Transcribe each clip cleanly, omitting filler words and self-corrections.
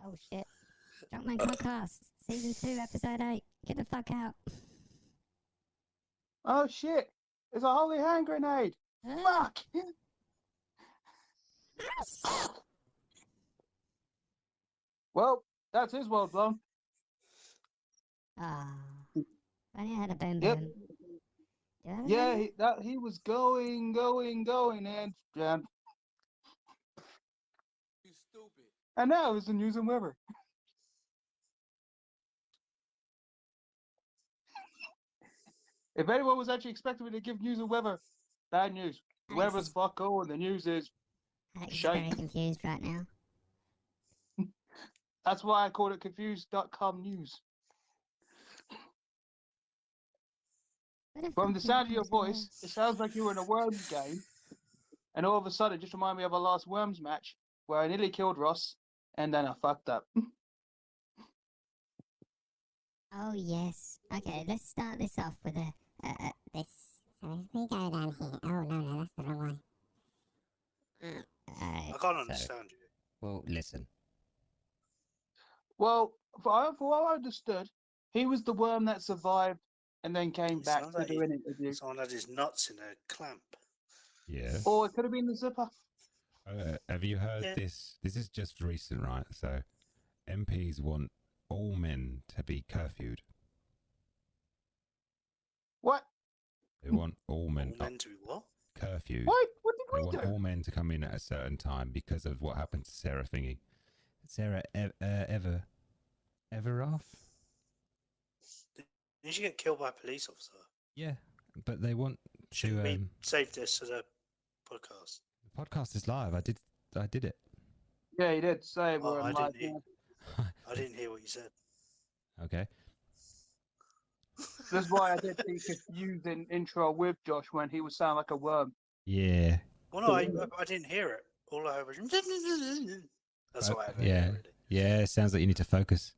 Oh shit. Drunken Podcast, Season 2, Episode 8. Get the fuck out. Oh shit! It's a holy hand grenade! Ah. Fuck! Well, that's his world blown. Ah. Only had a boom Yep. boom. Do I have a Yeah, boom boom? he was going, and jammed. You stupid. And now he's in news and weather. If anyone was actually expecting me to give news and weather, bad news. The Alex weather's is- fuck all, and the news is Alex is shite. very confused right now. That's why I called it confused.com news. Where From the fuck sound of is your Alex voice, it sounds like you were in a Worms game, and all of a sudden it just reminded me of our last Worms match, where I nearly killed Ross, and then I fucked up. Oh yes. Okay, let's start this off with this. So if we go down here, oh no, that's the wrong one. Alright. I can't understand you. Well, listen. Well, for what I understood, he was the worm that survived and then came It back sounds to like do an interview. Someone had his nuts in a clamp. Yeah. Or it could have been the zipper. Have you heard Yeah. this? This is just recent, right? So, MPs want all men to be curfewed. What? They want all men All men to be what? curfewed. What? What They did want we do? all men to come in at a certain time because of what happened to Sarah Thingy. Sarah ever off? Did she get killed by a police officer? Yeah, but they want Should to. we save this as a podcast? The podcast is live. I did it. Yeah, he did say Oh, we're I in live didn't hear. now. I didn't hear what you said. Okay. That's why I did the confusing intro with Josh when he would sound like a worm. Yeah. Well, no, I didn't hear it. All I heard was. That's all I ever Yeah. heard, really. Yeah. It sounds like you need to focus.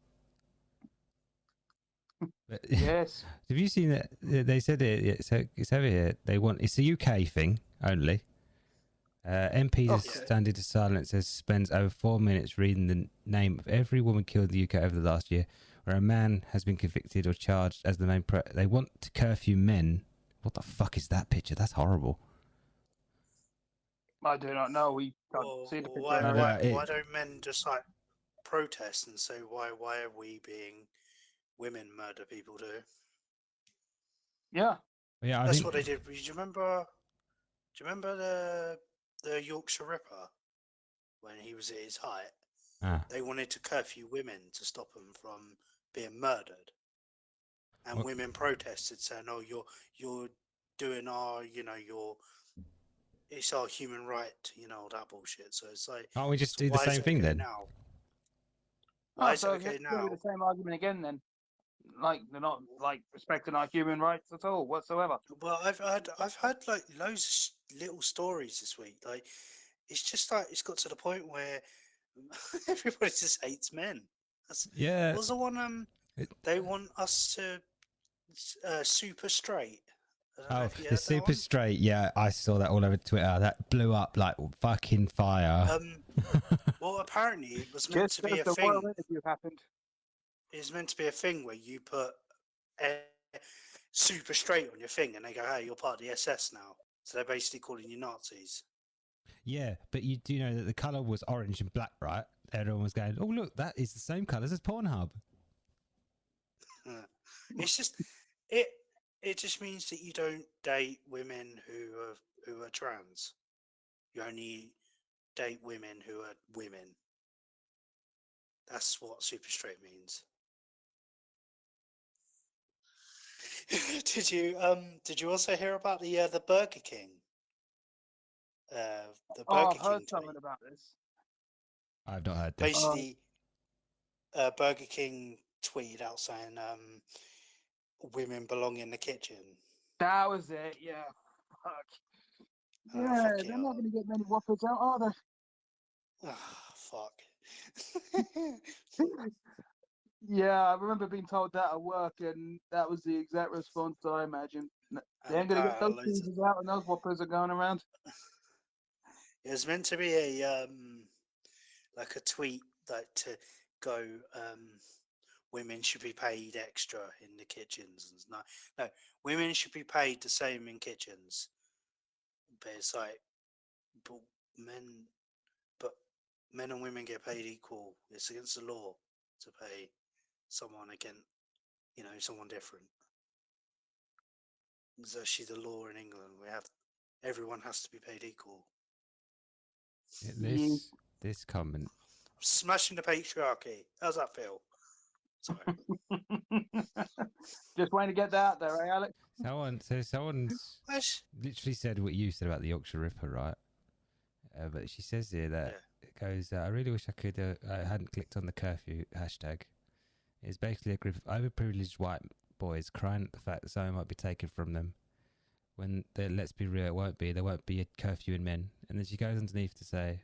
But- Yes. Have you seen that? They said it's over here. They want it's a UK thing only. MPs Oh, are standing to silence as spends over 4 minutes reading the name of every woman killed in the UK over the last year, where a man has been convicted or charged as the main. They want to curfew men. What the fuck is that picture? That's horrible. I do not know. We can't Well, see the picture. why, No, anyway. no, why don't men just like protest and say why are we being women murder people do? Yeah. Yeah, I That's think what they did. Do you remember? Do you remember the Yorkshire Ripper when he was at his height? Ah, They wanted to curfew women to stop them from being murdered, and What- women protested, saying, "Oh, you're doing our, it's our human right, all that bullshit." So it's like, can't we just so do the why is same it thing okay then? Now? Why is it so okay it's gonna now? be the same argument again then. Like they're not like respecting our human rights at all whatsoever. Well, I've had like loads of little stories this week. Like, it's just like it's got to the point where everybody just hates men. That's Yeah. what's the one It- they want us to super straight. I don't know Oh, if you the heard that super one. straight. Yeah, I saw that all over Twitter. That blew up like fucking fire. Well, apparently it was meant Just to be as a the royal thing. interview happened. It's meant to be a thing where you put super straight on your thing, and they go, "Hey, you're part of the SS now." So they're basically calling you Nazis. Yeah, but you do know that the colour was orange and black, right? Everyone was going, "Oh, look, that is the same colours as Pornhub." It's just it just means that you don't date women who are trans. You only date women who are women. That's what super straight means. Did you also hear about the Burger King? The Oh, Burger I've heard King something tweet. about this. I've not heard this. Basically, Burger King tweeted out saying women belong in the kitchen. That was it, yeah. Fuck. Oh, Yeah, fuck they're yeah. not gonna get many whoppers out, are they? Ah, fuck. Yeah, I remember being told that at work, and that was the exact response I imagined. They And ain't gonna get those loads of- cheeses out, and those whoppers are going around. It was meant to be a like a tweet like to go, women should be paid extra in the kitchens. And no, women should be paid the same in kitchens. But it's like, but men, but men and women get paid equal. It's against the law to pay someone against, someone different. It's actually the law in England. Everyone has to be paid equal. This comment. Smashing the patriarchy. How's that feel? Sorry. Just waiting to get that out there, eh, Alex? Someone's literally said what you said about the Yorkshire Ripper, right? But she says here that it goes, I really wish I hadn't clicked on the curfew hashtag. It's basically a group of overprivileged white boys crying at the fact that something might be taken from them. When, let's be real, it won't be. There won't be a curfew in men. And then she goes underneath to say,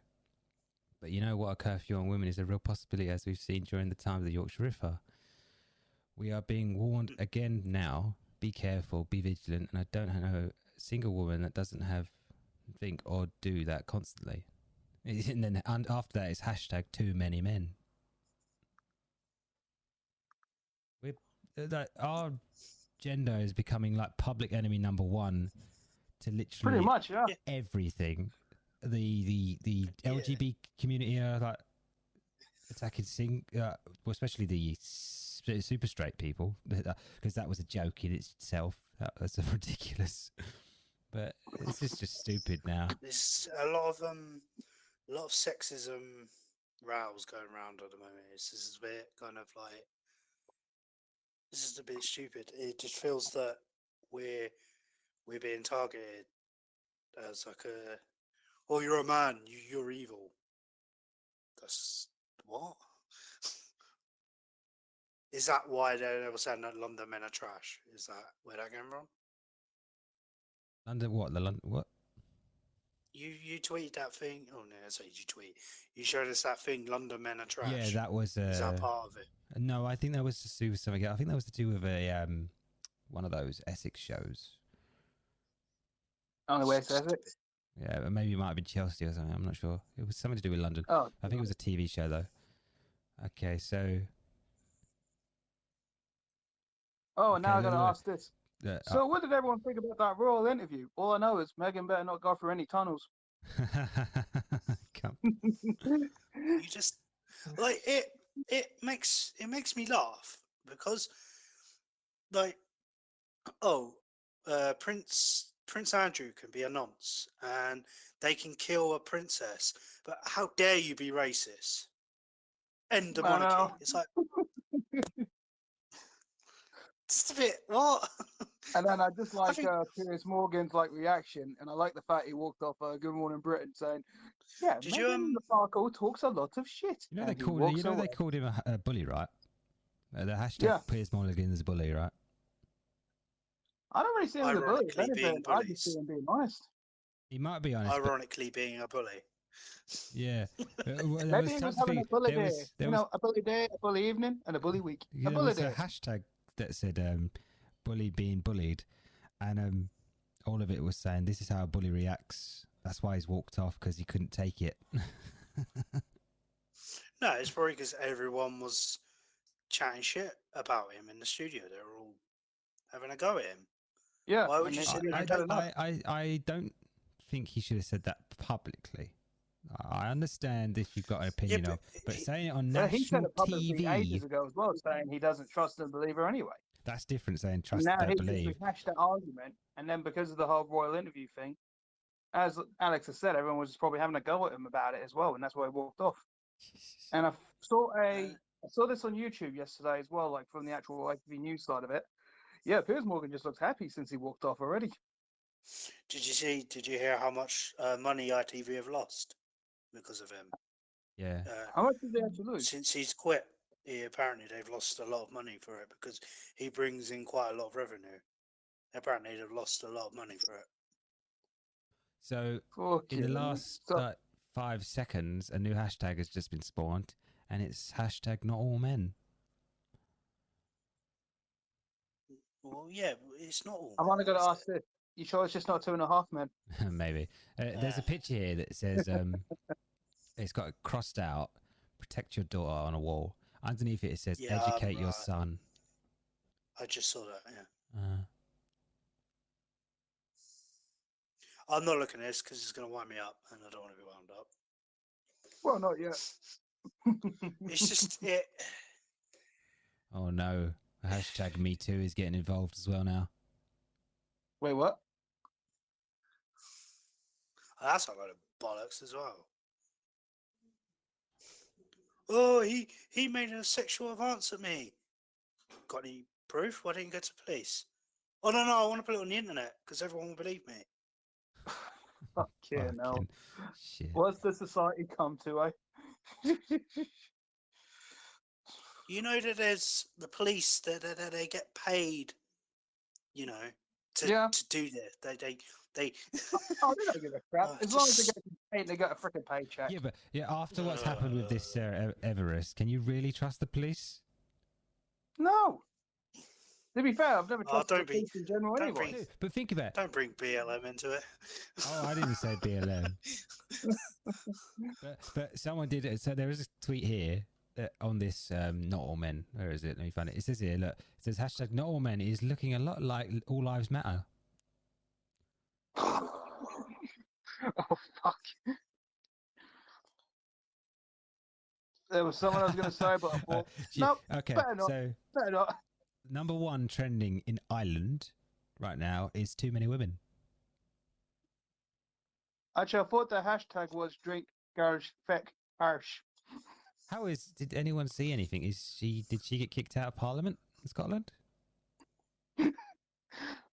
but you know what, a curfew on women is a real possibility, as we've seen during the time of the Yorkshire Ripper. We are being warned again now. Be careful, be vigilant, and I don't know a single woman that doesn't think or do that constantly. And then after that, it's hashtag too many men. Our gender is becoming like public enemy number one to literally pretty much, yeah. everything. The LGBT community are like attacking well, especially the super straight people, because that was a joke in itself. That's ridiculous. But this is just stupid now. There's a lot of sexism rows going around at the moment. This is a bit kind of like, this is a bit stupid. It just feels that we're being targeted as like oh, you're a man, you're evil. That's what? Is that why they were saying that London men are trash? Is that where that came from? London what? The London what? You tweeted that thing. Oh no, that's what you tweet. You showed us that thing. London men are trash. Yeah, that was. Is that part of it? No, I think that was to do with something. I think that was to do with a one of those Essex shows. Only way it says it. Yeah, but maybe it might have been Chelsea or something. I'm not sure. It was something to do with London. Oh, I think it was a TV show though. Okay, so. Oh, now I gotta ask this. Yeah, So, what did everyone think about that royal interview? All I know is Meghan better not go through any tunnels. You just like it. It makes me laugh because, like, Prince Andrew can be a nonce and they can kill a princess, but how dare you be racist? End the monarchy. It's like. Just a bit, what? And then I just like Piers Morgan's like reaction, and I like the fact he walked off Good Morning Britain saying, "Yeah, Meghan Markle talks a lot of shit." You know they called him a bully, right? The hashtag Piers Morgan's a bully, right? I don't really see him as a bully. I just see him being honest. He might be honest. Ironically, being a bully. Yeah. Maybe he was having a bully day. A bully day, a bully evening, and a bully week. A bully day. A hashtag that said bully being bullied, and all of it was saying this is how a bully reacts. That's why he's walked off, because he couldn't take it. No, it's probably because everyone was chatting shit about him in the studio. They were all having a go at him. Yeah. Why would you say I don't think he should have said that publicly. I understand if you've got an opinion but saying it on national he said it publicly TV ages ago as well, saying he doesn't trust and believe her anyway. That's different. Saying trust and and believe. Now he hashed that argument, and then because of the whole royal interview thing, as Alex has said, everyone was probably having a go at him about it as well, and that's why he walked off. And I saw this on YouTube yesterday as well, like from the actual ITV news side of it. Yeah, Piers Morgan just looks happy since he walked off already. Did you hear how much money ITV have lost because of him? Yeah. How much did they actually lose? Since he's quit, apparently they've lost a lot of money for it because he brings in quite a lot of revenue. Apparently they've lost a lot of money for it. So in the last 5 seconds, a new hashtag has just been spawned, and it's hashtag not all men. Well, yeah, it's not all. I'm only going to ask this. You sure it's just not 2.5 men? Maybe. There's a picture here that says, it's got crossed out, protect your daughter on a wall. Underneath it says Yeah, educate your right. son. I just saw that. Yeah. Uh, I'm not looking at this because it's going to wind me up, and I don't want to be wound up. Well, not yet. It's just it. oh no. Hashtag Me Too is getting involved as well now. Wait, what? That's a load of bollocks as well. Oh, he made a sexual advance at me. Got any proof? Why didn't you go to police? Oh no, I want to put it on the internet because everyone will believe me. Fucking hell. Fucking shit. What's the society come to, eh? You know that there's the police that they get paid, you know, to do this. They Oh, they don't give a crap. Oh, As long as they just- get paid, they got a freaking paycheck. Yeah, but after what's happened with this Everest, can you really trust the police? No. To be fair, I've never Oh, trusted don't the be- police in general don't anyway. be- No, but think about it. don't bring BLM into it. Oh, I didn't say BLM. but someone did it. So there is a tweet here on this Not All Men. Where is it? Let me find it. It says here, look, it says hashtag Not All Men is looking a lot like All Lives Matter. Oh, fuck. There was someone I was going to say, but I thought, nope, Okay, better not. so better not. number one trending in Ireland right now is too many women. Actually, I thought the hashtag was drink garage feck harsh. Did anyone see anything? Did she get kicked out of Parliament in Scotland?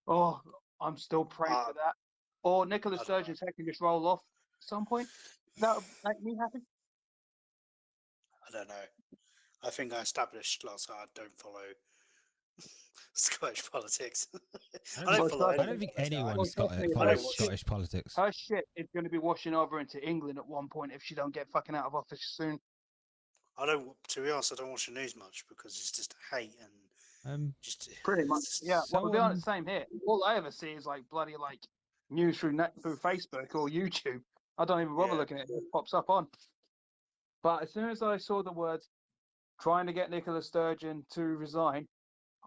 Oh, I'm still praying for that. Or Nicola I don't Sturgeon's head can just roll off at some point. That would make me happy. I don't know. I think I established last night I don't follow Scottish politics. I don't follow think- I don't think anyone Well, definitely follows watch- Scottish politics. Her shit is going to be washing over into England at one point if she don't get fucking out of office soon. I don't. To be honest, I don't watch the news much because it's just hate and just Pretty much, yeah. Well, to be Someone- honest, same here. All I ever see is like bloody like news through Facebook or YouTube. I don't even bother Yeah. looking at it. It pops up on. But as soon as I saw the words trying to get Nicola Sturgeon to resign,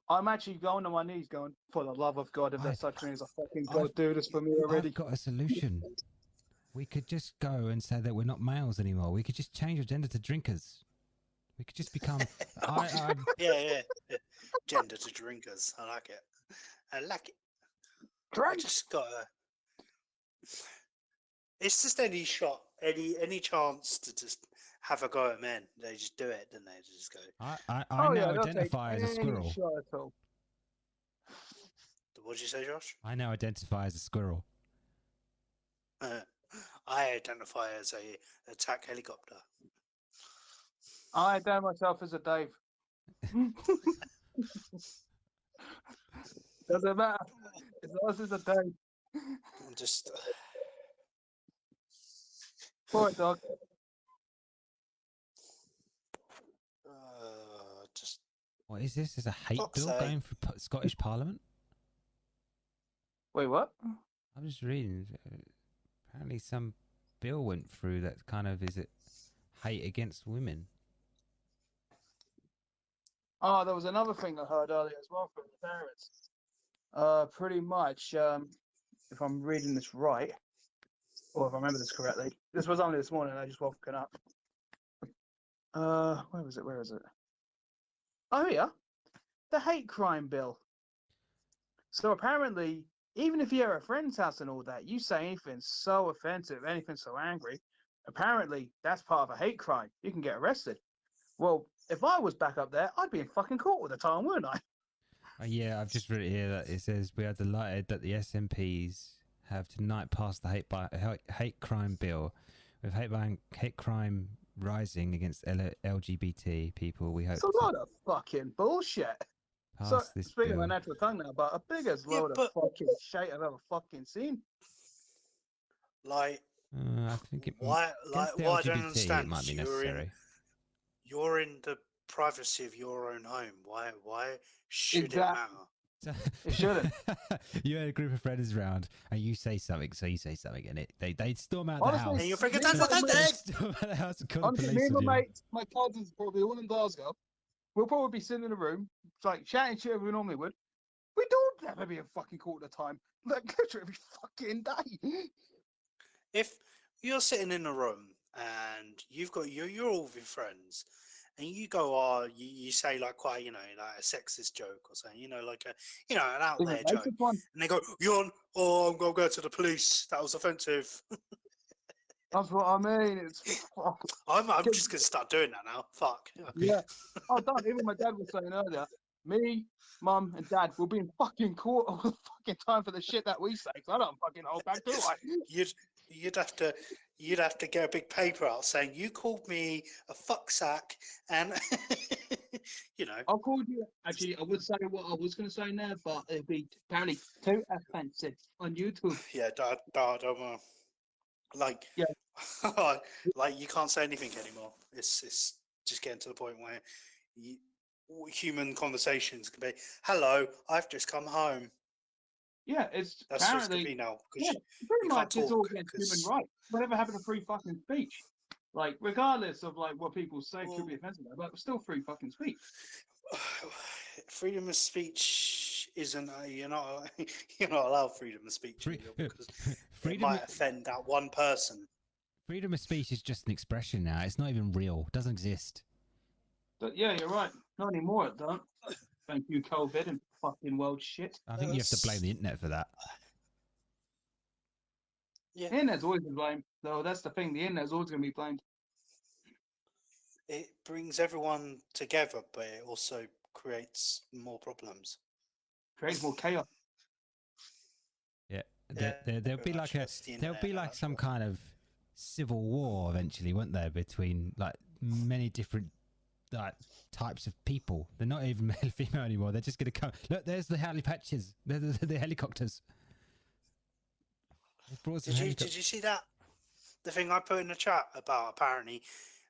I'm actually going on my knees going, for the love of God, if there's such thing as a fucking God, do this for me already. I've got a solution. We could just go and say that we're not males anymore. We could just change our gender to drinkers. We could just become. yeah. Gender to drinkers. I like it. I like it. I Drink! just got a. It's just any shot, any chance to just have a go at men. They just do it, don't they? They just go. I Oh, now yeah, they'll take identify as a any squirrel. shot at all. What'd you say, Josh? I now identify as a squirrel. I identify as a attack helicopter. I damn myself as a Dave. Doesn't matter. As long as it's a Dave. I'm just. Poor dog. Just. What is this? Is a hate Fuck's bill sake. going for Scottish Parliament? Wait, what? I'm just reading. Apparently, some bill went through that kind of is it hate against women. Oh, there was another thing I heard earlier as well from the parents. Pretty much, if I'm reading this right, or if I remember this correctly, this was only this morning. I just woken up. Where was it? Where is it? Oh, yeah, the hate crime bill. So apparently, even if you're at a friend's house and all that, you say anything so offensive, anything so angry, apparently that's part of a hate crime. You can get arrested. Well, if I was back up there, I'd be in fucking court all the time, wouldn't I? Yeah, I've just read it here that it says we are delighted that the SNPs have tonight passed the hate crime bill. With hate crime rising against LGBT people, we hope It's a lot of fucking bullshit. to So, pass this speaking bill. of my natural tongue now, but a biggest Yeah, load of but- fucking shit I've ever fucking seen. Like, I think it why? Like, against the what I don't LGBT, understand it might is be necessary. you're in the privacy of your own home. Why should Exactly. it matter? It shouldn't. You had a group of friends around, and you say something, so you say something, and they storm out Honestly, the house. And you're freaking Me and my that's mates- Storm out the house and call the Honestly, police me and on my you. mates, my cousins, probably all in Glasgow, we'll probably be sitting in a room, like chatting shit as we normally would. We don't ever be in fucking court at the time. Like literally every fucking day. If you're sitting in a room and you're all with your friends, and you go, you say like quite, like a sexist joke or something, like an out Even there joke, racist one. and they go, I'm gonna go to the police. That was offensive. That's what I mean. It's I'm just gonna start doing that now. Fuck. yeah. Oh, don't. Even my dad was saying earlier, me, mum, and dad will be in fucking court all the fucking time for the shit that we say. 'Cause I don't fucking hold back, do I? You'd have to get a big paper out saying you called me a fuck sack, and I called you. Actually, I would say what I was going to say now, but it'd be apparently too offensive on YouTube. Yeah, don't like, Yeah. like you can't say anything anymore. It's just getting to the point where human conversations can be, "Hello, I've just come home." Yeah, it's That's just apparently. to be now Yeah, because pretty you much can't it's all talk. against human rights. Whatever happened to free fucking speech? Like, regardless of like what people say could be offensive, but still free fucking speech. Freedom of speech isn't. You're not. You're not allowed freedom of speech anymore because it might offend that one person. Freedom of speech is just an expression now. It's not even real. It doesn't exist. But yeah, you're right. Not anymore, it don't. Thank you, COVID and fucking world shit. I think you have to blame the internet for that. Yeah. The internet's always been blamed, though. That's the thing. The internet's always going to be blamed. It brings everyone together, but it also creates more problems. Creates more chaos. Yeah, there'll be like some kind of civil war eventually, won't there, between like many different like types of people. They're not even male and female anymore. They're just going to come. Look, there's the Harley Patches. They're the helicopters. Did you see that? The thing I put in the chat about apparently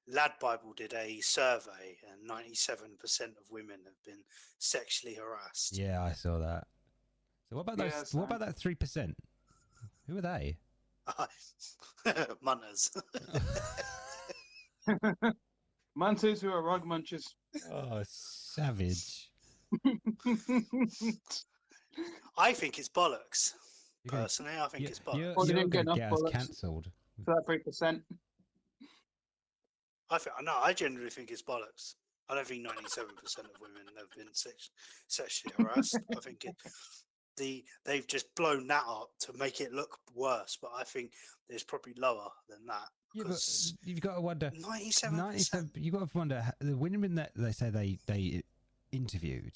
Lad Bible did a survey and 97% of women have been sexually harassed. Yeah, I saw that. So what about those? Yes, what about that 3%? Who are they? Munners. Munchers who are rug munchers. Oh, savage. I think it's bollocks. Personally, I think it's bollocks. You're Well, they going didn't to get get enough us bollocks. cancelled. 3%. I generally think it's bollocks. I don't think 97% of women have been sexually harassed. I think they've just blown that up to make it look worse, but I think there's probably lower than that. Yeah, but you've got to wonder. 97%. You've got to wonder the women that they say they interviewed.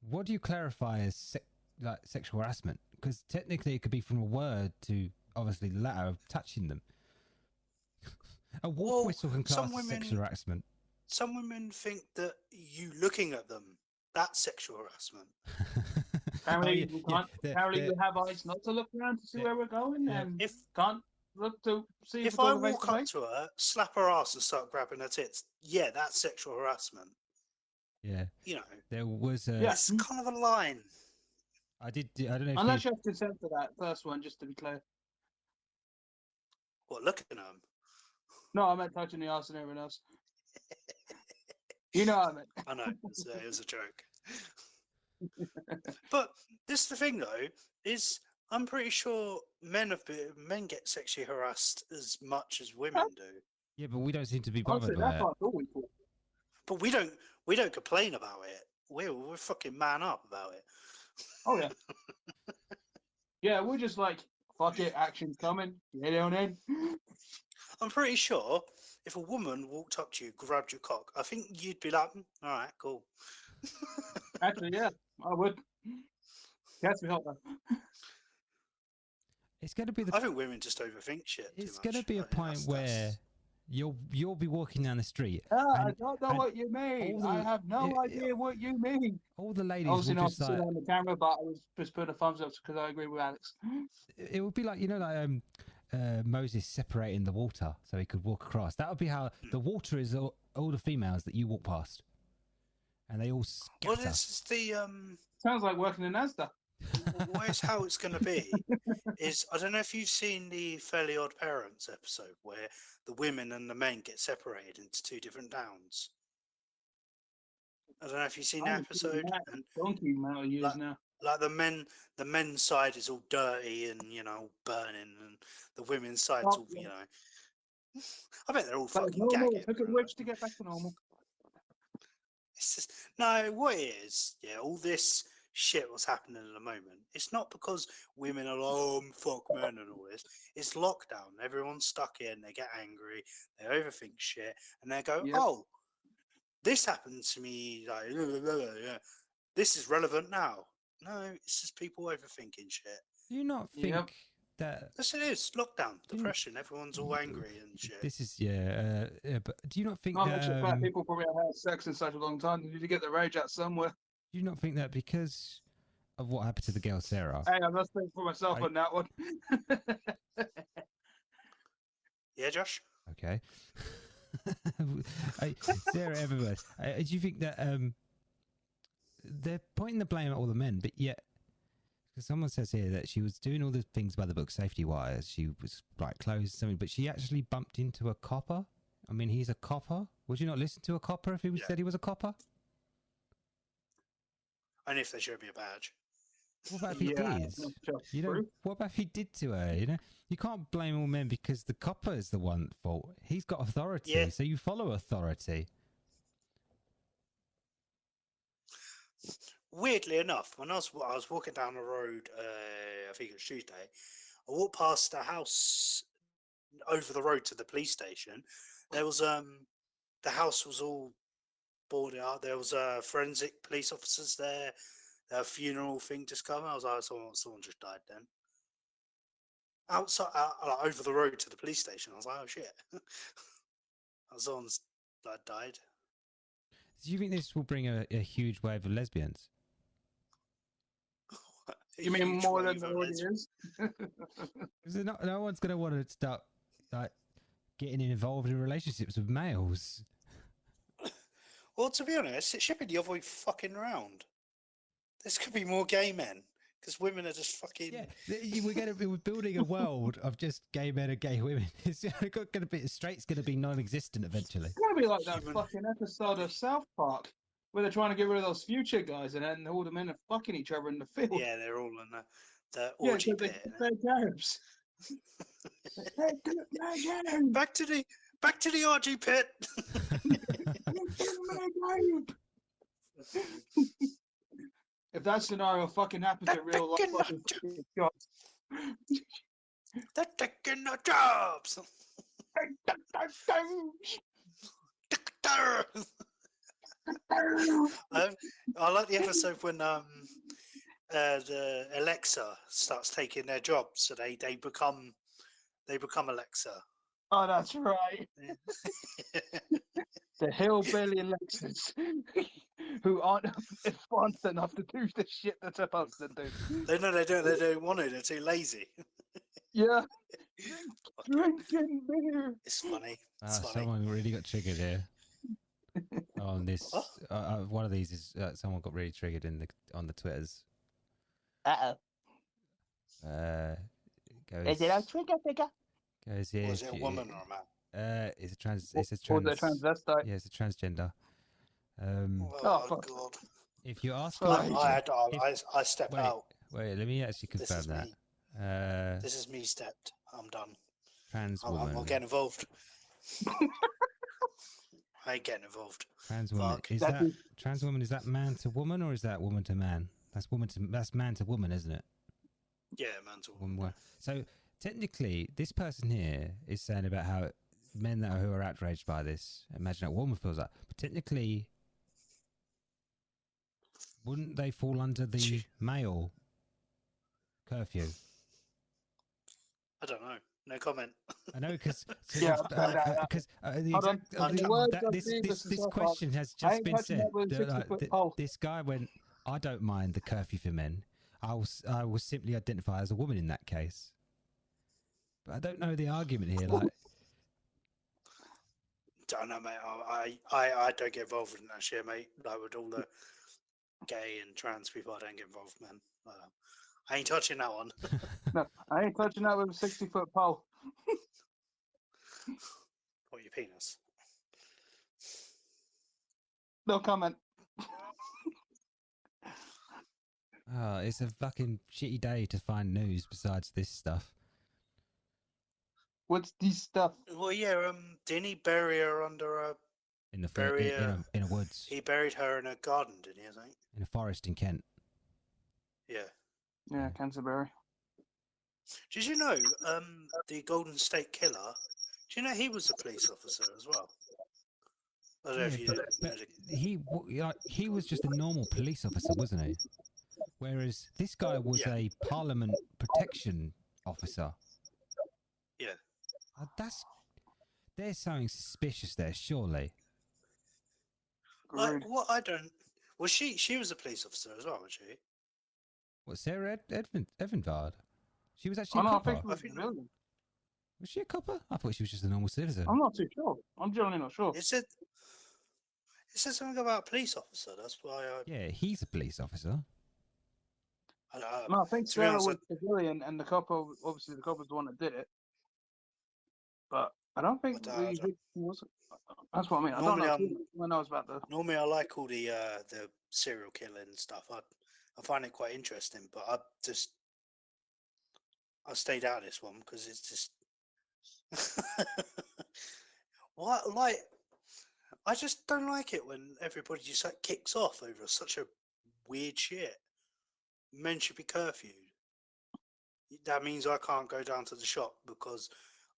What do you clarify as like sexual harassment? Because technically, it could be from a word to obviously the latter of touching them. A wolf whistle can class as sexual harassment. Some women think that you looking at them, that's sexual harassment. Apparently, we have eyes not to look around to see where we're going, and can't look to see if I walk up to her, slap her ass, and start grabbing her tits, yeah, that's sexual harassment. Yeah, there was it's kind of a line. I don't know. Unless you have consent for that first one, just to be clear. What, looking at them? No, I meant touching the ass and everyone else. You know what I meant. I know, it was a joke. But this is the thing, though, is I'm pretty sure men get sexually harassed as much as women do. Yeah, but we don't seem to be bothered by it. But we don't complain about it. We're fucking man up about it. Oh yeah. Yeah, we're just like, fuck it, action's coming. Get on in. I'm pretty sure if a woman walked up to you, grabbed your cock, I think you'd be like, all right, cool. Actually, yeah, I would. Catch me hot though. It's going to be I think women just overthink shit. It's going to be a point where you'll be walking down the street. I don't know what you mean. I have no idea what you mean. All the ladies obviously will not just like on the camera, but I was just putting a thumbs up because I agree with Alex. It would be like Moses separating the water so he could walk across. That would be how the water is all the females that you walk past, and they all scatter. Well, this is the Sounds like working in Asda. Where's how it's going to be is I don't know if you've seen the Fairly Odd Parents episode where the women and the men get separated into two different towns. I don't know if you've seen I the haven't seen episode, that and donkey amount of years now. like the men's side is all dirty and all burning, and the women's side's all I bet they're all But it's fucking normal. gagging. It took a witch to get back to normal. It's just no. What it is, all this shit what's happening at the moment. It's not because women are fuck men and all this. It's lockdown. Everyone's stuck in. They get angry. They overthink shit, and they go, Yep. "Oh, this happened to me. Like, yeah. This is relevant now." No, it's just people overthinking shit. Do you not think Yep. that Yes, it is lockdown, Do you- depression. Everyone's all angry and shit. this is but do you not think Not that much the fact people probably have had sex in such a long time. They need to get the rage out somewhere. do you not think that because of what happened to the girl Sarah? Hey, I'm not speaking for myself on that one. Yeah, Josh. Okay. Sarah Everwood, do you think that they're pointing the blame at all the men, but yet because someone says here that she was doing all the things by the book safety wise, she was like close something, but she actually bumped into a copper. I mean, he's a copper. Would you not listen to a copper if he said he was a copper? And if there should be a badge. What about if he did? You know, what about if he did to her? You know, you can't blame all men because the copper is the one at fault. He's got authority, so you follow authority. Weirdly enough, when I was walking down the road, I think it was Tuesday, I walked past a house over the road to the police station. There was the house was all boarded up. There was forensic police officers there. A funeral thing just come. I was like, someone just died then. Outside, like, over the road to the police station. I was like, oh shit, someone's died. Do you think this will bring a huge wave of lesbians? You mean more than there already is? Because no one's going to want to start like getting involved in relationships with males. Well, to be honest, it should be the other way fucking round. This could be more gay men because women are just fucking. Yeah, we're building a world of just gay men and gay women. It's going to be straight's going to be non-existent eventually. It's going to be like that fucking episode of South Park where they're trying to get rid of those future guys and then all the men are fucking each other in the field. Yeah, they're all in the orgy pit. They're garbs. Back to the orgy pit. If that scenario fucking happens in real life, fucking shots. They're taking the jobs. I like the episode when the Alexa starts taking their jobs, so they become Alexa. Oh, that's right. The hillbilly Alexas who aren't advanced enough to do the shit they're supposed to do. They don't want to. They're too lazy. Yeah. Drinking beer. It's funny. It's funny. Someone really got triggered here. On this, one of these is someone got really triggered on the Twitters. Is it a trigger figure? Goes here. Was it a woman or a man? It's a transvestite. Yeah, it's a transgender. Oh God! If you ask, I step out. Wait, let me actually confirm that. This is me stepped. I'm done. Trans I'm woman. not getting involved. I ain't getting involved. Trans woman. Is that trans woman? Is that man to woman or is that woman to man? That's man to woman, isn't it? Yeah, man to woman. So technically, this person here is saying about how men who are outraged by this, imagine how a woman feels like. But technically, wouldn't they fall under the male curfew? I don't know. No comment. I know because this question has just been said. This guy went, I don't mind the curfew for men. I will simply identify as a woman in that case. But I don't know the argument here. Like, don't know, mate. I don't get involved in that shit, mate. Like with all the gay and trans people, I don't get involved, man. I ain't touching that one. No, I ain't touching that with a 60-foot pole. Or your penis. No comment. Oh, it's a fucking shitty day to find news besides this stuff. What's this stuff? Well, yeah. Didn't he bury her under a? In the Bury in a woods, He buried her in a garden, didn't he? I think. in a forest in Kent. Yeah. Yeah, Canterbury. Did you know the Golden State Killer? Do you know he was a police officer as well? I don't know if you know. but he was just a normal police officer, wasn't he? Whereas this guy was Yeah. a Parliament protection officer. Yeah. There's something suspicious there, surely. Agreed. What I don't. Was she was a police officer as well, was she? What, Sarah Evanvard? She was actually Oh, a no, I copper. think she was I think- a civilian. Was she a copper? I thought she was just a normal citizen. I'm not too sure. I'm generally not sure. It said something about police officer. That's why I. Yeah, he's a police officer. No, I think to be Sarah honest, was a civilian, and the copper, obviously, the copper's the one that did it. But I don't think But, I he don't- was. That's what I mean. I don't Normally know. I'm- Too much. I know about the. Normally, I like all the serial killing stuff. I find it quite interesting, but I stayed out of this one because it's just what like I just don't like it when everybody just like kicks off over such a weird shit. Men should be curfewed. That means I can't go down to the shop because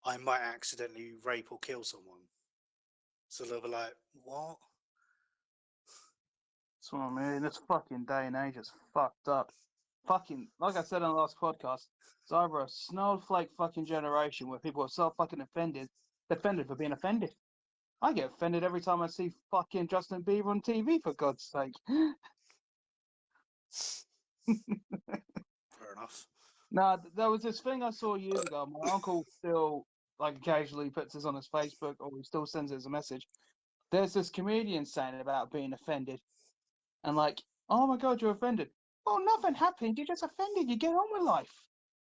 I might accidentally rape or kill someone. So they'll be like, what? That's what I mean. This fucking day and age is fucked up. Fucking, like I said on the last podcast, it's either a snowflake fucking generation where people are so fucking offended for being offended. I get offended every time I see fucking Justin Bieber on TV, for God's sake. Fair enough. Nah, there was this thing I saw years ago. My uncle still, like, occasionally puts this on his Facebook, or he still sends it as a message. There's this comedian saying about being offended, and like, oh my God, you're offended. Oh, nothing happened. You're just offended. You get on with life.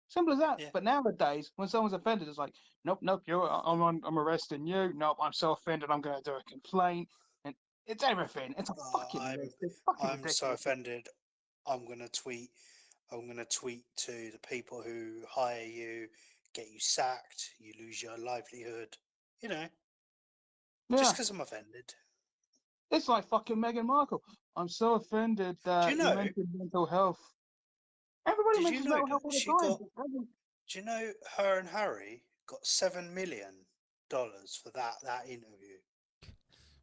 Simple as that. Yeah. But nowadays, when someone's offended, it's like, nope, I'm arresting you. Nope, I'm so offended. I'm gonna do a complaint, and it's everything. It's a fucking it's fucking I'm ridiculous. so offended. I'm gonna tweet to the people who hire you, get you sacked, you lose your livelihood. You know, just Yeah, because I'm offended. it's like fucking Meghan Markle. I'm so offended that you know- mentioned mental health. Everybody Did you mentions know mental that health all the she time. got- Do you know her and Harry got $7 million for that interview?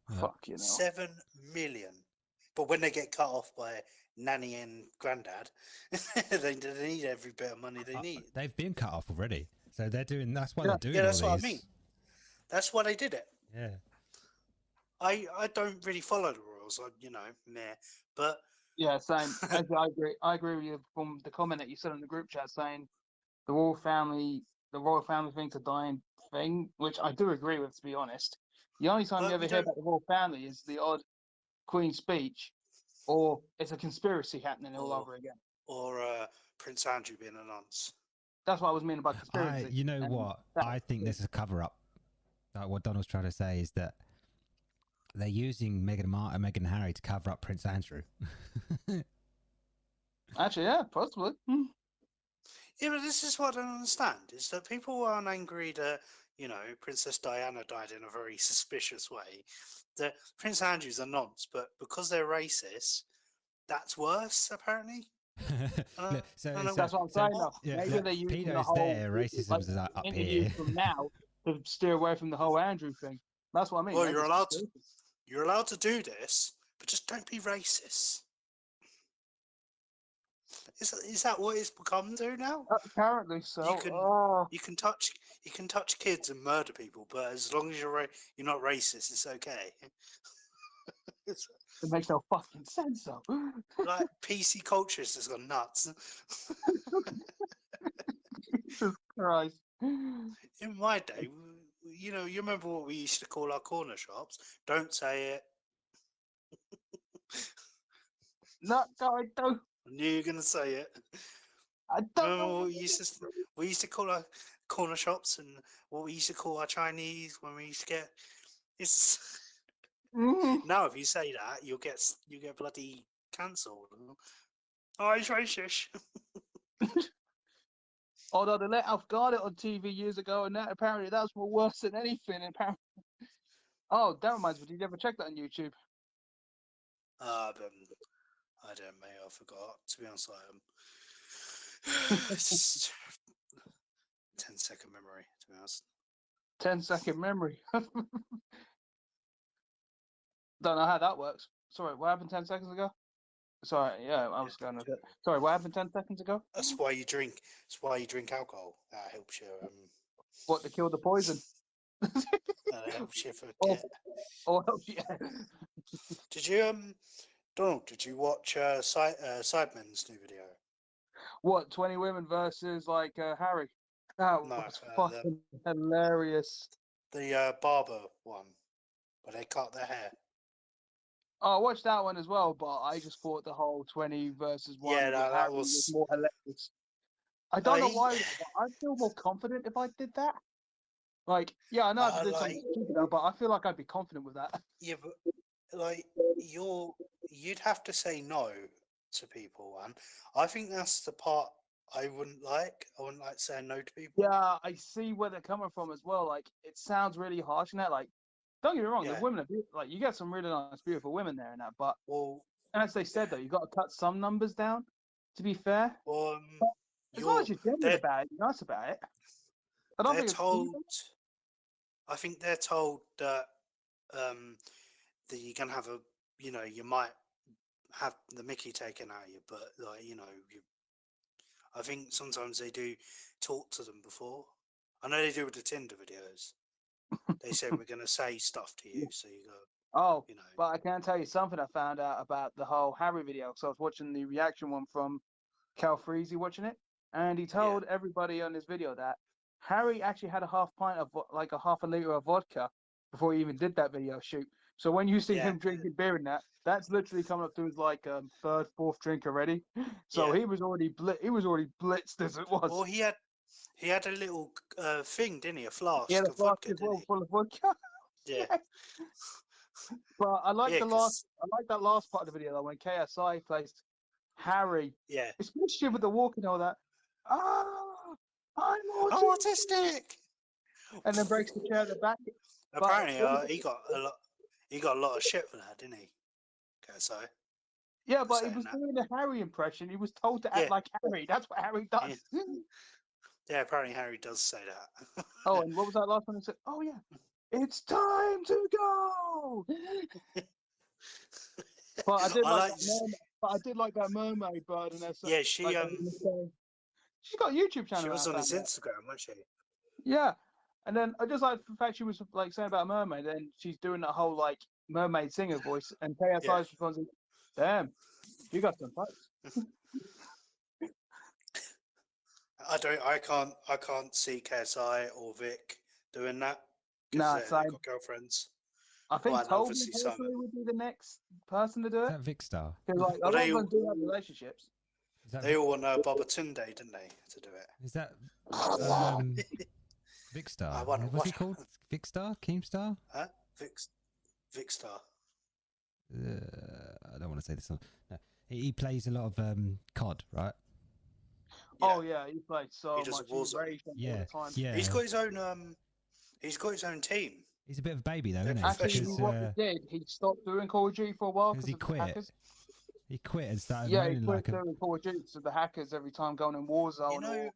Yeah. Fuck you know. 7 million. But when they get cut off by nanny and granddad, they need every bit of money they need. They've been cut off already, so they're doing. That's why Yeah. they're doing. Yeah, that's all what I these. mean. That's why they did it. Yeah. I don't really follow the royals, meh. But Yeah, same. I agree. I agree with you from the comment that you said in the group chat saying the royal family thing's a dying thing, which I do agree with, to be honest. The only time But you ever we hear don't- about the royal family is the odd Queen's speech, or it's a conspiracy happening all Or- over again. or Prince Andrew being a nonce. That's what I was meaning by conspiracy. You know And what? that- I think this is a cover up. Like what Donald's trying to say is that they're using Meghan and Harry to cover up Prince Andrew. Actually, yeah, possibly. Hmm. Yeah, but this is what I don't understand: is that people aren't angry that Princess Diana died in a very suspicious way. That Prince Andrew's a nonce, but because they're racist, that's worse apparently. Look, That's what I'm saying. Though. yeah, Maybe look, they're using the pedos whole there, racism's like, up interview here. from now to steer away from the whole Andrew thing. That's what I mean. Well, Maybe you're it's allowed to. conspiracy. You're allowed to do this, but just don't be racist. Is that what it's become to now? Apparently so. You can- Oh. You can touch kids and murder people, but as long as you're not racist, it's okay. It's It makes no fucking sense, though. like PC culture has just gone nuts. Jesus Christ. In my day, you remember what we used to call our corner shops? Don't say it. No, I don't. I knew you were gonna say it. I don't Remember know. what we used to call our corner shops and what we used to call our Chinese when we used to get. It's Mhm. now if you say that, you get bloody cancelled. Oh, he's racist. Although they let Alf Garrett on TV years ago, and that apparently that's more worse than anything. Apparently. Oh, that reminds me. Did you ever check that on YouTube? But I don't, mate. I forgot. To be honest, I am. 10-second memory. To be honest. 10-second memory. Don't know how that works. Sorry, what happened 10 seconds ago? Sorry, yeah, I was going with it. Sorry, what happened 10 seconds ago? That's why you drink. That's why you drink alcohol. That helps you. What, to kill the poison? That helps you Or, forget. or yeah. Did you Donald? Did you watch Sidemen's new video? What, 20 women versus like Harry? That No, was fucking hilarious. The barber one, where they cut their hair. Oh, I watched that one as well, but I just thought the whole 20 versus 1 Yeah, with that Harry was- more hilarious. I don't know he- why, but I feel more confident if I did that. Like, yeah, I know I have to do something stupid, but I feel like I'd be confident with that. Yeah, but like you'd have to say no to people, and I think that's the part I wouldn't like. I wouldn't like saying no to people. Yeah, I see where they're coming from as well. Like, it sounds really harsh in that. Like, don't get me wrong, the Yeah. women are beautiful. Like, you get some really nice, beautiful women there and that. But Well, as they said, though, you got to cut some numbers down. To be fair, as long as you're genuine they're, about it, you're nice about it. I don't they're think it's told. I think they're told that that you can have you might have the Mickey taken out of you, but like I think sometimes they do talk to them before. I know they do with the Tinder videos. They said we're going to say stuff to you, so you go. Oh, You know. but I can tell you something I found out about the whole Harry video. So I was watching the reaction one from Cal Freezy watching it, and he told everybody on this video that Harry actually had a half pint of like a half a liter of vodka before he even did that video shoot. So when you see him drinking beer in that, that's literally coming up to his like third, fourth drink already. So he was already blitzed as it was. Well, he had a little thing, didn't he? A flask He had a of flask vodka, as didn't well he? full of vodka. Yeah. But I like Yeah, the last. I like that last part of the video though when KSI placed Harry. Yeah. Especially with the walk and all that. Ah, I'm autistic. And then breaks the chair at the back. Apparently, he got a lot. He got a lot of shit for that, didn't he? KSI. Yeah, but he was doing a Harry impression. He was told to act like Harry. That's what Harry does. Yeah, apparently Harry does say that. Oh, and what was that last one? He said, "Oh yeah, it's time to go." But I did like that mermaid bird, and yeah, she she's got a YouTube channel. She was on his Instagram, wasn't she? Yeah, and then I just like the fact she was like saying about a mermaid, and she's doing that whole like mermaid singer voice, and KSI's response is, "Damn, you got some pipes." I can't see KSI or Vic doing that. Nah, they've got girlfriends. I think Toby obviously personally would be the next person to do it. Is that Vic Star? Because like a lot of them do have relationships. They all want Babatunde, didn't they, to do it? Is that Vic Star? What's he called? Vic Star? Keemstar? Huh? Vic Star. I don't want to say this. No. He plays a lot of COD, right? Yeah. Oh yeah, he plays so he much. He's yeah, all the time. Yeah. He's got his own. He's got his own team. He's a bit of a baby though, isn't he? Actually, what he did, he stopped doing Call of Duty for a while because he of the quit. hackers. He quit and started he moaning quit doing Call of Duty to the hackers every time going in Warzone or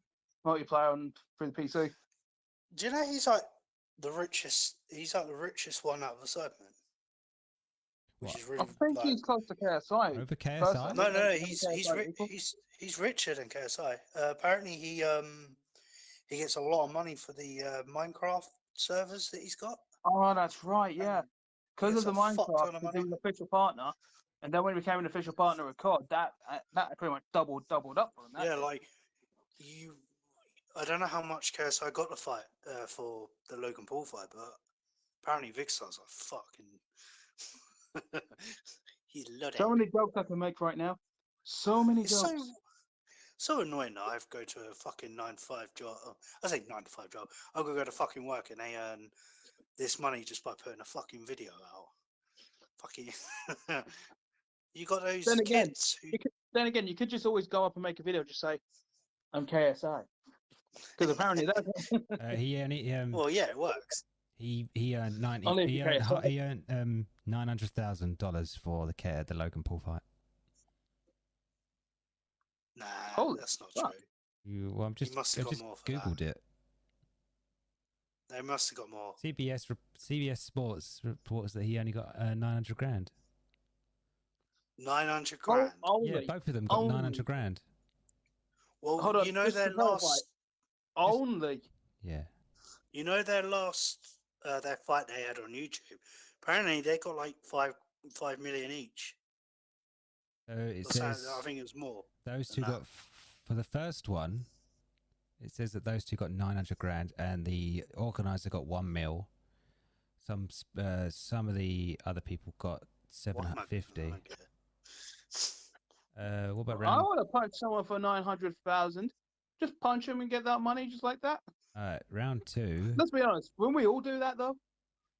multiplayer on through the PC. Do you know he's like the richest? He's like the richest one out of the Cybermen. Which is really. I think he's close to KSI. Over KSI? No, he's richer than KSI. Apparently, he gets a lot of money for the Minecraft servers that he's got. Oh, that's right, yeah. Because of the Minecraft, he was an official partner, and then when he became an official partner with COD, that pretty much doubled up for him. Yeah, like I don't know how much KSI got to fight for the Logan Paul fight, but apparently Vicstar's like fucking. He loved it. So many jokes I can make right now. So many jokes. So annoying that I have to go to a fucking 9-to-5 job. I say 9-to-5 job. I've got to go to fucking work and they earn this money just by putting a fucking video out. Fucking. You got those kids. then again, you could just always go up and make a video, just say, "I'm KSI," because apparently that's He Well, yeah, it works. he earned Only if he you earned KSI. he earned $900,000 for the Logan Paul fight. Nah, Holy that's not fuck. true. Well, I must have got just more for that. googled it. They must have got more. CBS Sports reports that he only got 900 grand. 900 grand. Yeah, Only. both of them got Only. 900 grand. Well, Hold on, you know just their to clarify. last. Only. Yeah. You know their last their fight they had on YouTube. Apparently, they got like 5 million each. So it Or says I think it was more. those than two that. got for the first one. It says that those two got 900 grand, and the organizer got 1 mil. Some of the other people got 750. What about I round? want to punch someone for 900,000. Just punch him and get that money, just like that. Round 2. Let's be honest. When we all do that, though,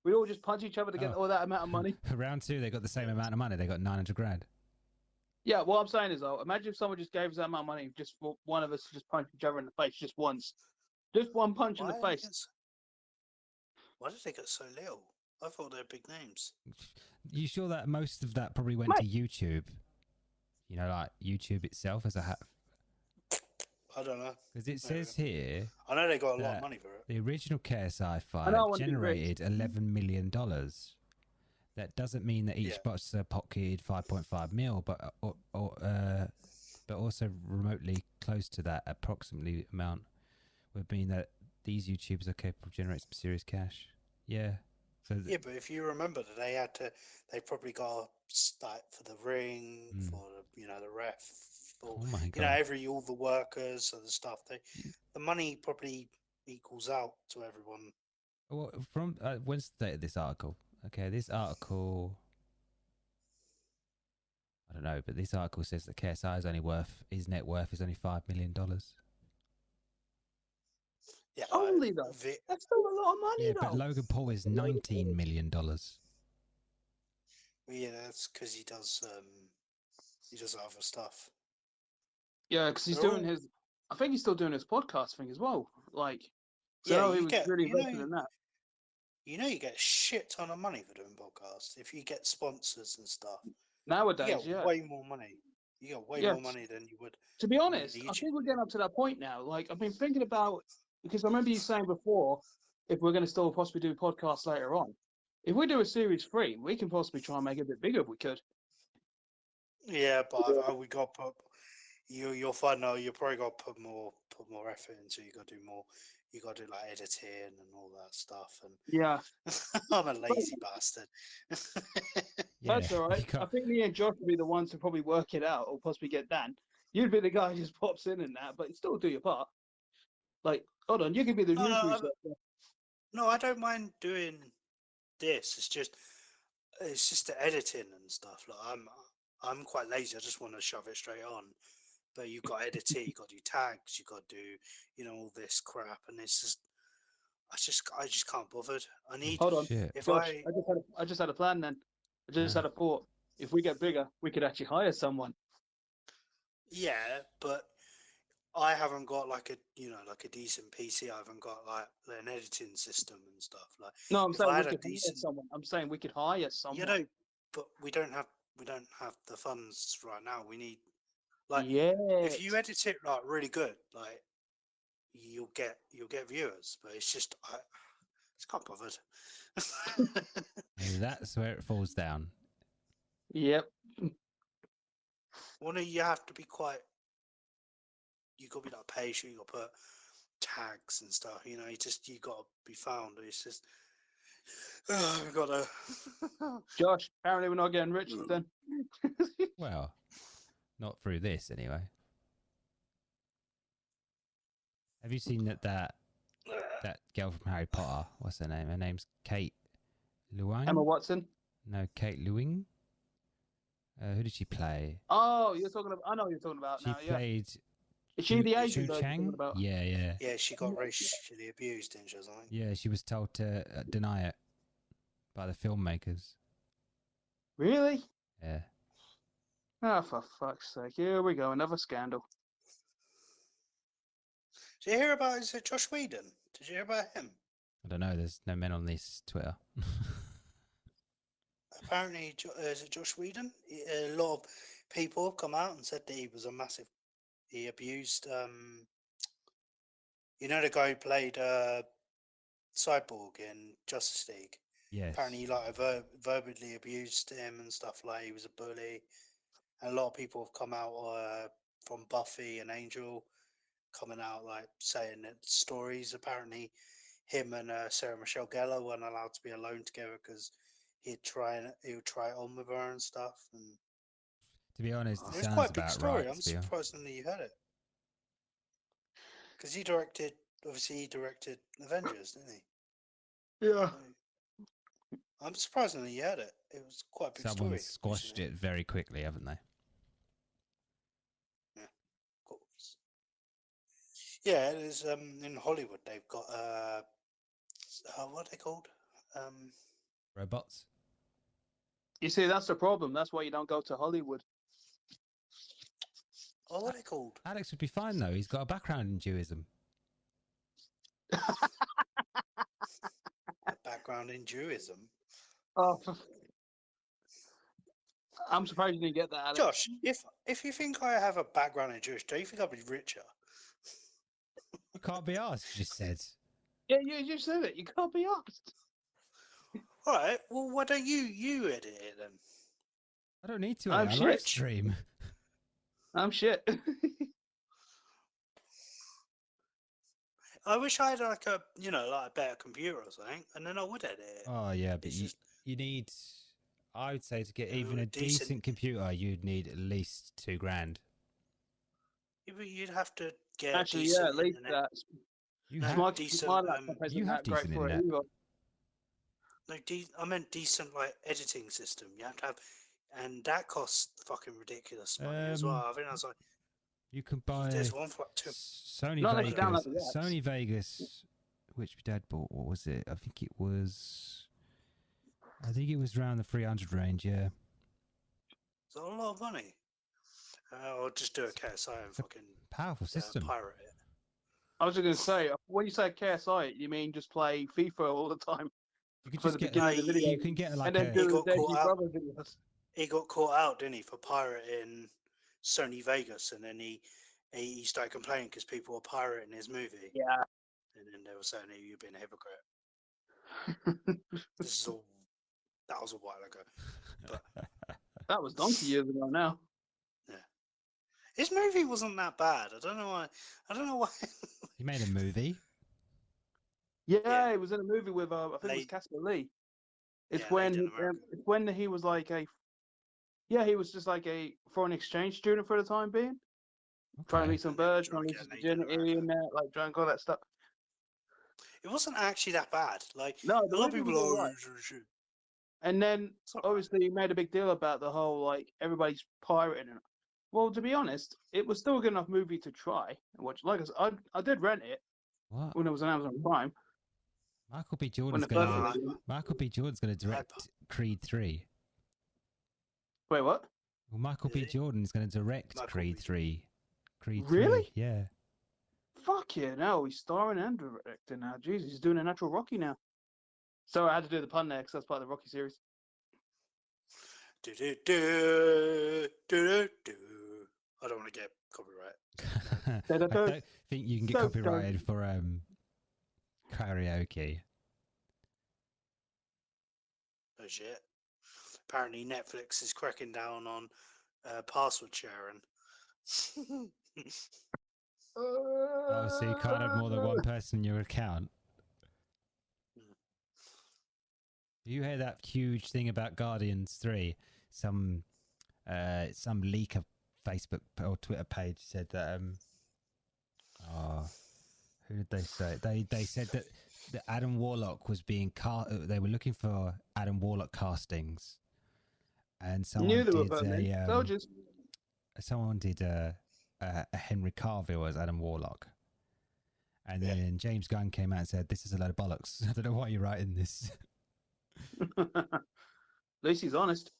we all just punch each other to get Oh. all that amount of money. Round 2, they got the same amount of money. They got 900 grand. Yeah, what I'm saying is, though, imagine if someone just gave us that amount of money just for one of us to just punch each other in the face just once. Just one punch in the face. Why did they get so little? I thought they were big names. You sure that most of that probably went to YouTube? You know, like YouTube itself as a I don't know. because it says here I know they got a lot that of money for it. the original KSI fight know I want to be rich. generated $11 million. That doesn't mean that each Yeah. boxer pocketed 5.5 mil, but also remotely close to that approximately amount would mean that these YouTubers are capable of generating some serious cash. Yeah. So Yeah, but if you remember that they probably got like for the ring, for the ref, for oh my god. all the workers and the stuff. The money probably equals out to everyone. Well, from when's the date of this article? Okay, this article, I don't know, but this article says that KSI is his net worth is only $5 million. Yeah, Only, though. That's still a lot of money, Yeah, though. but Logan Paul is $19 million. Yeah, that's because he does other stuff. Yeah, because he's They're doing all- I think he's still doing his podcast thing as well. Like, so Yeah, he you was get- really you know- invested in that. You get a shit ton of money for doing podcasts. If you get sponsors and stuff, you Nowadays, get yeah. way more money. You get way Yeah. more money than you would. To be honest, the I YouTube think we're video. getting up to that point now. Like, I've been thinking about, because I remember you saying before, if we're going to still possibly do podcasts later on, if we do a series 3, we can possibly try and make it a bit bigger if we could. Yeah, but we got to put. You'll find out you probably got to put more effort into. You got to do more. You got to do like editing and all that stuff. And Yeah, I'm a lazy bastard. Yeah, that's all right. you can't- I think me and Josh will be the ones to probably work it out or possibly get Dan. You'd be the guy who just pops in and that, but you still do your part. Like, hold on, you can be the No, news no, researcher. No, I don't mind doing this. It's just the editing and stuff. Like I'm quite lazy. I just want to shove it straight on. But you've got to edit it. You got to do tags. You got to do all this crap. And it's just I just can't bothered. I need Hold on. Shit. if Josh, I just had a plan then. I just had a thought. If we get bigger, we could actually hire someone. yeah, but I haven't got like a decent PC. I haven't got like an editing system and stuff. Like No, I'm if saying I we had a could hire decent, someone. I'm saying we could hire someone. but we don't have the funds right now. We need like yeah. if you edit it like really good, like you'll get viewers. But it's just I just can't bothered. And that's where it falls down. Yep. One, you have to be quite. You got to be like patient. You got to put tags and stuff. You got to be found. It's just. We've got to. Josh, apparently we're not getting rich then. Well, not through this anyway. Have you seen that girl from Harry Potter? What's her name? Her name's Kate Luang. Emma Watson. No, Kate Luing. Who did she play? Oh, you're talking about. I know what you're talking about She now. Yeah. played. Is she the Chu Asian girl you're Chang? talking about? Yeah, yeah. Yeah, she got racially abused, didn't she? Or something? Yeah, she was told to deny it by the filmmakers. Really? Yeah. Oh, for fuck's sake! Here we go, another scandal. Did you hear about? Is it Josh Whedon? Did you hear about him? I don't know. There's no men on this Twitter. Apparently, is it Josh Whedon? A lot of people have come out and said that he was a massive. He abused. You know the guy who played Cyborg in Justice League. Yes. Apparently, he like verbally abused him and stuff. Like he was a bully. And a lot of people have come out from Buffy and Angel, coming out like saying that stories. Apparently, him and Sarah Michelle Gellar weren't allowed to be alone together because he would try it on with her and stuff. And To be honest, it it was sounds quite a big about story. right. I'm to be honest. surprised that you heard it because he directed Avengers, didn't he? Yeah. I'm surprised that you heard it. It was quite a big story. Someone squashed it very quickly, haven't they? Yeah, of course. Yeah, it is. In Hollywood, they've got what are they called? Robots. You see, that's the problem. That's why you don't go to Hollywood. Oh, what are they called? Alex would be fine though. He's got a background in Jewism. A background in Jewism. Oh, I'm surprised you didn't get that, Alex. Josh, if you think I have a background in Jewish, do you think I'll be richer? You can't be asked. You just said. Yeah, you said it. You can't be asked. All right. Well, why don't you edit it then? I don't need to. I'm I shit. live stream. I'm shit. I wish I had like a better computer or something, and then I would edit it. Oh yeah, but It's you just- you need. I would say to get You know, even a a decent- decent computer, you'd need at least $2,000. You'd have to get Actually, decent yeah, at least internet. that. You No, have. My decent, laptop isn't you have that great decent for it internet. either. No, I meant decent like editing system. You have to have, and that costs fucking ridiculous money as well. I think that's like You can buy there's one for like two. Sony Not unless you Vegas. download the apps. Sony Vegas, which my dad bought. What was it? I think it was around the 300 range. Yeah. It's a lot of money. Or just do a KSI and fucking Powerful system. pirate it. I was just going to say, when you say KSI, you mean just play FIFA all the time You could for just the get. beginning of the video, You can get like and then a. do got the caught Deadly out. Brother videos. He got caught out, didn't he, for pirating Sony Vegas, and then he started complaining because people were pirating his movie. Yeah. And then they were saying, "Hey, you've been a hypocrite." That was a while ago. But That was donkey years ago now. his movie wasn't that bad. I don't know why. He made a movie. Yeah, it was in a movie with I think it was Late- Casper Lee. It's Yeah, Late in America. it's when he was like he was just like a foreign exchange student for the time being, trying to Okay. meet some And then birds, trying trying to to lose get his Late in virginity and that, like trying all that stuff. It wasn't actually that bad. Like No, a the lot of movie people was are. alright. And then It's alright. obviously he made a big deal about the whole like everybody's pirating it. Well, to be honest, it was still a good enough movie to try and watch. Like I did rent it What? when it was on Amazon Prime. Michael B. When Jordan's the first gonna. one was- Michael B. Jordan's gonna direct Creed 3. Wait, what? Well, Michael B. Is he? Jordan's gonna direct Michael Creed B. 3. Creed Really? 3. Yeah. Fuck yeah! No, he's starring and directing now. Jesus, he's doing a natural Rocky now. So I had to do the pun there because that's part of the Rocky series. Do do do do do. I don't want to get copyright. I don't think you can get Don't- copyrighted for karaoke. Oh shit! Apparently Netflix is cracking down on password sharing. Oh, so you can't have more than one person in your account. You hear that huge thing about Guardians 3? Some leak of Facebook or Twitter page said that who did they say? They said that Adam Warlock was being they were looking for Adam Warlock castings, and someone Knew they were did Batman. a Soldiers. someone did a Henry Cavill as Adam Warlock. And then James Gunn came out and said, "This is a load of bollocks. I don't know why you're writing this." At least he's honest.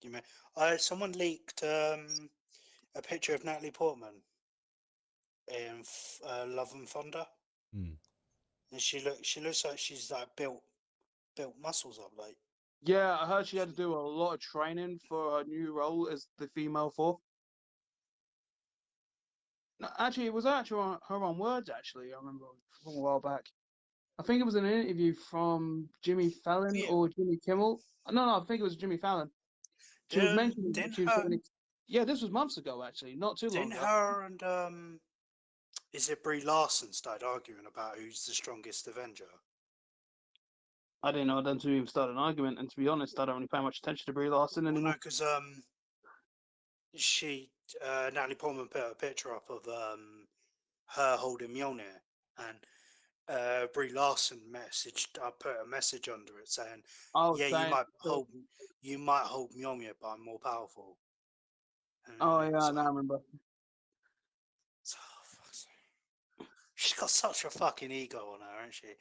You may. Someone leaked a picture of Natalie Portman in Love and Thunder, Hmm. and she looks like she's like built muscles up like. Yeah, I heard she had to do a lot of training for her new role as the female fourth. No, actually, it was actually her own words. Actually, I remember from a while back. I think it was an interview from Jimmy Fallon Yeah. or Jimmy Kimmel. No, I think it was Jimmy Fallon. She was mentioning that Didn't she was her, going to. Yeah, this was months ago, actually, not too long didn't ago. her and is it Brie Larson started arguing about who's the strongest Avenger? I didn't know them to even start an argument, and to be honest, I don't really pay much attention to Brie Larson Well, anymore. no, because she Natalie Portman put a picture up of her holding Mjolnir, and Brie Larson messaged. I put a message under it saying, I was "Yeah, saying, you might hold Mjolnir, but I'm more powerful." And oh it yeah, was I like, remember. oh, fuck's sake. She's got such a fucking ego on her, hasn't she?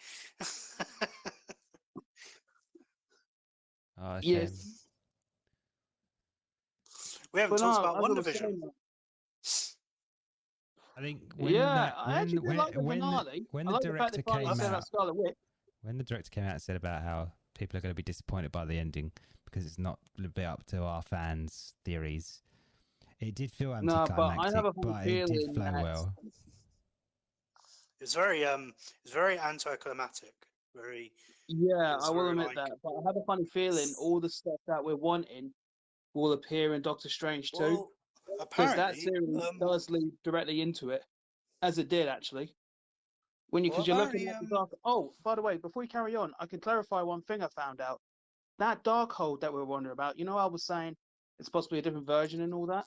Oh, Yes, shame. We haven't but talked no, about as I One was Division. saying, I think yeah, I actually did like the finale. when I the like the fact director they finally came said out, about Scarlet Witch. when the director came out and said about how people are going to be disappointed by the ending because it's not a bit up to our fans' theories, it did feel No, but I anticlimactic, have a funny but it did feeling flow that. well. It's very anticlimactic. Very. Yeah, It's I will very admit like. that. But I have a funny feeling all the stuff that we're wanting will appear in Doctor Strange too, Well, because that apparently, series does lead directly into it, as it did actually. Because you're looking at the dark. Oh, by the way, before we carry on, I can clarify one thing I found out. That Darkhold that we're wondering about. You know, I was saying it's possibly a different version and all that.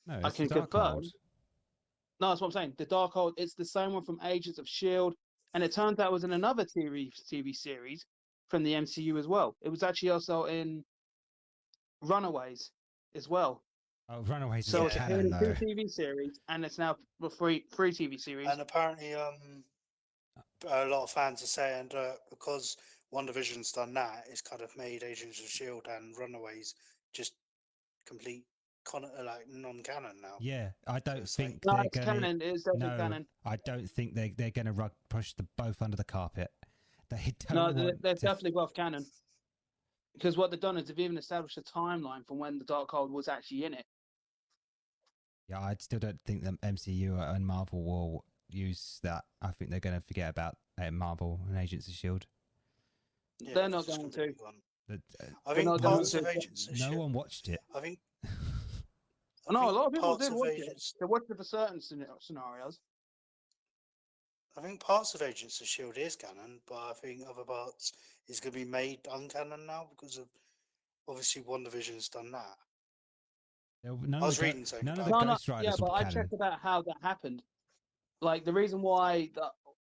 No, I it's can the Darkhold. confirm. No, that's what I'm saying. The Darkhold, it's the same one from Agents of Shield, and it turns out it was in another TV series from the MCU as well. It was actually also in Runaways as well. Oh, Runaways So is it's canon appeared in though. two TV series, and it's now a free TV series. and apparently, a lot of fans are saying because One Division's done that, it's kind of made Agents of Shield and Runaways just complete like non-canon now. Yeah, I don't it's think No, they're it's gonna. canon. It's definitely No, canon. I don't think they're gonna push them both under the carpet. They don't No, want they're to. definitely both canon. Because what they've done is they've even established a timeline from when the Darkhold was actually in it. Yeah, I still don't think the MCU and Marvel will use that. I think they're going to forget about Marvel and Agents of Shield. Yeah, They're not it's going to. completely gone. That, I They're think not going parts to. of Agents of no Shield. one watched it. I think. No, a lot of people parts did of watch it. Agents. They watched it for certain scenarios. I think parts of Agents of Shield is canon, but I think other parts is going to be made uncanon now because of obviously One Division's done that. None I was reading something none of about the No, Ghost Riders yeah, but were I canon. checked about how that happened. Like the reason why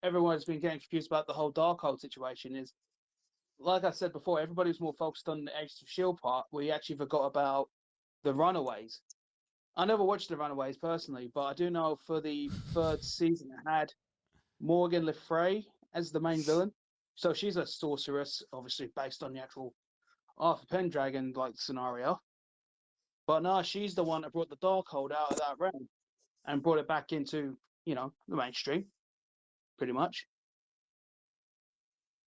everyone's been getting confused about the whole Darkhold situation is, like I said before, everybody was more focused on the Agents of Shield part. We actually forgot about the Runaways. I never watched the Runaways personally, but I do know for the third season it had Morgan Le Fay as the main villain. So she's a sorceress, obviously based on the actual Arthur Pendragon like scenario. But no, she's the one that brought the Darkhold out of that realm and brought it back into, the mainstream, pretty much.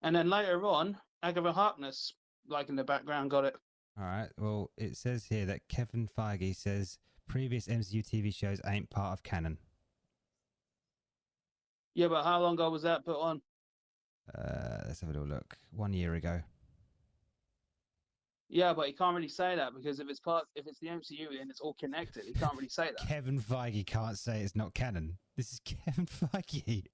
And then later on, Agatha Harkness, like in the background, got it. All right. Well, it says here that Kevin Feige says previous MCU TV shows ain't part of canon. Yeah, but how long ago was that put on? Let's have a little look. 1 year ago. Yeah, but he can't really say that because if it's the MCU and it's all connected, he can't really say that. Kevin Feige can't say it's not canon. This is Kevin Feige.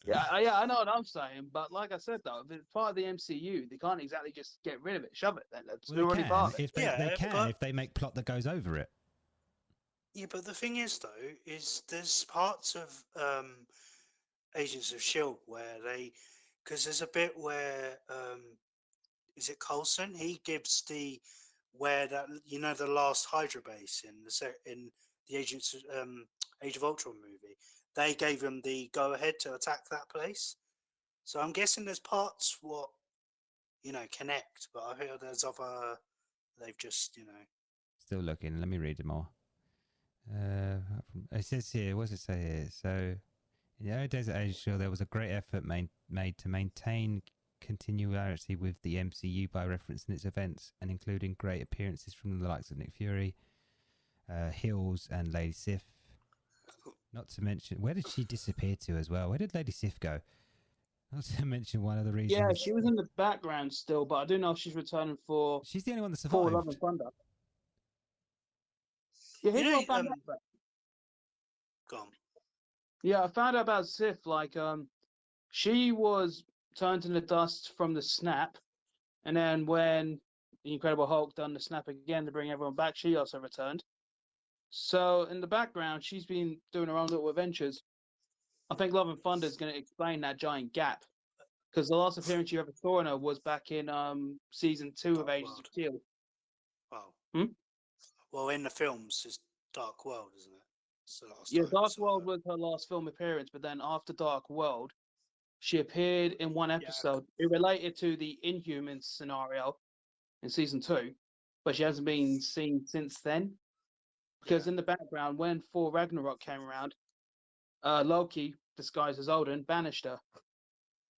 Yeah, I know what I'm saying, but like I said though, if it's part of the MCU, they can't exactly just get rid of it, shove it. Then it's already part of it. If they can if they make plot that goes over it. Yeah, but the thing is, though, is there's parts of Agents of Shield where because there's a bit where is it Coulson? He gives where that the last Hydra base in the Agents Age of Ultron movie. They gave him the go ahead to attack that place. So I'm guessing there's parts what connect. But I hear there's other. They've just, Still looking. Let me read it more. It says here, what does it say here? So, in the early days of Agents of S.H.I.E.L.D., there was a great effort made to maintain continuity with the MCU by referencing its events and including great appearances from the likes of Nick Fury, Hills, and Lady Sif. Not to mention, where did she disappear to as well? Where did Lady Sif go? Not to mention one of the reasons. Yeah, she was in the background still, but I don't know if she's returning for She's the only one that Thor: Love survived. and Thunder. Yeah, here's what I found out. Go on. Yeah, I found out about Sif. She was turned into dust from the snap, and then when the Incredible Hulk done the snap again to bring everyone back, she also returned. So in the background, she's been doing her own little adventures. I think Love and Thunder is going to explain that giant gap, because the last appearance you ever saw in her was back in season 2 of Dark Agents of World. S.H.I.E.L.D. Wow. Well, in the films, it's Dark World, isn't it? It's the last Yeah, time, Dark so, World was her last film appearance, but then after Dark World, she appeared in one episode. It related to the Inhumans scenario in season 2, but she hasn't been seen since then. Because in the background, when Thor Ragnarok came around, Loki, disguised as Odin, banished her.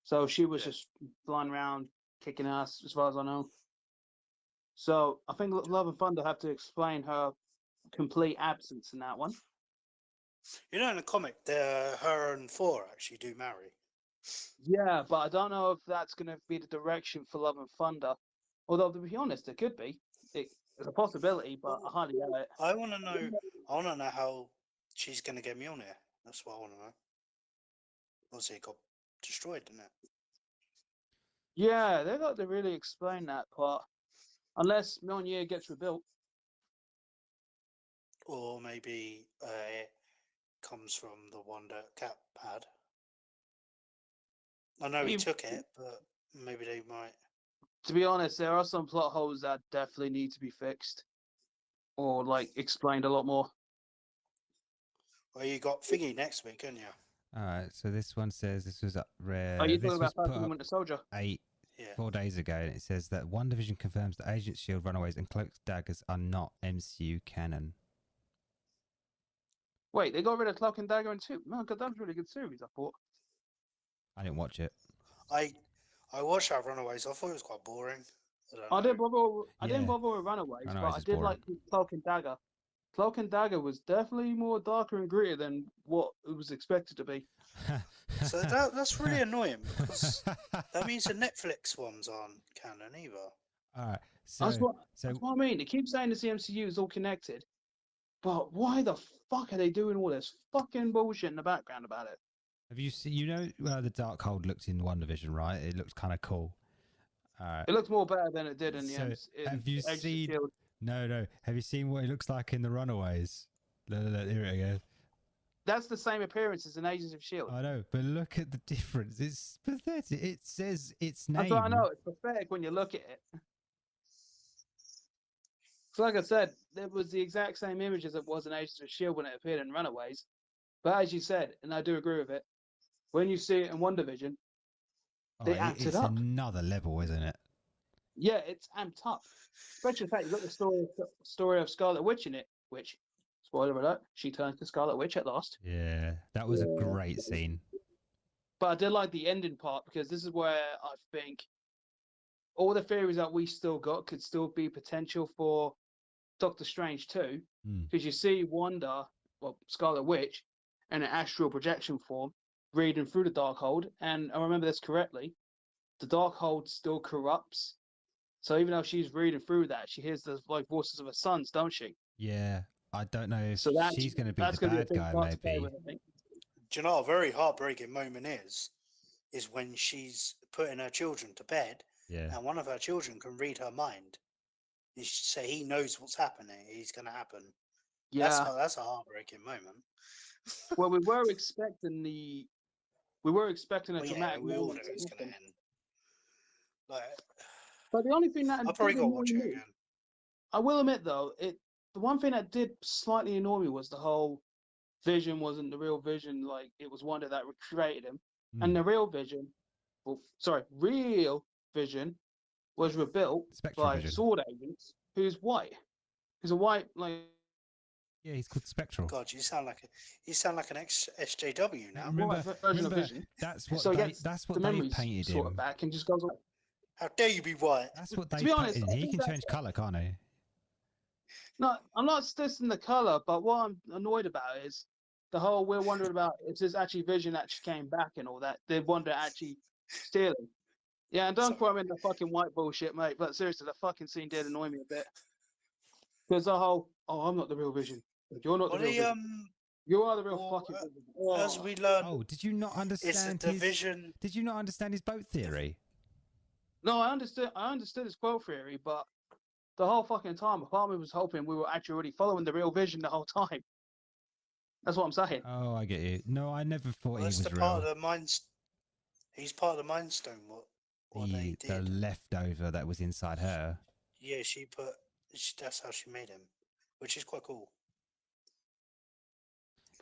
So she was just flying around, kicking ass, as far as I know. So I think Love and Thunder have to explain her complete absence in that one. in the comic, her and Thor actually do marry. Yeah, but I don't know if that's going to be the direction for Love and Thunder. Although, to be honest, it could be. It's a possibility, but I hardly doubt it. I want to know. I want to know how she's going to get me on here. That's what I want to know. Obviously, it got destroyed, didn't it? Yeah, they've got to really explain that part. Unless Mjolnir gets rebuilt. Or maybe it comes from the one that Cap had. I know he took it, but maybe they might. To be honest, there are some plot holes that definitely need to be fixed. Or, explained a lot more. Well, you got Thingy next week, haven't you? Alright, so this one says this was rare. Are you This talking was about put Falcon and up Winter Soldier? 4 days ago, and it says that One Division confirms that Agent Shield, Runaways, and Cloaked Daggers are not MCU canon. Wait, they got rid of Cloak and Dagger in 2. No, God, that was a really good series, I thought. I didn't watch it. I watched that Runaways. I thought it was quite boring. I didn't bother with Runaways Runaways, but I is did boring. like Cloak and Dagger. Cloak and Dagger was definitely more darker and grittier than what it was expected to be. So that's really annoying because that means the Netflix ones aren't canon either. Alright, so That's what I mean. They keep saying the MCU is all connected, but why the fuck are they doing all this fucking bullshit in the background about it? have you seen? You know the Darkhold looked in One Division, right? It looked kind of cool. It looks more better than it did in the So, end. have you Agents of seen? S.H.I.E.L.D. No. Have you seen what it looks like in the Runaways? Look, here it goes. That's the same appearance as in Agents of S.H.I.E.L.D. I know, but look at the difference. It's pathetic. It says its name. That's what I know. It's pathetic when you look at it. So like I said, it was the exact same image as it was in Agents of S.H.I.E.L.D. when it appeared in Runaways. But as you said, and I do agree with it, when you see it in One Division, they amped it It's up. another level, isn't it? Yeah, it's amped up. Especially the fact you've got the story of Scarlet Witch in it, which, spoiler alert, she turns to Scarlet Witch at last. Yeah, that was a great scene. But I did like the ending part because this is where I think all the theories that we still got could still be potential for Doctor Strange too. Because you see Wanda, Scarlet Witch, in an astral projection form, reading through the Darkhold, and I remember this correctly, the Darkhold still corrupts. So even though she's reading through that, she hears the voices of her sons, don't she? Yeah, I don't know if So she's going to be the bad guy, maybe. Do you know what a very heartbreaking moment is? Is when she's putting her children to bed, and one of her children can read her mind. So he knows what's happening. He's going to happen. Yeah, that's a heartbreaking moment. well, we were expecting a dramatic we all moment knew it was to going to happen. end. But the only thing that I'll probably did go annoy watch it me, again. I will admit though, the one thing that did slightly annoy me was the whole Vision wasn't the real Vision, like it was Wanda that created him, and the real Vision, real Vision was rebuilt Spectral by vision. sword agents who's white. Who's a white, like, Yeah, he's called Spectral. God, you sound like an SJW now. Remember, white version of remember Vision. that's what So he they, gets that's the what they've memories painted sort him. of back and just goes away. How dare you be white? That's what To they've be honest, painted I him. He think can that's change colour, can't he? No, I'm not dissing the color, but what I'm annoyed about is the whole we're wondering about if this actually Vision actually came back and all that. They wonder actually stealing. Yeah, and don't Sorry. quote me in the fucking white bullshit, mate. But seriously, the fucking scene did annoy me a bit. Because the whole, oh, I'm not the real Vision. You're not the Well, real Vision. You are the real well, fucking Vision. as Oh. we learned, Oh, did you not it's a understand his? division. Did you not understand his boat theory? No, I understood his quote theory, but the whole fucking time, a part of me was hoping we were actually already following the real Vision the whole time. That's what I'm saying. Oh, I get you. No, I never thought Well, he that's was the part real. of the mind. He's part of the Mind Stone. What they The did. leftover that was inside her. Yeah, that's how she made him, which is quite cool.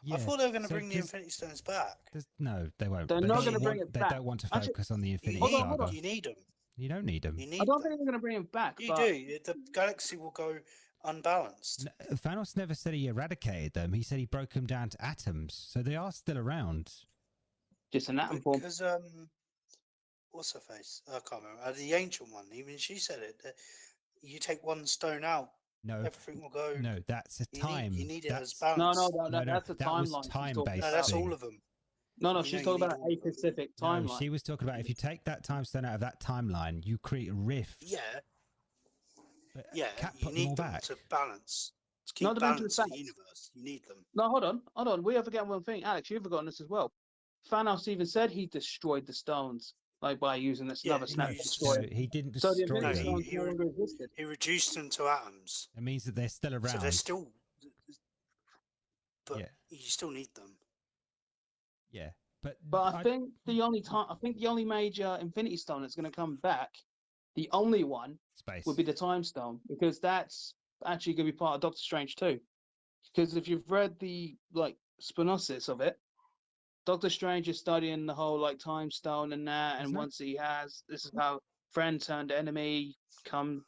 Yeah. I thought they were going to so bring the 'cause Infinity Stones back. No, they won't. They're They not don't gonna bring want- it They back. don't want to Actually, focus on the You Infinity need, hold Saga. on. you need them. You don't need them. You need I don't them. think they're going to bring him back. You but do. The galaxy will go unbalanced. Thanos never said he eradicated them. He said he broke them down to atoms. So they are still around. Just an atom form. Because what's her face? I can't remember. The ancient one. Even she said it. That you take one stone out, No, everything will go. no, that's a time. You need it as That's- No, balance. no, that's a that was timeline. she's time talking based. No, about. that's thing. all of them. No, You she's know you talking need about all a of them. specific No, timeline. she was talking about if you take that time stone out of that timeline, you create a rift. Yeah, But yeah. Cap You put them need all them back. to balance. To keep Not to mention balance in the Thanos. universe. You need them. No, hold on. We are forgetting one thing. Alex, you've forgotten this as well. Thanos even said he destroyed the stones, like by using this Yeah, another he snap to used- destroy No, it. he didn't So the destroy Infinity them. Stones he no longer existed. He reduced them to atoms. It means that they're still around. So they're still. But Yeah. you still need them. Yeah, but But I think the only major Infinity Stone that's going to come back, the only one, space would be the Time Stone, because that's actually going to be part of Doctor Strange too. Because if you've read the synopsis of it, Doctor Strange is studying the whole Time Stone and that, and Isn't it? once he has, this is how friend turned enemy come.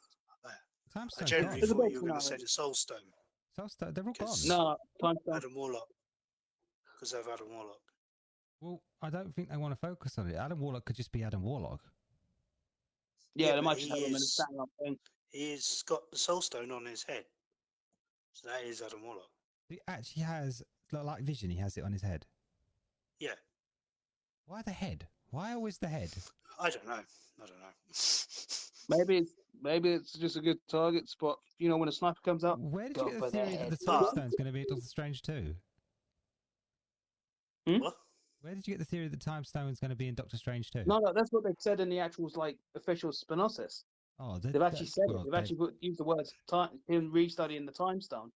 Time I stone's generally There's a gone. thought big you were going to say scenario. the Soul Stone. They're all gone. 'Cause- No, Time Stone. Adam Warlock. Because of Adam Warlock. Well, I don't think they want to focus on it. Adam Warlock could just be Adam Warlock. Yeah, Yeah, they but might just he have him in a is- stand-up thing. He's got the Soul Stone on his head. So that is Adam Warlock. He actually has, like Vision, he has it on his head. Yeah. Why the head? Why always the head? I don't know. Maybe it's just a good target spot. You know, when a sniper comes out. Where did Go you get the for the theory that the head. Time But- Stone's going to be at Doctor Strange too? What? Where did you get the theory that the Time Stone's going to be in Doctor Strange too? No, that's what they've said in the actual official spinosis. Oh, They've actually said it. They've actually used the words him restudying the Time Stone.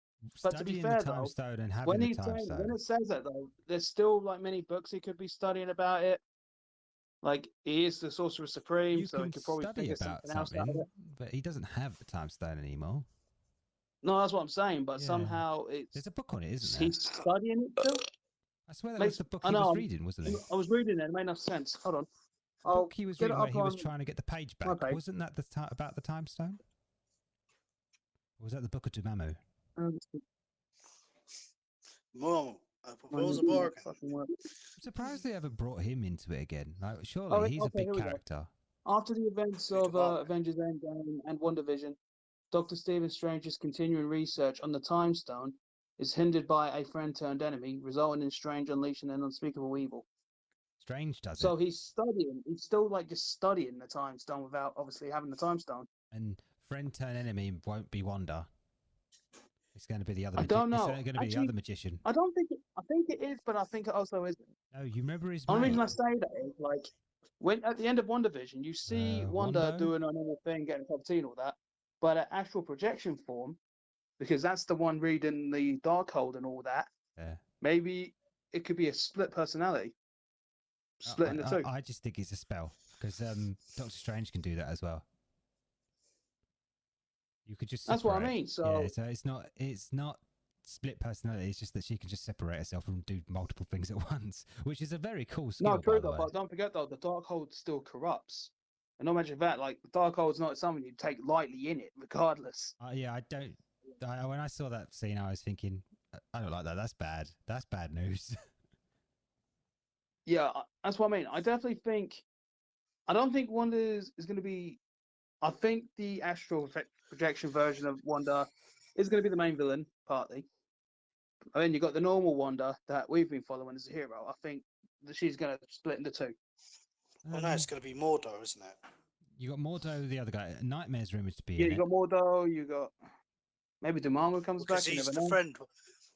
But to be studying fair, the Time though, Stone and having When the he's Time saying, Stone. when it says that though, there's still many books he could be studying about it. Like he is the Sorcerer Supreme, You so he can could probably study figure about something else out of something, it. but he doesn't have the Time Stone anymore. No, that's what I'm saying. But Yeah. somehow it's There's a book on it, isn't there? he's studying it still. I swear that Makes- was the book I he know, was reading, wasn't it? I was reading it. It made no sense. Hold on. The I'll book he was get it reading where up he was on trying to get the page my back. page. Wasn't that about the Time Stone? Or was that the Book of Dormammu? Mom, I propose a Fucking bargain. work. I'm surprised they haven't brought him into it again. Like, surely Oh, he's okay, a big here we go. character. After the events Who's the of barber? Avengers Endgame and WandaVision, Dr. Stephen Strange's continuing research on the Time Stone is hindered by a friend turned enemy, resulting in Strange unleashing an unspeakable evil. Strange does So it. he's still just studying the Time Stone without obviously having the Time Stone. And friend turn enemy won't be Wanda. It's going to be the other. I don't know. It's going to be the Actually, other magician. I think it is, but I think it also isn't. No, you remember his The only reason mate? I say that is when at the end of WandaVision, you see Wanda Wanda? doing a normal thing, getting a cup of tea and all that, but at actual projection form, because that's the one reading the Darkhold and all that. Yeah. Maybe it could be a split personality, splitting the two. I just think it's a spell because Doctor Strange can do that as well. You could just. That's what I separate. mean. So yeah, so it's not split personality. It's just that she can just separate herself and do multiple things at once, which is a very cool skill. no, by true the though. way. But don't forget though, the Darkhold still corrupts. And not mention that, like the Darkhold's not something you take lightly in it, regardless. Yeah, I don't. When I saw that scene, I was thinking, I don't like that. That's bad. That's bad news. Yeah, that's what I mean. I definitely think. I don't think Wanda is going to be. I think the astral projection version of Wanda is going to be the main villain, partly. And then you got the normal Wanda that we've been following as a hero. I think that she's going to split into two. Well, no, it's going to be Mordo, isn't it? You got Mordo, the other guy. Nightmare's rumored to be Yeah, in you it. got Mordo. You got maybe Dormammu comes back. Because You he's never the know. friend.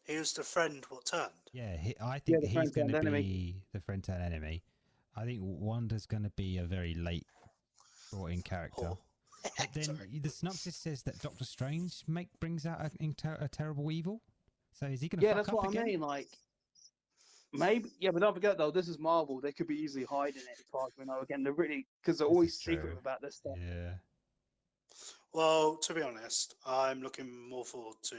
He was the friend what turned. Yeah, I think the he's friend going to turned enemy. be the friend turned enemy. I think Wanda's going to be a very late brought in character. Oh. But then Sorry. the synopsis says that Doctor Strange brings out a terrible evil. So is he going to Yeah, fuck that's up what again? I mean. Like, maybe. Yeah, but don't forget though, this is Marvel. They could be easily hiding it as far as we know. Again, they're really because they're This always is true. secretive about this stuff. Yeah. Well, to be honest, I'm looking more forward to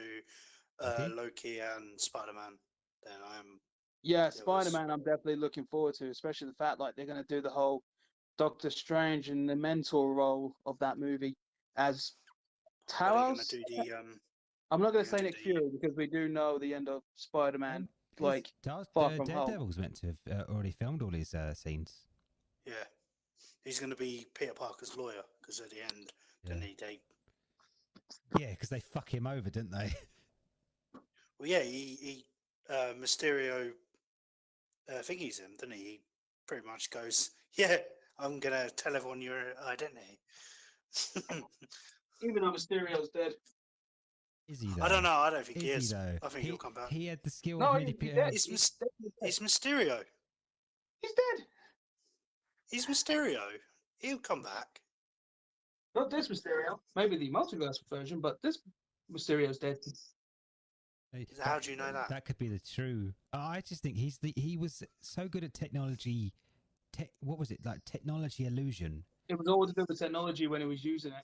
Loki? Loki and Spider-Man than I am. Yeah, was- Spider-Man. I'm definitely looking forward to, especially the fact like they're going to do the whole Doctor Strange and the mentor role of that movie as Are they going Talos. to do the I'm not going they're to say gonna Nick do the- Fury because we do know the end of Spider-Man. Like Far From Home. Daredevil's meant to have already filmed all his scenes. Yeah, he's going to be Peter Parker's lawyer because at the end, Yeah. didn't he? They Yeah, because they fuck him over, didn't they? well, yeah, he Mysterio thingies him, didn't he? He pretty much goes, yeah, I'm gonna tell everyone your identity. Even though Mysterio's dead. Is he though? I don't know. I don't think he Is is. he though? I think he'll come back. He had the skill No, of he's manipulating. dead. He's He's definitely dead. He's Mysterio. He's dead. He's Mysterio. He'll come back. Not this Mysterio. Maybe the multiverse version, but this Mysterio's dead. How do you know that? That could be the true. I just think he was so good at technology. What was it like? Technology illusion. It was all to do with technology when he was using it.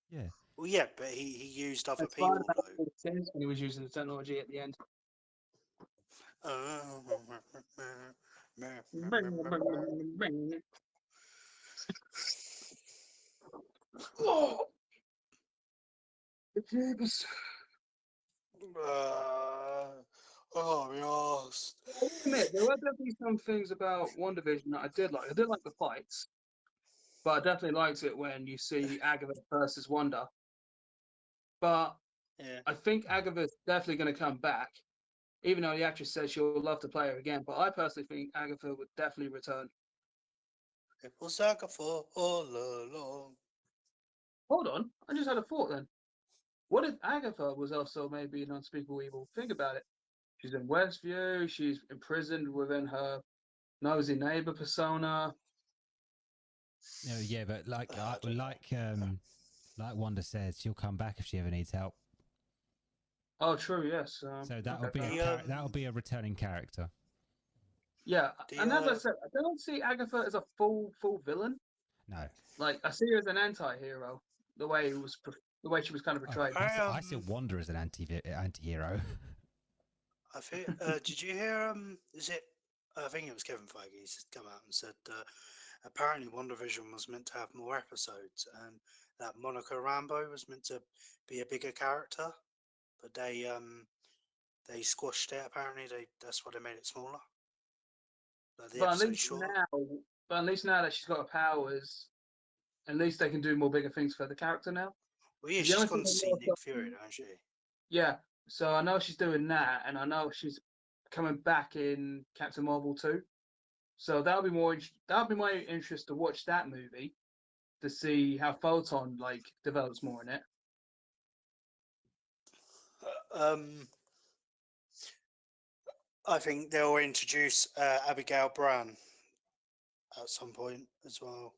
Yeah. Well, yeah, but he used other And people Spider-Man though. made sense when he was using the technology at the end. Oh, the James. Oh, yes. I'll admit, there were definitely some things about WandaVision that I did like. I did like the fights, but I definitely liked it when you see Agatha versus Wanda. But Yeah. I think Agatha's definitely going to come back, even though the actress says she'll love to play her again. But I personally think Agatha would definitely return. It was Agatha all along. Hold on, I just had a thought then. What if Agatha was also maybe an unspeakable evil? Think about it. She's in Westview. She's imprisoned within her nosy neighbor persona. No, yeah, but like I don't know. like Wanda says, she'll come back if she ever needs help. Oh, true. Yes. So that'll okay, be fair The, enough. that'll be a returning character. Yeah, The, and as I said, I don't see Agatha as a full villain. No. Like I see her as an anti-hero. The way she was kind of portrayed. I see Wanda as an anti-hero. I think. Did you hear? Is it? I think it was Kevin Feige. He's come out and said apparently WandaVision was meant to have more episodes, and that Monica Rambeau was meant to be a bigger character, but they squashed it. Apparently, that's why they made it smaller. Like the But at episode least shorter. now that she's got her powers, at least they can do more bigger things for the character now. Well, yeah, The she's only gone to thing see I Nick also- Fury, don't she? Yeah, so I know she's doing that, and I know she's coming back in Captain Marvel 2. So that'll be my interest to watch that movie, to see how Photon develops more in it. I think they'll introduce Abigail Brown at some point as well.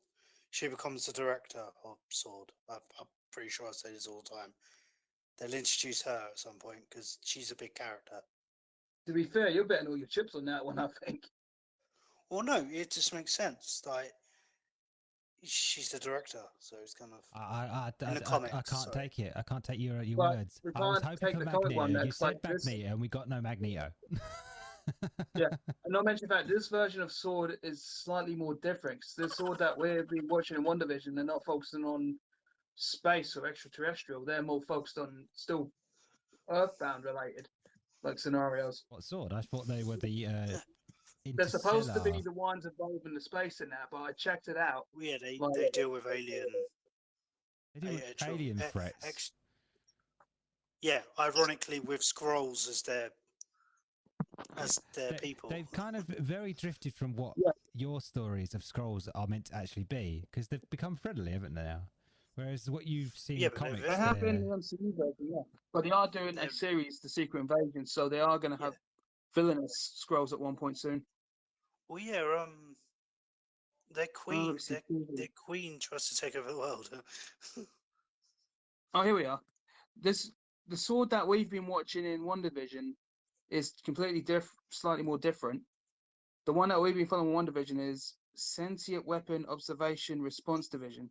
She becomes the director of Sword. I'm pretty sure I say this all the time. They'll introduce her at some point because she's a big character. To be fair, you're betting all your chips on that one, I think. Well, no, it just makes sense. Like, she's the director, so it's kind of. I In the can't comments, take it. I can't take your Well, words. we I was can't hoping take for the comic one Magneto. You that's said like this. Magneto, and we got no Magneto. And not mention the fact this version of Sword is slightly more different. 'Cause the Sword that we've been watching in WandaVision, they're not focusing on space or extraterrestrial. They're more focused on still Earthbound related like scenarios. What sword? I thought they were the They're supposed to be interstellar. the ones involved in the space in that, but I checked it out. Yeah, they Like, deal with alien. They do actual- alien e- threats. Yeah, ironically, with scrolls as their people. They've kind of very drifted from what Yeah. your stories of scrolls are meant to actually be, because they've become friendly, haven't they now? Whereas what you've seen Yeah, in but they're comics, they have been in they're- the MCU version, yeah. But they are doing a They're- series, The Secret Invasion, so they are going to have villainous scrolls at one point soon. Well, yeah, their queen, let's see. their queen tries to take over the world. Oh, here we are. The sword that we've been watching in WandaVision is completely slightly more different. The one that we've been following in WandaVision is Sentient Weapon Observation Response Division.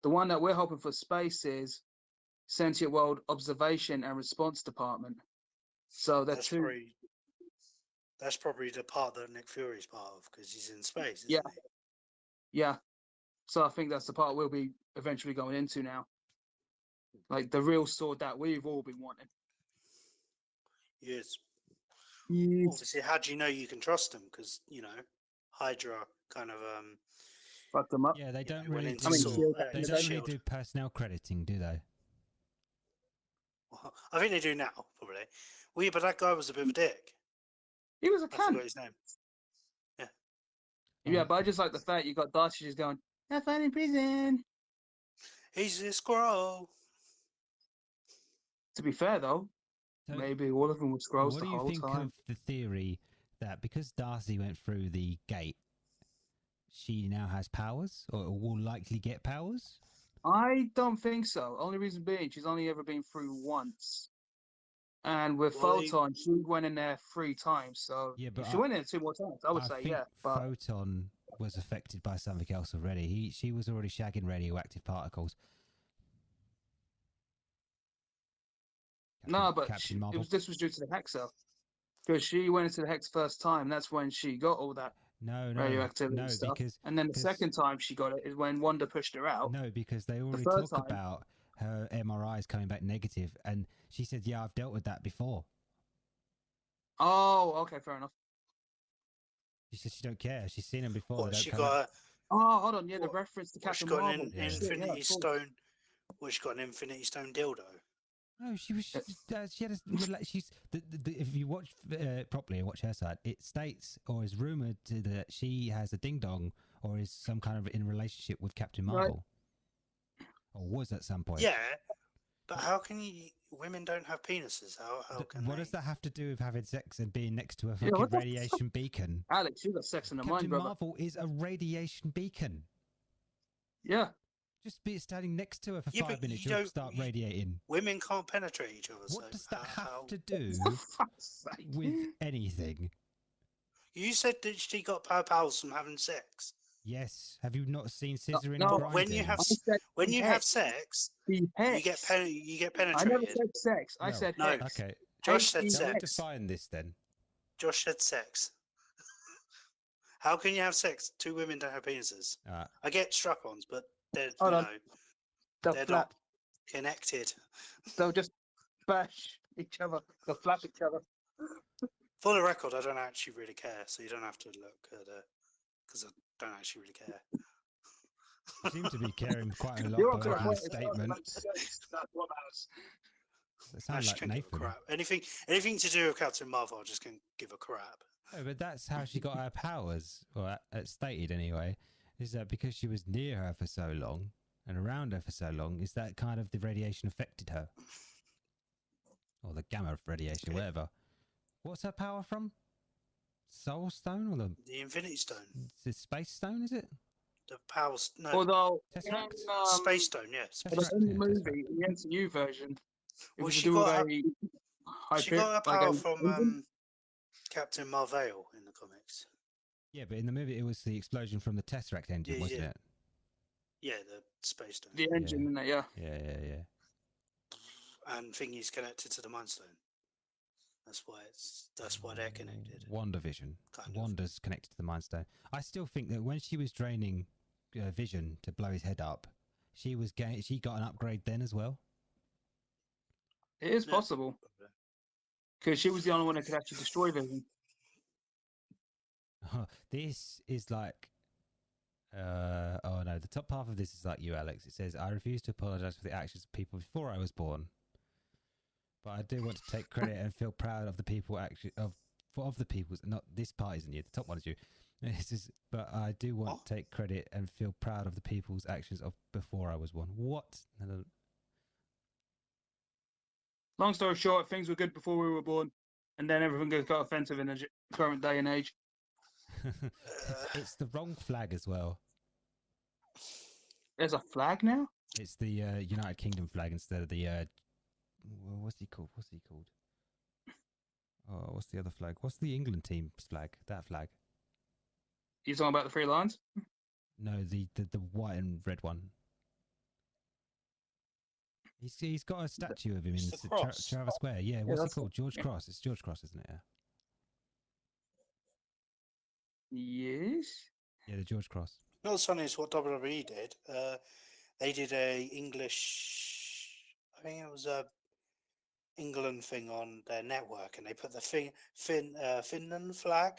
The one that we're hoping for space is Sentient World Observation and Response Department. So that's two. probably the part that Nick Fury's part of because he's in space, isn't Yeah. he? Yeah. So I think that's the part we'll be eventually going into now. Like the real sword that we've all been wanting. Yes. Yes. Obviously, how do you know you can trust him? Because Hydra kind of Fuck them up. yeah, they don't went really into do. Shield, They into don't really Shield. do personnel crediting, do they? I think they do now, probably. Well, yeah, but that guy was a bit of a dick. He was a I forgot cunt. his name. Yeah, but I just like the fact you got Darcy just going, have fun in prison. He's a squirrel. To be fair though, So maybe all of them were scrolls what the do you whole think time. of the theory that because Darcy went through the gate, she now has powers, or will likely get powers? I don't think so. Only reason being, she's only ever been through once. And with Well, Photon, she went in there 3 times. So Yeah, but if she went in 2 more times, I would I say think yeah. But Photon was affected by something else already. She was already shagging radioactive particles. no, but Captain Marvel. this was due to the Hexer. Because she went into the Hex first time. That's when she got all that No, radioactivity stuff. because And then the second time she got it is when Wanda pushed her out. no, because they already third talk time- about her MRIs coming back negative, and she said, "Yeah, I've dealt with that before." Oh, okay, fair enough. She said she don't care. She's seen them before. What They don't she come out. got? Oh, hold on. Yeah, the What- reference to What she Captain got Marvel. an Yeah. Shit, yeah, Infinity of course. Stone? What she got an Infinity Stone dildo? No, she was. She had a. She's. If you watch properly and watch her side, it states or is rumored that she has a ding dong or is some kind of in relationship with Captain Right. Marvel, or was at some point. Yeah, but how can you? Women don't have penises. How can What they? does that have to do with having sex and being next to a Yeah, fucking what the radiation beacon? Alex, you got sex in the mind, Captain brother. Marvel is a radiation beacon. Yeah. Just be standing next to her for Yeah, 5 but minutes, you you'll don't- start you- radiating. Women can't penetrate each other. What so does that how- have to do For fuck's sake. with anything? You said that she got powers from having sex. Yes. Have you not seen scissoring no, and grinding? When you have I said when you hex. have sex, The you hex. get I never penetrated. said sex. I No. said No. hex. Okay. Josh said H-E-X. Don't sex. define this then. Josh said sex. How can you have sex? 2 women don't have penises. I get strap-ons, but they're Hold on. They'll they're flap. not connected. They'll just bash each other. They'll flap each other. For the record, I don't actually really care, so you don't have to look at it because I don't actually really care. You seem to be caring quite a lot You're by up to the making point. a statement. That's what matters. That I sounds just like can give a Nathan. crap. Anything to do with Captain Marvel, I just can give a crap. No, but that's how she got her powers, or stated anyway, is that because she was near her for so long and around her for so long, is that kind of the radiation affected her? Or the gamma radiation, whatever. What's her power from? Soul Stone or The Infinity Stone, the Space Stone, is it? the powers, no, Although Tesseract? Space Stone, yeah. Space although in the Yeah, movie, in the MCU version, it Well, was to she do with got a She got her like power a from engine. Captain Marvel in the comics. Yeah, but in the movie it was the explosion from the Tesseract engine, Yeah, wasn't yeah. it? Yeah, the Space Stone. The engine in there, yeah. Yeah. And Thingy's connected to the Mind Stone. That's why they're connected. WandaVision. Kind of. Wanda's connected to the Mind Stone. I still think that when she was draining Vision to blow his head up, she got an upgrade then as well. It is Yeah. possible because she was the only one that could actually destroy Vision. This is like, oh no, the top half of this is like you, Alex. It says, I refuse to apologize for the actions of people before I was born, but I do want to take credit and feel proud of the people of the people's. Not this part isn't you. The top one is you. This is, but I do want to take credit and feel proud of the people's actions of before I was born. What? No. Long story short, things were good before we were born, and then everything got offensive in the current day and age. It's the wrong flag as well. There's a flag now? It's the United Kingdom flag instead of the what's he called? Oh, what's the other flag? What's the England team's flag? That flag. You talking about the three lines? No, the white and red one. He's got a statue of him in Trafalgar Square. Yeah, what's he called? George Cross. It's George Cross, isn't it? Yes. Yeah, the George Cross. You know what's funny is what WWE did. They did a English, I think it was a England thing on their network, and they put the Finland flag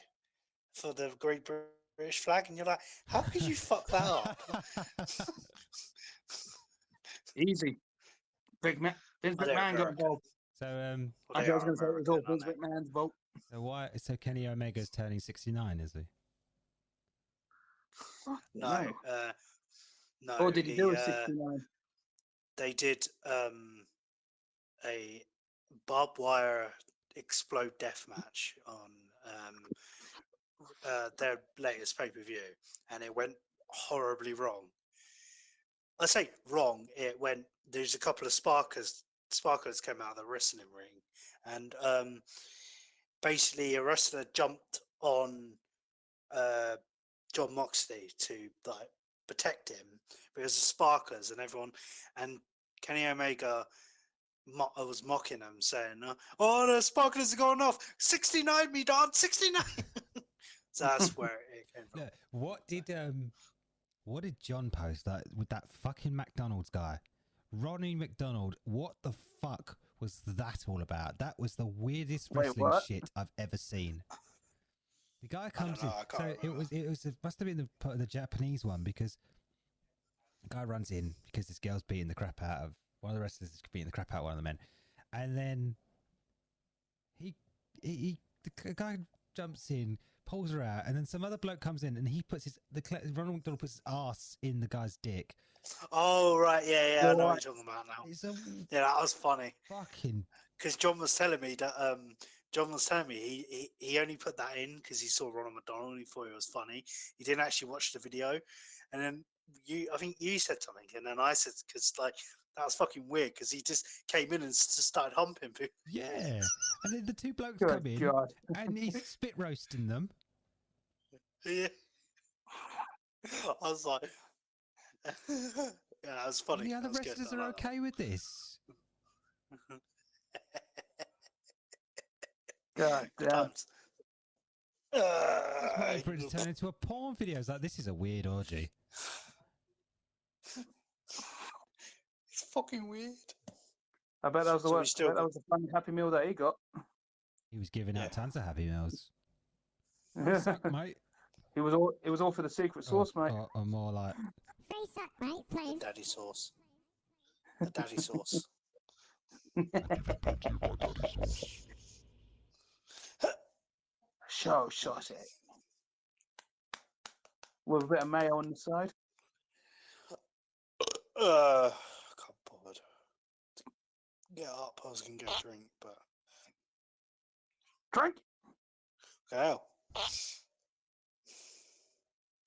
for the Great British flag, and you're like, how could you fuck that up? Easy. Vince McMahon got involved. So I was going to say it was all Vince McMahon's vote. So Kenny Omega's turning 69, is he? No, no. Or did he do a 69? They did a barbed wire explode death match on their latest pay-per-view, and it went horribly wrong. I say wrong. It went. There's a couple of sparklers came out of the wrestling ring, and basically a wrestler jumped on John Moxley to like protect him because of sparklers and everyone, and Kenny Omega was mocking him, saying, "Oh, the sparklers are going off. 69, me dog, 69." So that's where it came from. Yeah. What did John post with that fucking McDonald's guy? Ronnie McDonald, what the fuck was that all about? That was the weirdest wrestling shit I've ever seen. The guy comes in, so it must have been the Japanese one, because the guy runs in because this girl's beating the crap out of one of the wrestlers, is beating the crap out of one of the men, and then the guy jumps in, pulls her out, and then some other bloke comes in and he puts Ronald McDonald puts his ass in the guy's dick. Oh right, yeah, I know what you're talking about now. Yeah, that was funny. Fucking. Because John was telling me he only put that in because he saw Ronald McDonald and he thought it was funny. He didn't actually watch the video, and then I think you said something, and then I said, because like that was fucking weird because he just came in and just started humping people. Yeah, and then the two blokes come in and he's spit roasting them. Yeah, I was like, yeah, that was funny. And the other wrestlers are okay with this. God damn. I was waiting for it to turn into a porn video. I was like, this is a weird orgy. It's fucking weird. I bet that was that was a fun Happy Meal that he got. He was giving out tons of Happy Meals. Suck, mate. It was all for the secret sauce, mate. Or more like Free suck, mate, please. The daddy sauce. The daddy sauce. Show shot it. With a bit of mayo on the side. Can't bother. Get up, I was gonna get a drink, but Drink? okay.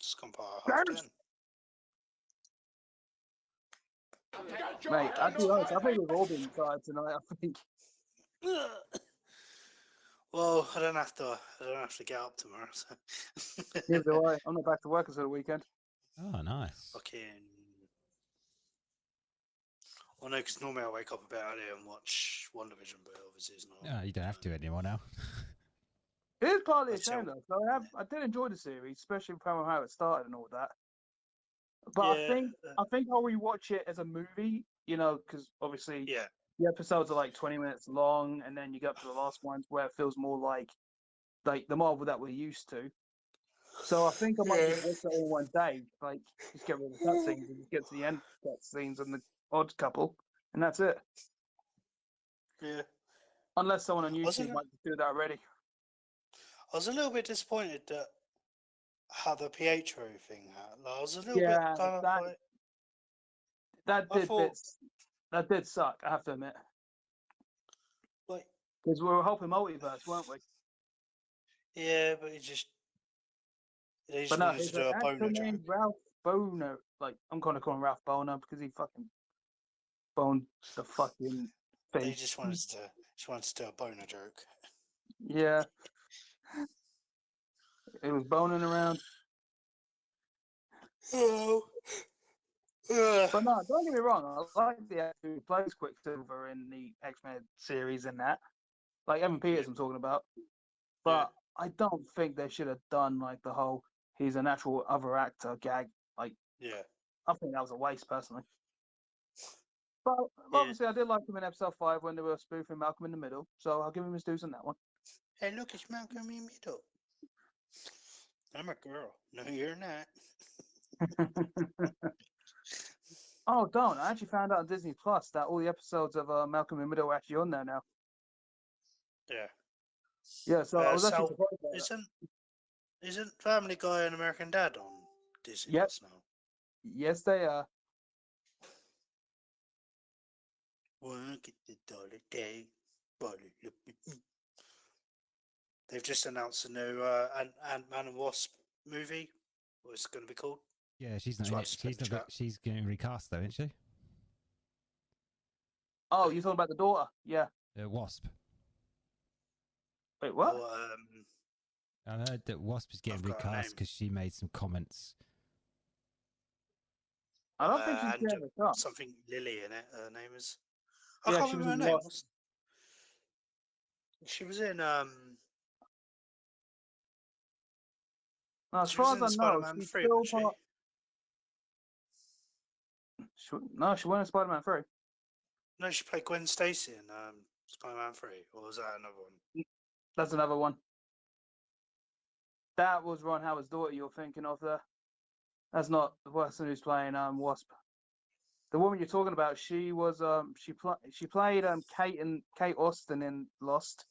Just come by half 10. Mate, I'll be honest, I think we've all been tired tonight, I think. Well, I don't have to get up tomorrow, so. Neither do I. I'm not back to work until the weekend. oh, nice. Fucking. Well, no, because normally I wake up a bit earlier and watch WandaVision, but obviously it's not. No, you don't have to anymore now. It is partly a That's shame how- though. So I did enjoy the series, especially from how it started and all that. But Yeah, I think I'll rewatch it as a movie, you know, because obviously yeah, the episodes are like 20 minutes long, and then you get up to the last ones where it feels more like the Marvel that we're used to. So I think I might yeah. just watch it all in one day, like just get rid of the cutscenes and just get to the end cutscenes and the odd couple, and that's it. Yeah. Unless someone on I was a YouTube li- might just do that already. I was a little bit disappointed that how the Pietro thing happened. Like, I was a little bit Yeah, kind of like that I did thought that did suck. I have to admit, like because we were hoping multiverse, weren't we? yeah, but they But just no, wanted to his do a actual boner joke. name's Ralph Boner. Like I'm gonna call him Ralph Boner because he fucking boned the fucking They thing. just wanted to do a boner joke. Yeah, it was boning around. Oh. But no, don't get me wrong. I like the actor who plays Quicksilver in the X-Men series and that. Like Evan Peters, I'm talking about. But I don't think they should have done like the whole he's an actual other actor gag. Like Yeah. I think that was a waste personally. But Yeah. obviously, I did like him in episode 5 when they were spoofing Malcolm in the Middle. So I'll give him his dues on that one. Hey, look, it's Malcolm in the Middle. I'm a girl. No, you're not. Oh, don't! I actually found out on Disney Plus that all the episodes of Malcolm in the Middle are actually on there now. Yeah. Yeah, so I was actually So surprised by that. isn't Family Guy and American Dad on Disney Yep. Plus now? Yes, they are. Work at the dollar day. They've just announced a new Ant-Man and Wasp movie. What it's going to be called? Yeah, she's not That's in why I it. spent the chat. She's getting recast though, isn't she? Oh, you're talking about the daughter? Yeah. Wasp. Wait, what? Or, I heard that Wasp is getting I've got her name. recast because she made some comments. I don't think she's and getting the cut. something Lily in it. Her name is. I Yeah, can't she was remember in her name. Lost. She was in No, as She far was as I in know, Spider-Man she's 3, still wasn't she? part. No, she went in Spider-Man 3. No, she played Gwen Stacy in Spider-Man 3, or was that another one? That's another one. That was Ron Howard's daughter you're thinking of there. That's not the person who's playing Wasp. The woman you're talking about, she was she played Kate Austen in Lost,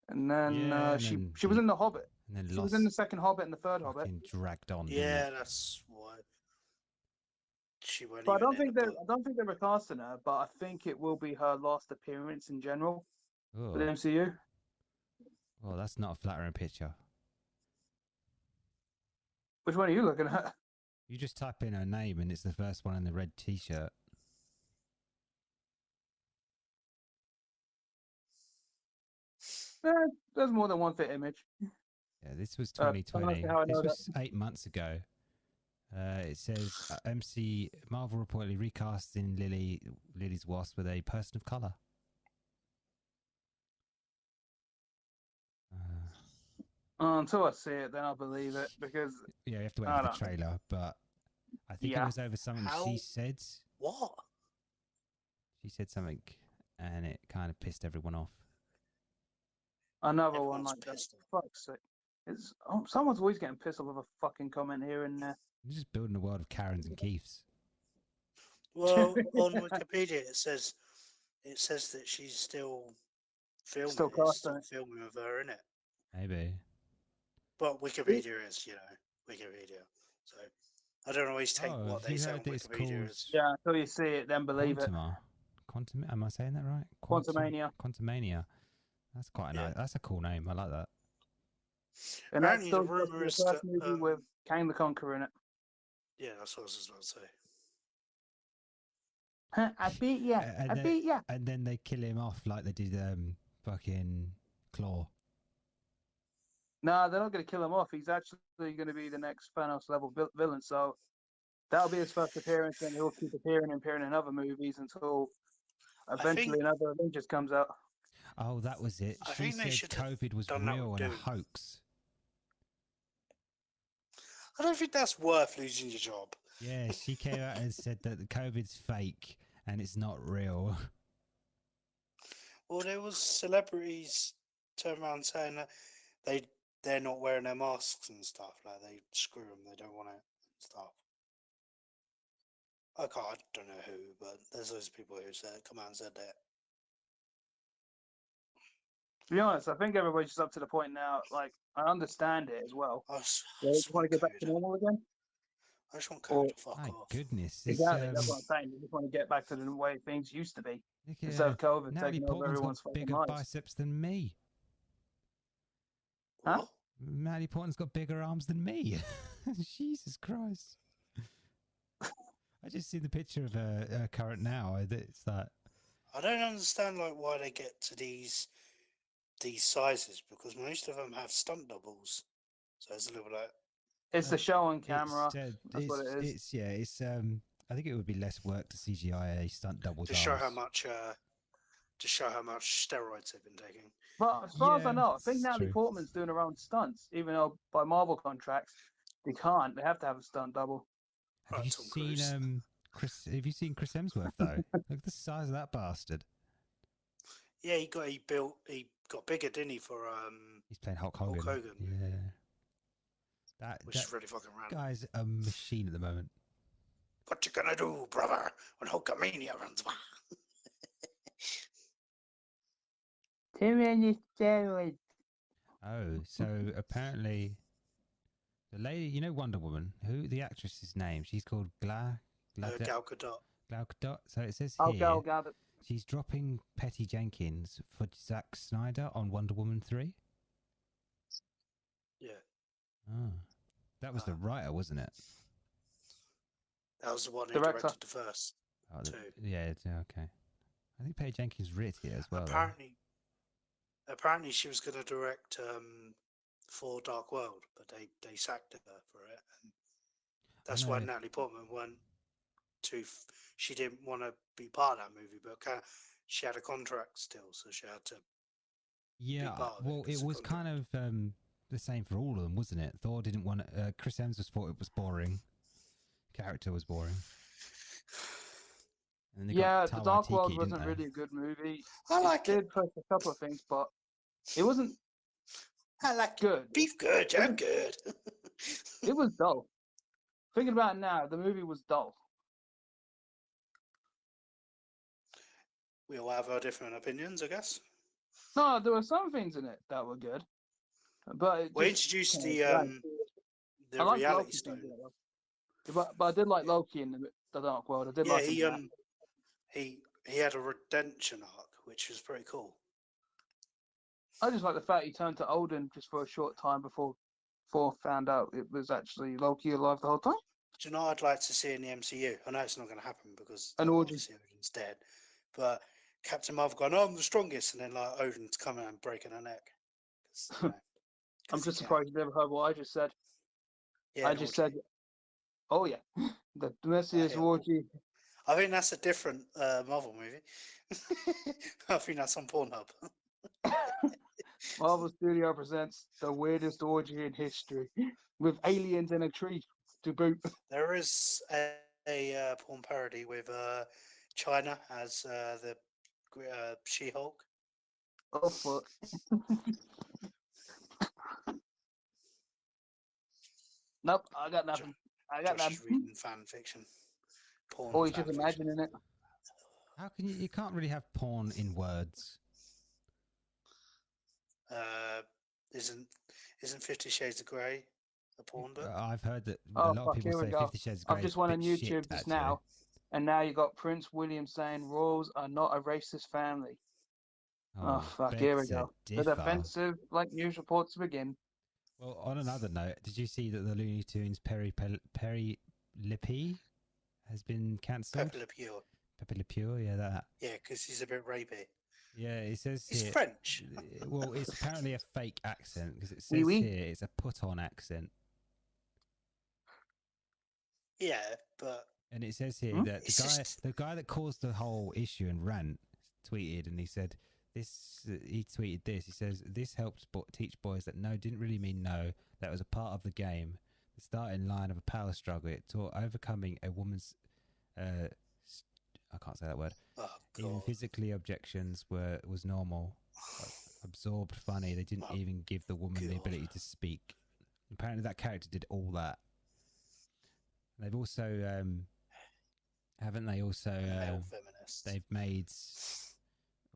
and then Yeah, and she then was in The Hobbit. And then She Lost was in the second Hobbit and the third Hobbit. fucking dragged on. Yeah, Didn't it? that's why. She wasn't But I even don't in think it. they're recasting her, but I think it will be her last appearance in general Oh, with MCU. well, that's not a flattering picture. Which one are you looking at? You just type in her name and it's the first one in the red T-shirt. There's more than one fit image. Yeah, this was I don't 2020. know how I This know was 8 months ago. It says MC Marvel reportedly recasting Lily's Wasp with a person of color. Until I see it, then I'll believe it because Yeah, you have to wait I for the don't know. trailer, but I think Yeah. it was over something How? she said. What? She said something, and it kind of pissed everyone off. another one Everyone's like that. pissed off. Fuck's sake. Someone's always getting pissed off with a fucking comment here and there. You're just building a world of Karens and Keiths. Well, on Wikipedia it says that she's still filming. Still It's casting still it. filming with her in it. Maybe. But Wikipedia is, Wikipedia. So I don't always take Oh, what have they you say on heard that it's Wikipedia called as. Yeah, until you see it, then believe it. Quantum? Am I saying that right? Quantumania. Quantumania. That's quite a nice. That's a cool name. I like that. And that's Apparently still the rumour is the first that movie with Kang the Conqueror in it. yeah, that's what I was just about to say. I beat ya. I beat ya. And then they kill him off like they did fucking Claw. No, they're not going to kill him off. He's actually going to be the next Thanos level villain. So That'll be his first appearance, and he'll keep appearing in other movies until eventually think- another Avengers comes out. Oh, that was it. I She think they said should have COVID was done that real with and a Doom. hoax. I don't think that's worth losing your job. Yeah, she came out and said that the COVID's fake and it's not real. Well, there was celebrities turn around saying that they're not wearing their masks and stuff. Like they screw them, they don't want it and stuff. I don't know who, but there's those people who come out and said that. To be honest, I think everybody's just up to the point now. Like, I understand it as well. I just They just want to get back to COVID. normal again. I just want Or- COVID to fuck My off. goodness. It's, Exactly, that's what I'm saying. They just want to get back to the way things used to be look instead at of COVID Natalie taking over Portman's everyone's got fucking bigger lives. biceps than me. Huh? What? Natalie Portman's got bigger arms than me. Jesus Christ. I just see the picture of her current now. It's like, I don't understand like why they get to these sizes because most of them have stunt doubles. So it's a little like It's the show on camera. That's what it is. It's I think it would be less work to CGI a stunt doubles to show how arms. much steroids they've been taking. But as far as I Yeah, know, I think it's Natalie true. Portman's doing her own stunts, even though by Marvel contracts they can't. They have to have a stunt double. Have Right, you Tom seen Cruise. Chris? Have you seen Chris Hemsworth though? Look at the size of that bastard. Yeah, he got bigger, didn't he, for He's playing Hulk Hogan. Hogan. Yeah. which is really fucking random. Guy's a machine at the moment. What you gonna do, brother, when Hulkamania runs by? Too many steroids. Oh, so apparently the lady, you know Wonder Woman, who the actress's name? She's called Gal Gal Gadot. Gadot. So it says Oh, here Gal Gadot. she's dropping Patty Jenkins for Zack Snyder on Wonder Woman 3. Yeah, Oh. That was the writer, wasn't it? that was the one who Director. directed the first. Oh, Two. yeah, okay. I think Patty Jenkins wrote it as well. though. Apparently, she was going to direct for Dark World, but they sacked her for it. And that's why know. Natalie Portman went to. She didn't want to be part of that movie, but she had a contract still, so she had to. Yeah, part of it, well, 'cause it the was kind of the same for all of them, wasn't it? Thor didn't want to. Chris Hemsworth thought it was boring. Character was boring. And then they Yeah, got The Taika Dark World Waititi, wasn't didn't really a good movie. I like It it. did push a couple of things, but it wasn't I like it. good. Beef good, I'm good. It was dull. Thinking about it now, the movie was dull. We all have our different opinions, I guess. No, there were some things in it that were good, but it We just introduced kinda the dragged. I like reality Loki stone. thing, but I did like Loki in the Dark World. I did Yeah, like him in that. he had a redemption arc, which was pretty cool. I just like the fact he turned to Odin just for a short time before found out it was actually Loki alive the whole time. Do you know what I'd like to see in the MCU? I know it's not going to happen because An orgy. obviously Odin's dead, but Captain Marvel going, "Oh, I'm the strongest," and then like Odin's coming and breaking her neck. 'Cause, you know, I'm 'cause just he can. surprised you never heard what I just said. Yeah, I an just orgy. said, oh yeah, the messiest yeah. orgy. I think that's a different Marvel movie. I think that's on Pornhub. Marvel Studio presents the weirdest orgy in history with aliens in a tree to boot. There is a porn parody with China as the She-Hulk. Oh fuck. Nope, I got nothing. I got Josh is nothing. reading fan fiction. Porn Or he's fan just fiction. imagining it. How can you can't really have porn in words. Isn't 50 Shades of Grey a porn book? I've heard that Oh, a lot of fuck, people here we say go. 50 Shades of Grey I've is just went a on bit YouTube shit, just actually. now, and now you got Prince William saying royals are not a racist family. Oh fuck, here we begs a go. The differ. defensive, like news reports begin. Well, on another note, did you see that the Looney Tunes Perry Lippy has been cancelled? Pepe Le Pew. Pepe Le Pew, yeah, that. Yeah, because he's a bit rapey. Yeah, it says He's here. French. Well, it's apparently a fake accent because it Oui, says oui. here it's a put-on accent. Yeah, but And it says here Hmm? that It's just- the guy that caused the whole issue and rant tweeted, and he said this. He tweeted this. He says this helped teach boys that no didn't really mean no. That was a part of the game. The starting line of a power struggle. It taught overcoming a woman's. I can't say that word. oh Even god. physically objections was normal. Absorbed funny. They didn't Oh, even give the woman the God. ability to speak. Apparently, that character did all that. They've also, haven't they? Also, Male feminist. they've made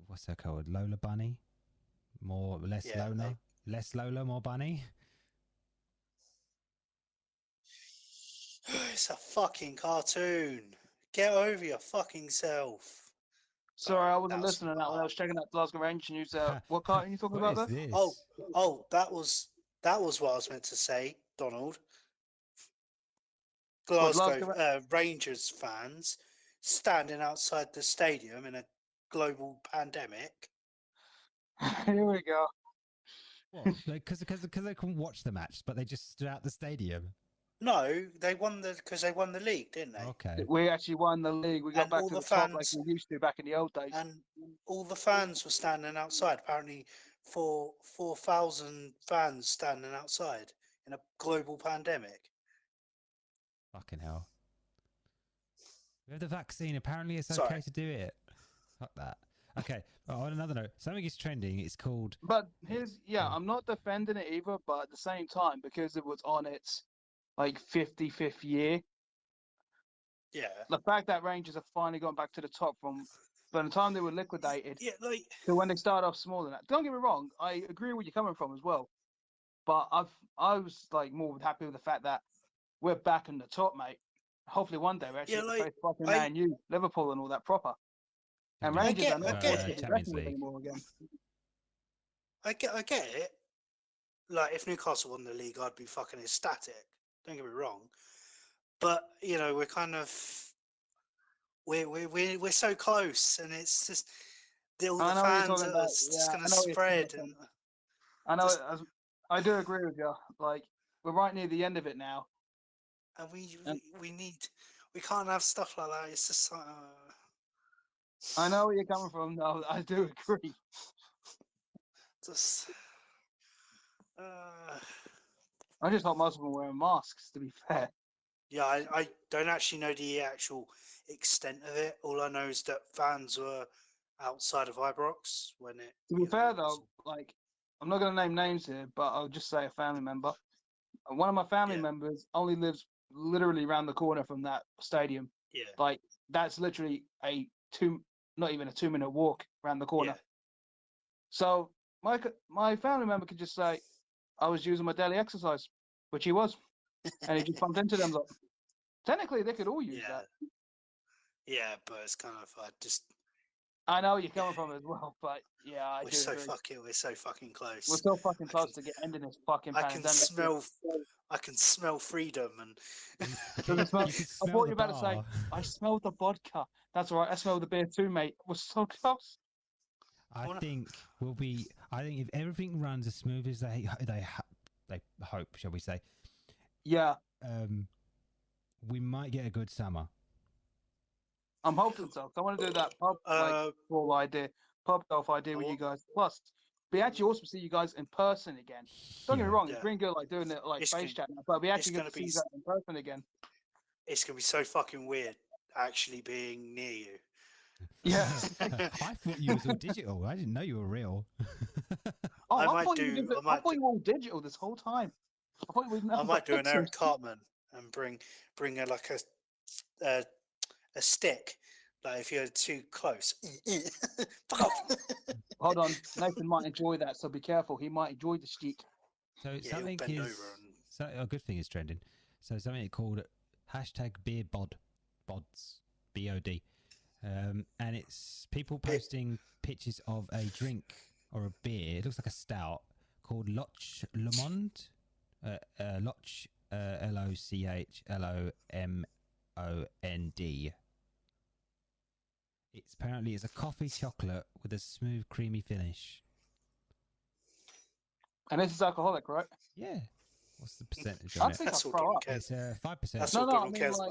what's that called? Lola Bunny, less Yeah, Lola, less Lola, more Bunny. It's a fucking cartoon. Get over your fucking self. Sorry, I wasn't that was listening to that when I was fucked. checking out Glasgow Rangers news. What cartoon are you talking What about is there? this? Oh, that was what I was meant to say, Donald. What, Glasgow Glasgow? Rangers fans standing outside the stadium in a global pandemic. Here we go. What? Because they couldn't watch the match, but they just stood out the stadium. No, they won because they won the league, didn't they? Okay. We actually won the league. We got And back all to the the top like fans- we used to back in the old days. And all the fans were standing outside. Apparently, 4,000 fans standing outside in a global pandemic. Fucking hell. We have the vaccine. Apparently, it's Sorry. okay to do it. Fuck that. Okay. On another note, something is trending. It's called. But I'm not defending it either, but at the same time, because it was on its like 55th year, Yeah. the fact that Rangers have finally gone back to the top from the time they were liquidated Yeah, like to when they started off smaller than that. Don't get me wrong, I agree where you're coming from as well. But I was like more happy with the fact that we're back in the top, mate. Hopefully one day we actually Yeah, get to like, face fucking I- Man U, Liverpool and all that proper. And Yeah. Rangers are I not get forced to it. be Champions reckoned with League. anymore again. I get it. Like if Newcastle won the league, I'd be fucking ecstatic. Don't get me wrong. But you know, we're kind of we're so close, and it's just all I the know what you're fans talking are about. just Yeah, going I to know what you're coming spread, from. and I know. Just- I do agree with you. Like we're right near the end of it now. and we And- we can't have stuff like that. It's just like, I know where you're coming from. No, I do agree. just uh, I just hope most of them are wearing masks. To be fair. yeah, I don't actually know the actual extent of it. All I know is that fans were outside of Ibrox when it. To be fair though, like I'm not gonna name names here, but I'll just say a family member. And one of my family Yeah. members only lives literally around the corner from that stadium. Yeah, Like that's literally not even a 2 minute walk around the corner. yeah. So my family member could just say, I was using my daily exercise, which he was, and he just bumped into them. Like, technically, they could all use Yeah, that. yeah, but it's kind of I know where you're coming from as well, but yeah, I we're do so agree. fucking close. We're so fucking I close can- to ending this fucking I pandemic. can smell freedom, and Doesn't smell- You could I smell thought the you were about to say, bar. I smelled the vodka. That's all right. I smelled the beer too, mate. We're so close. I Wanna- think we'll be. I think if everything runs as smooth as they hope, shall we say, Yeah, we might get a good summer. I'm hoping so. 'Cause I want to do that pub pub golf idea with you guys. Plus, we actually also see you guys in person again. Don't get me Yeah. wrong, Yeah. it's been good like doing it like It's face gonna- chat, but we actually get gonna to see be you guys in person again. it's gonna be so fucking weird actually being near you. Yeah. I thought you was all digital. I didn't know you were real. Oh, I I, might thought do- you I might thought you were all digital this whole time. I thought we I might do an Eric Cartman and bring a stick. Like if you're too close, fuck off. Hold on, Nathan might enjoy that, so be careful. He might enjoy the stick. So Yeah, he'll something bend is. over and- So a good thing is trending. So something called #beerbod, bods, BOD, and it's people posting pictures of a drink or a beer. It looks like a stout called Loch Lomond, Loch LOCHLOMOND. It's apparently a coffee chocolate with a smooth, creamy finish. And this is alcoholic, right? Yeah. What's the percentage on I it? think That's I'll all throw Donald up. It's cares. 5%. That's No, all no, I Donald mean, cares like,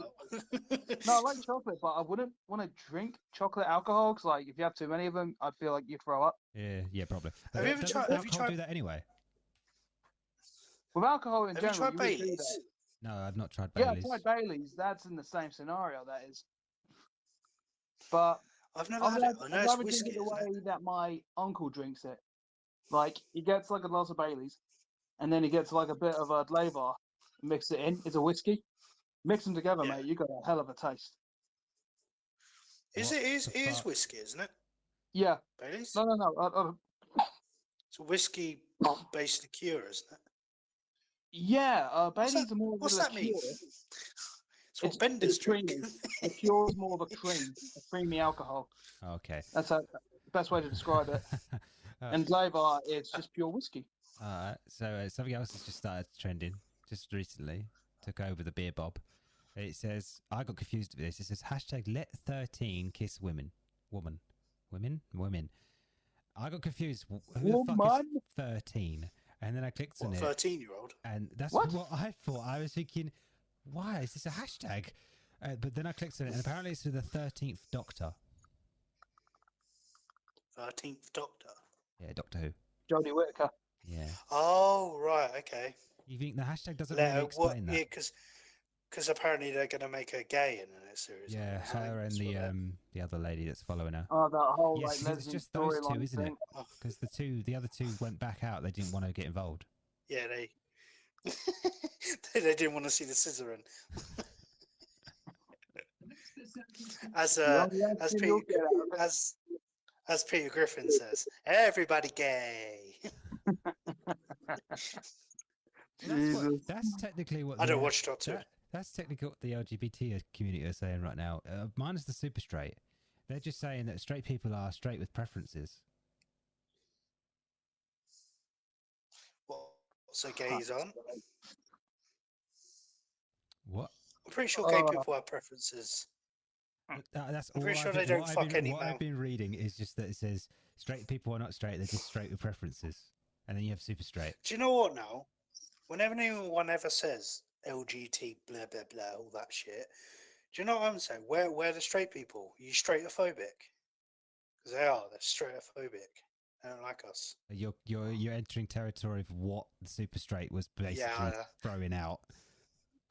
about. no, I like chocolate, but I wouldn't want to drink chocolate alcohol because, like, if you have too many of them, I'd feel like you throw up. Yeah, probably. But Have you ever doesn't tried? Have you alcohol tried? do that anyway? With alcohol in Have you general, tried you would do Baileys? that. No, I've not tried Yeah, I Bailey's. tried Bailey's. That's in the same scenario, that is. But I've never had it. I know I'd it's rather drink whiskey, it the isn't it? way that my uncle drinks it. Like, he gets like a glass of Bailey's, and then he gets like a bit of a Laver, mix it in. It's a whiskey. Mix them together, Yeah. mate. You got a hell of a taste. Is What it is the it is fuck? whiskey, isn't it? Yeah. Baileys. No. It's a whiskey based liqueur, isn't it? Yeah. What's Bailey's that? are more of a What's that mean? liqueur. It's what It's benders drink. creamy. Liqueur is more of a cream, a creamy alcohol. Okay. That's the best way to describe it. And Laver, it's just pure whiskey. So something else has just started trending just recently. Took over the beer bob. It says, I got confused with this. It says hashtag let 13 kiss women. Women. I got confused. Who the fuck Woman? is 13? And then I clicked on What, it. 13-year-old? And that's What? what I thought. I was thinking, why is this a hashtag? But then I clicked on it, and apparently it's for the 13th Doctor. 13th Doctor. Yeah, Doctor Who. Jodie Whittaker. Yeah. Oh, right, okay. You think the hashtag doesn't Let really her, explain that? Yeah, because apparently they're going to make her gay in the series. Yeah, aren't they? I think her and that's what they're- the other lady that's following her. Oh, that whole Yes, like 'cause it's lesbian just those two, storyline isn't it? thing. Because the other two went back out. They didn't want to get involved. Yeah, they they didn't want to see the scissoring. as The only as lesbian Peter you'll get out of it. as Peter Griffin says, everybody gay. Jesus. That's technically what I don't the- watch Doctor. That's technically what the LGBT community are saying right now. Mine is the super straight. They're just saying that straight people are straight with preferences. What? So gays aren't? What? I'm pretty sure gay people have preferences. That's I'm all. pretty sure I've they been, don't fuck any what male. I've been reading is just that it says straight people are not straight. They're just straight with preferences, and then you have super straight. Do you know what now? Whenever anyone ever says LGBT blah blah blah all that shit, do you know what I'm saying? Where the straight people? Are you straightophobic? Because they are. They're straightophobic. They don't like us. You're entering territory of what the super straight was basically Yeah. throwing out.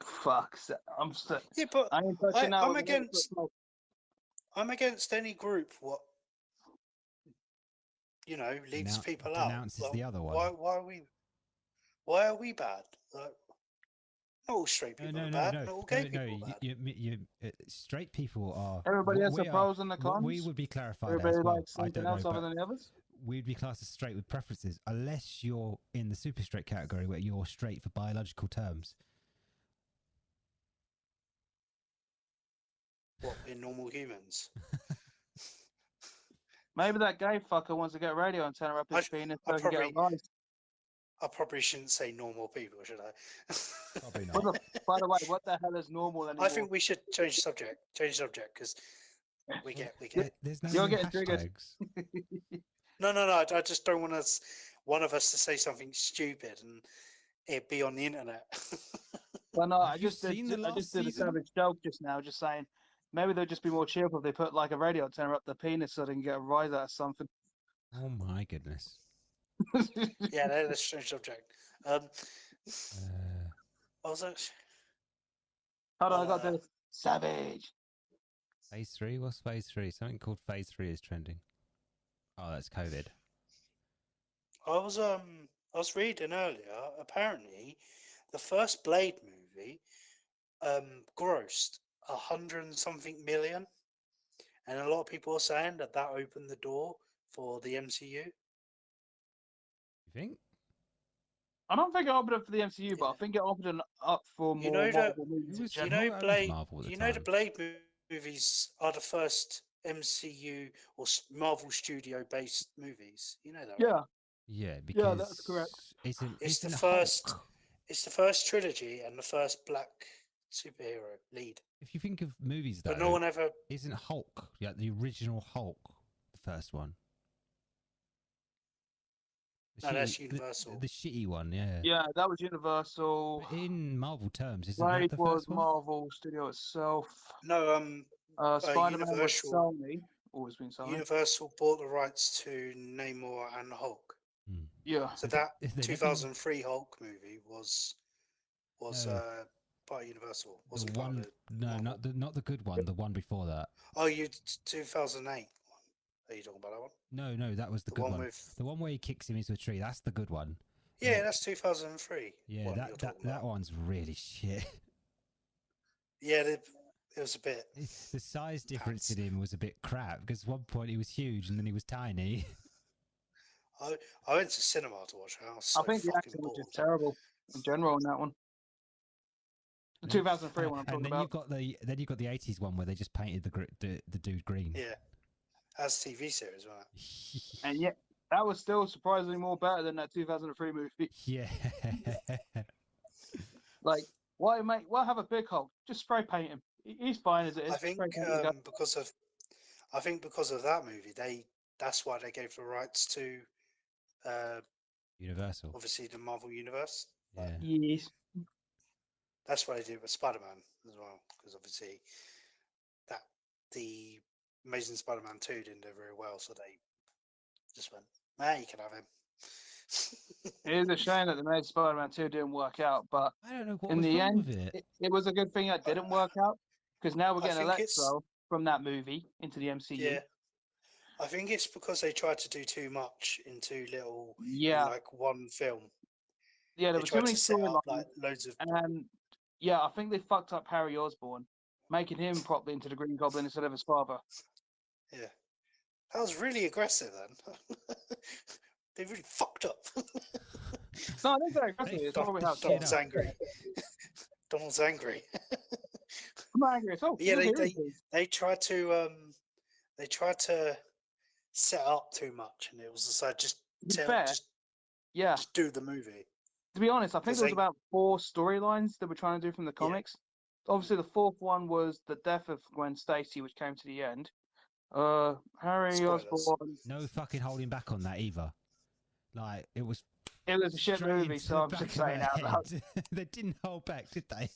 Fuck. I'm still. Yeah, but I ain't touching that. I'm with a against. 8-foot I'm against any group what leaves people out. Denounces Like, the other one. Why are we bad? Like, not all straight people No, are bad. Not all gay people are bad. Straight people are. Everybody what has the we are- pros and the what we cons. would be clarified Everybody as well. likes I something don't know, else other but than the others. we'd be classed as straight with preferences, unless you're in the super straight category where you're straight for biological terms. What, in normal humans? Maybe that gay fucker wants to get radio antenna up his penis so he can get a rise. I probably shouldn't say normal people, should I? Probably What not. by the way, what the hell is normal anymore? I think we should change the subject. because we get. There's no You're more getting triggered. hashtags. No. I just don't want one of us to say something stupid and it be on the internet. Well, no, I Have you just seen the did last a season? savage joke just now, just saying maybe they'll just be more cheerful if they put like a radio antenna up their penis so they can get a rise out of something. Oh my goodness. Yeah, let's change subject. Uh, I was actually, Hold on, I got this. Savage. phase 3? What's phase 3? Something called phase 3 is trending. Oh, that's COVID. I was reading earlier. Apparently, the first Blade movie grossed 100 and something million, and a lot of people are saying that opened the door for the MCU. You think? I don't think it opened up for the MCU, but I Yeah. think it opened up for You more know that- Marvel movies. Who was- in You general. know, Who owned Blade. Marvel at the You know, the time? Blade movies are the first MCU or Marvel studio-based movies. You know that, right? Yeah, Yeah, because that's correct. Isn't It's the isn't first- Hulk- It's the first trilogy and the first black superhero lead. If you think of movies, though, But no one ever. isn't Hulk, the original Hulk, the first one? No, that's shitty- Universal. The shitty one, yeah. Yeah, that was Universal. But in Marvel terms, isn't that Blade the was first one? Marvel Studio itself. No, Spider-Man was Universal. Sony. Always been Sony. Universal bought the rights to Namor and Hulk. Hmm. Yeah. So If that they never- 2003 Hulk movie was No. part of Universal. The Wasn't part one, of no, Marvel. not the good one. The one before that. Oh, 2008 one. Are you talking about that one? No, that was the The good one one. with The one where he kicks him into a tree. That's the good one. yeah, that's 2003. Yeah, one that you're that, talking that about. one's really shit. Yeah, it was a bit. The size difference Pants. in him was a bit crap because at one point he was huge and then he was tiny. I went to cinema to watch it. I was so I think the fucking acting was bored. just terrible in general in that one. The 2003 one I'm talking and then about. you've got the 80s one where they just painted the dude green. Yeah, as TV series, wasn't it? And yet, that was still surprisingly more better than that 2003 movie. Yeah. Like, why have a big Hulk? Just spray paint him. He's fine as it is. I think Spray paint him, go. because of that movie, that's why they gave the rights to Universal. obviously the Marvel Universe. Yeah. Yes. That's what they did with Spider-Man as well, because obviously the Amazing Spider-Man 2 didn't do very well, so they just went, you can have him. It is a shame that the Amazing Spider-Man 2 didn't work out, but I don't know what in was the wrong end, with it. it was a good thing that didn't work out because now we're I getting think it's- Electro from that movie into the MCU. Yeah, I think it's because they tried to do too much in too little, Yeah, in like one film. yeah, there They were too tried many to set up storylines, like loads of. and yeah, I think they fucked up Harry Osborn, making him properly into the Green Goblin instead of his father. Yeah, that was really aggressive then. They really fucked up. No, I didn't say aggressively. They It's probably fucked how the it shit Donald's up. angry. Donald's angry. I'm not angry at all. Yeah, He was they irritated. they tried to set up too much, and it was just like just To be fair, yeah. just do the movie. To be honest, I think 'Cause there was they- about 4 storylines that we're trying to do from the comics. Obviously, the 4th one was the death of Gwen Stacy, which came to the end. Harry Spoilers. Osborn. No fucking holding back on that either. Like it was. It was a shit straight movie, into so the I'm back just of saying her out loud. head. They didn't hold back, did they?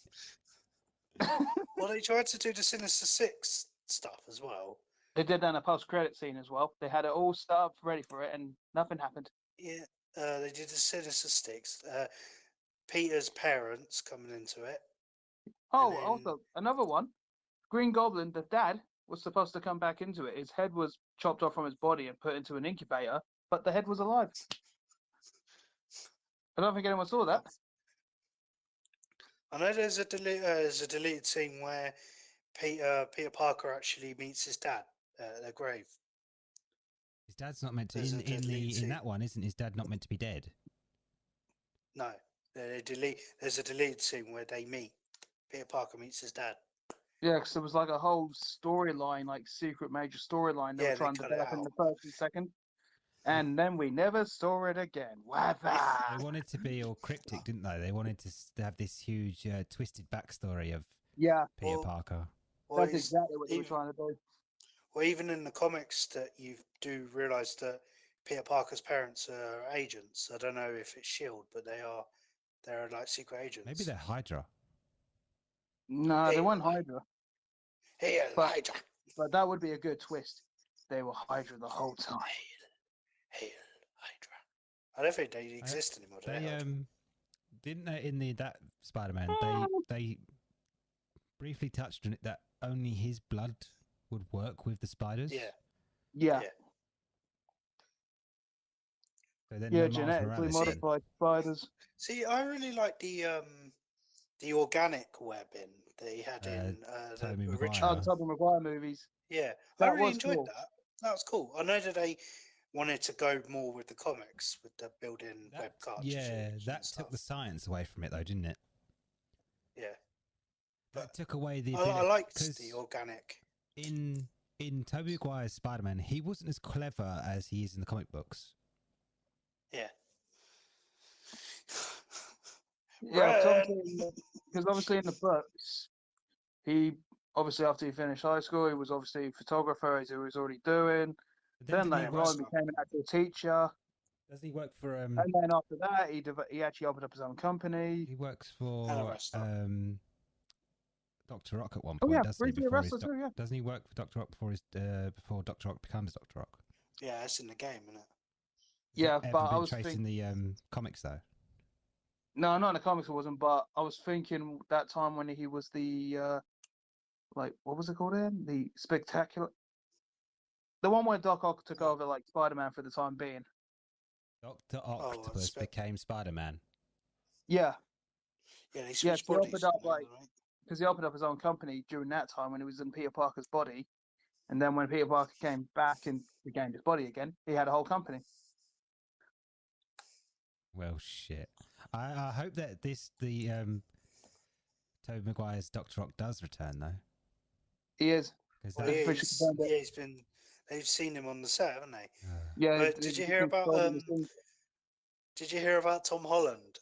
Well, they tried to do the Sinister Six stuff as well. They did that in a post-credit scene as well. They had it all set up, ready for it, and nothing happened. Yeah, they did the Sinister Six. Peter's parents coming into it. Oh, then- also another one. Green Goblin, the dad, was supposed to come back into it. His head was chopped off from his body and put into an incubator, but the head was alive. I don't think anyone saw that. I know there's a deleted scene where Peter Parker actually meets his dad at their grave. His dad's not meant to. There's a In delete scene. that one, isn't his dad not meant to be dead? No, there's a deleted scene where they meet. Peter Parker meets his dad. Yeah, because there was like a whole storyline, like secret major storyline they Yeah, were they trying to cut it develop in out. the first and second. And then we never saw it again. Whapa! They wanted to be all cryptic, didn't they? They wanted to have this huge, twisted backstory of Yeah, Peter Well, Parker. Well, that's he's- exactly what they were even- trying to do. Well, even in the comics, that you do realise that Peter Parker's parents are agents. I don't know if it's Shield, but they're like secret agents. Maybe they're Hydra. No, Hey, they weren't Hydra, Hail but- Hydra! but that would be a good twist. They were Hydra the whole time. Hail Hydra! I don't think they exist anymore. Do They they? didn't they in that Spider-Man? They briefly touched on it that only his blood would work with the spiders. Yeah. Yeah, Yeah. So then yeah, no Miles genetically Morales then. modified spiders. See, I really like the organic webbing that he had in Tobey the Maguire. original. Oh, the Tobey Maguire movies. Yeah, That I really was enjoyed cool. that. That was cool. I know that they wanted to go more with the comics, with the building web cartridges. Yeah, and that stuff. took the science away from it, though, didn't it? Yeah, That But took away the. I liked 'cause the organic. in Tobey Maguire's Spider-Man, he wasn't as clever as he is in the comic books. Yeah. Yeah, Run! because obviously in the books, he obviously after he finished high school, he was obviously a photographer as he was already doing. But Then didn't he later work- on, became an actual teacher. Doesn't he work for And then after that, he actually opened up his own company. He works And a for wrestler. Dr. Rock at one Oh point, yeah, doesn't he? briefly a Before his wrestler too. Yeah. Doesn't he work for Dr. Rock before Dr. Rock becomes Dr. Rock? Yeah, it's in the game, isn't it? Has Yeah, it ever but I been was traced in the comics though? No, not in the comics. It wasn't. But I was thinking that time when he was the like, what was it called again? The Spectacular. The one where Doc Ock took over like Spider-Man for the time being. Dr. Octopus became Spider-Man. Yeah, Yeah, they yes, switched he bodies. opened up didn't they, like because he opened up his own company during that time when he was in Peter Parker's body, and then when Peter Parker came back and regained his body again, he had a whole company. Well, shit. I hope that the Tobey Maguire's Dr. Rock does return though. He is. Because Well, that, yeah, officially confirmed it. he's been. They've seen him on the set, haven't they? Yeah. But did you hear about Did you hear about Tom Holland?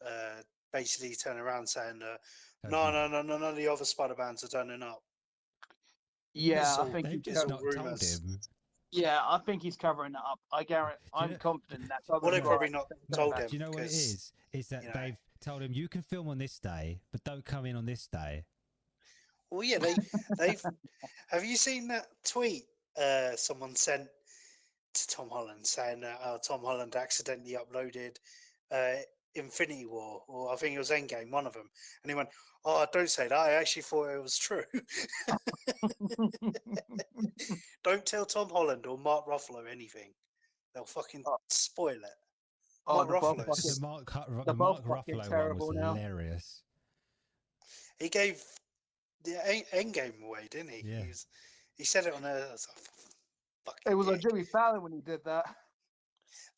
Basically turning around saying, "No, none of the other Spider-Mans are turning up." Yeah, So I think they've he's just all not told rumours. him. Yeah, I think he's covering it up. I guarantee. I'm confident that. Well, they probably not told him. Do you know what it is? Is that they've told him you can film on this day, but don't come in on this day. Well, yeah, they've. Have you seen that tweet someone sent to Tom Holland saying that Tom Holland accidentally uploaded Infinity War, or I think it was Endgame, one of them, and he went, "Oh, don't say that. I actually thought it was true." Don't tell Tom Holland or Mark Ruffalo anything; they'll fucking spoil it. Oh, Mark Ruffalo. The Mark fucking Ruffalo one terrible was now. hilarious. He gave the Endgame away, didn't he? Yeah. He said it on a fucking It was like dick. Jimmy Fallon when he did that.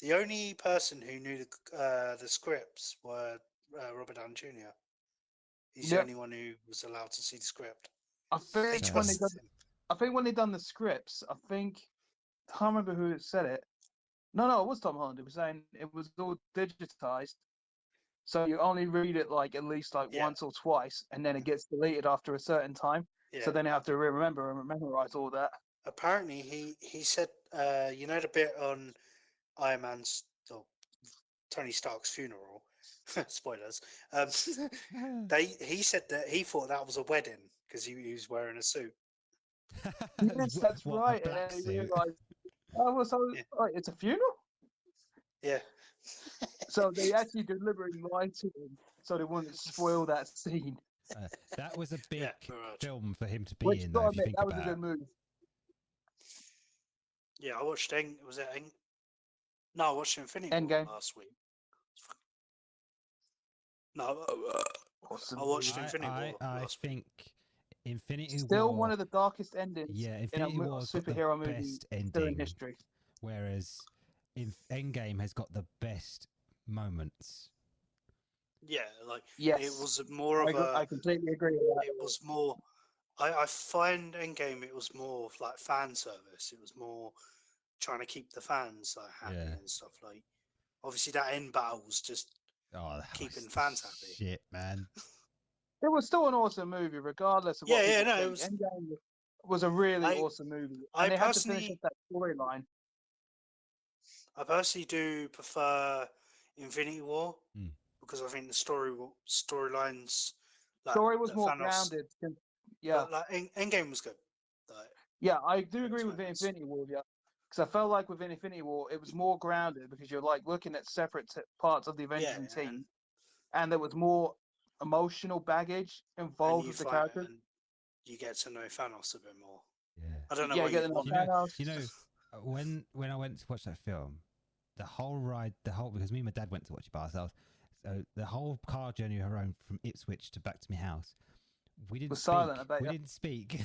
The only person who knew the scripts were Robert Downey Jr. He's the Yep. only one who was allowed to see the script. I think They when they trusted done, him. I think when they done the scripts, I can't remember who said it. No, it was Tom Holland. It was saying it was all digitized, so you only read it like at least like Yeah. once or twice, and then it gets deleted after a certain time. Yeah. So then you have to remember and memorize all that. Apparently, he said, you know, the bit on Iron Man's or Tony Stark's funeral. Spoilers. He said that he thought that was a wedding because he was wearing a suit. Yes, that's What, a right. And black then he suit? realized, oh, Yeah. right, it's a funeral. Yeah. So they actually deliberately lied to him so they wouldn't spoil that scene. That was a big Yeah, very much. film for him to be Which, in, gotta though, if you admit, think that was a about it. good move. Yeah, I watched was it No, I watched Infinity Endgame. War last week. No, Awesome I watched movie. Infinity War I last week. think Infinity Still War. one of the darkest endings Yeah, in a Infinity War's got the superhero movie best still in ending, history. whereas Endgame has got the best moments. Yeah, like Yes, it was more of I a. completely agree with that. It was more. I find Endgame. It was more of like fan service. It was more trying to keep the fans like happy Yeah. and stuff. Like obviously that end battle was just Oh, that keeping was fans happy. shit, man. It was still an awesome movie, regardless of what Yeah, people no, it think. was. Endgame was a really I- awesome movie, I and they had to finish personally- up that storyline. I personally do prefer Infinity War Hmm. because I think the storylines. Like, Story was that more Thanos- grounded. Yeah, Like Endgame was good. Like, yeah, I do It agree was with nice. Infinity War. Yeah, because I felt like with Infinity War, it was more grounded because you're like looking at separate parts of the Avengers and yeah, team, and there was more emotional baggage involved you with the find characters. and you get to know Thanos a bit more. Yeah. I don't know Yeah, what get you to know want. Thanos. You know, when I went to watch that film, the whole because me and my dad went to watch it by ourselves, so the whole car journey home from Ipswich to back to my house, we didn't Was speak. silent, I bet We ya. didn't speak.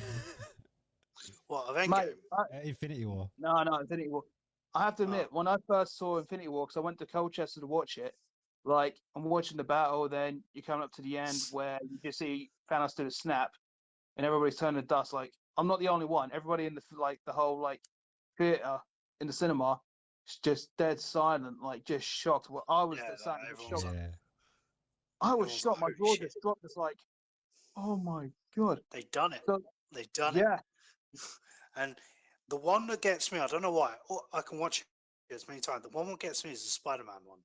What of Endgame? Mate, Infinity War. no, Infinity War. I have to admit, when I first saw Infinity War, because I went to Colchester to watch it, like I'm watching the battle, then you come up to the end where you just see Thanos do the snap, and everybody's turning to dust. Like I'm not the only one. Everybody in the whole like theater in the cinema is just dead silent, like just shocked. Well, I was Yeah, the sat everyone shocked. was like- Yeah. I was everyone's shocked. My like, jaw "Holy just shit." dropped. It's like, oh my god. They done it. So They done it. yeah, And the one that gets me, I don't know why. I can watch Yes, many times. The one what gets me is the Spider-Man one.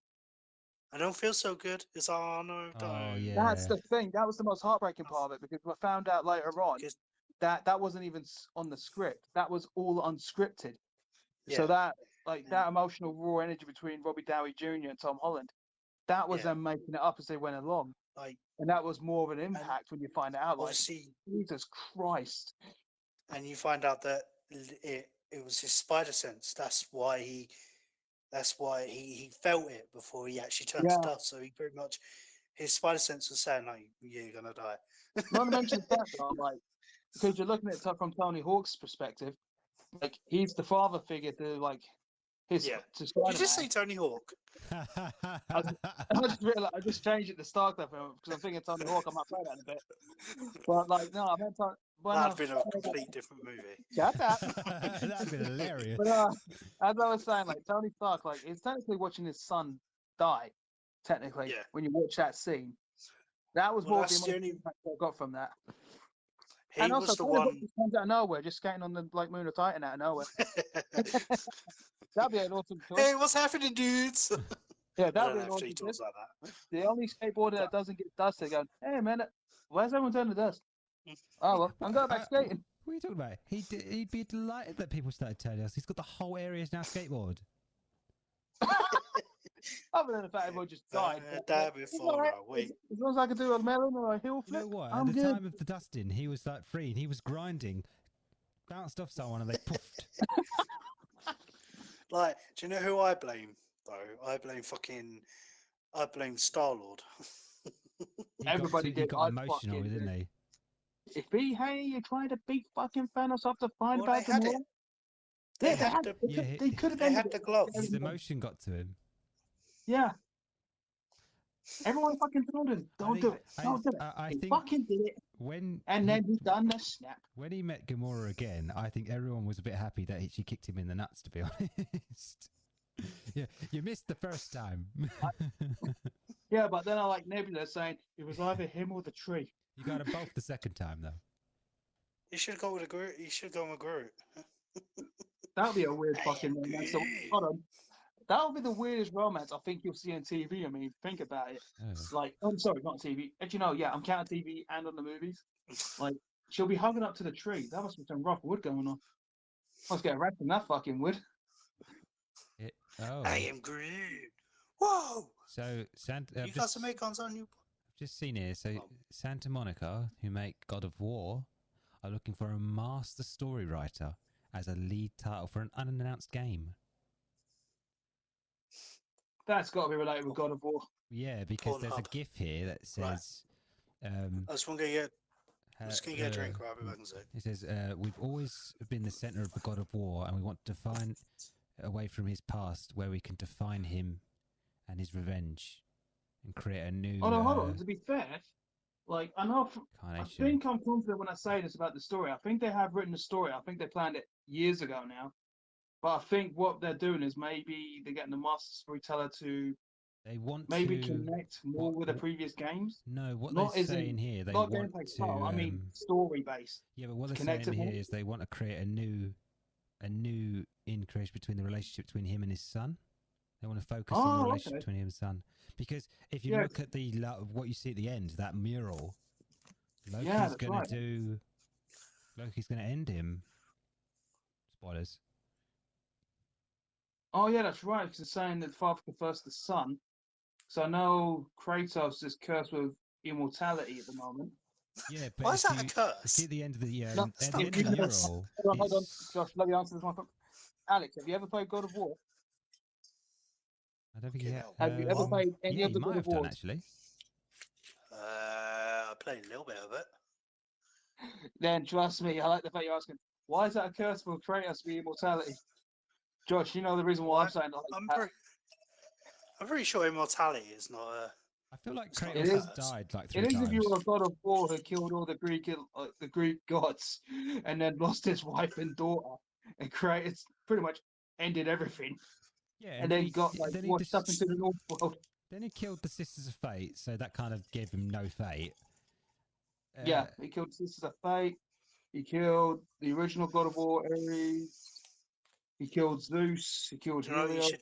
I don't feel so good. It's oh no, don't. Oh yeah. That's the thing. That was the most heartbreaking part of it because I found out later on Because- that wasn't even on the script. That was all unscripted. So Yeah. that that emotional raw energy between Robbie Downey Jr. and Tom Holland, that was Yeah. them making it up as they went along, Like and that was more of an impact when you find it out. Like obviously, Jesus Christ. and you find out that it was his spider sense. That's why he felt it before he actually turned to Yeah. dust. So he pretty much his spider sense was saying like, "Yeah, you're gonna die." Not to mention the fact that because you're looking at it from Tony Hawk's perspective, he's the father figure to to You Spider-Man. just say Tony Hawk. I just realized I just changed it to Stark there because I'm thinking Tony Hawk. I might play that in a bit, but no, I meant to. That'd been a complete different movie. Shut up. That'd be hilarious. But as I was saying, Tony Stark, he's technically watching his son die. Technically, Yeah. when you watch that scene, that was Well, more of the that's the emotional only- impact I got from that. He And also, was the Tony Hawk one. just comes out of nowhere, just skating on the moon of Titan out of nowhere. That'd be an awesome choice. Hey, what's happening, dudes? Yeah, I that'd don't be know an if he awesome talks choice. like that. The only skateboarder that doesn't get dusted going, hey man, where's everyone turning to dust? Oh well, I'm going back skating. What are you talking about? He'd be delighted that people started telling us. He's got the whole area now skateboard. Other than the fact everyone just died. That'd be It's fun, alright. right? Wait. As long as I can do a melon or a hill You know flip, what? I'm At the good. time of the dusting, he was free and he was grinding, bounced off someone and they poofed. Like, do you know who I blame though? I blame Star-Lord. Everybody he did. got I emotional, fucking didn't did. he? If you're trying to beat fucking Thanos off to find Well, about they had them it. all. They Yeah, had the- they could have they had the glove. His emotion got to him. Yeah. Everyone fucking told him, don't do it. Don't do it. I He think fucking did it. and then he done the snap. when he met Gamora again, I think everyone was a bit happy that she kicked him in the nuts, to be honest. Yeah, you missed the first time. Yeah, but then I like Nebula saying it was either him or the tree. You got them both the second time, though. You should go with Groot. You should go with Groot. That would be a weird fucking romance. So, hold on. That would be the weirdest romance I think you'll see on TV. I mean, think about it. Oh. I'm sorry, not TV. Actually, no, yeah, I'm counting TV and on the movies. She'll be hugging up to the tree. That must be some rough wood going on. Must get a rat from that fucking wood. Oh. I am Groot. Whoa! So, You got some icons on you. I've just seen here. So, Santa Monica, who make God of War, are looking for a master story writer as a lead title for an unannounced game. That's got to be related with God of War. Yeah, because there's a Pornhub. GIF here that says. I just want to get. I'm just gonna get a drink. Right, I'll be back in a sec. It says, "We've always been the center of the God of War, and we want to find a way from his past where we can define him and his revenge, and create a new." Hold on. To be fair, I know. I Carnation. think I'm confident when I say this about the story. I think they have written the story. I think they planned it years ago now. But I think what they're doing is maybe they're getting the master storyteller to They want maybe to connect more with the previous games. No, what Not they're as in- saying here, they Not want gameplay to. style. I mean, story based. Yeah, but what they're connect saying it here more. is they want to create a new increase between the relationship between him and his son. They want to focus on the relationship okay. between him and his son, because if you Yeah. look at what you see at the end, that mural, Loki's that's going right. to do. Loki's going to end him. Spoilers. Oh yeah, that's right. Because it's saying that the father confers the son. So I know Kratos is cursed with immortality at the moment. Yeah, but Why if is that a you curse? see at the end of the No, at the stop. end of the mural, Hold on, it's- Josh. Let me answer this one. Alex, have you ever played God of War? I don't think Okay, he now, Have you ever what? played any Yeah, of he the might God have of done Wars? actually. I played a little bit of it. Then trust me, I like the fact you're asking. Why is that a curse for Kratos to be immortality? Josh, you know the reason why I'm saying that. I'm pretty sure immortality is not a. I feel like It's not Kratos a has curse. died like 3 It is times. if you were a God of War who killed all the Greek gods and then lost his wife and daughter and created pretty much ended everything Yeah, and then he, got then he washed up into the North World. Then he killed the Sisters of Fate, so that kind of gave him no fate. Yeah, he killed Sisters of Fate. He killed the original God of War Ares. He killed Zeus. He killed Do you know what you Helios. should,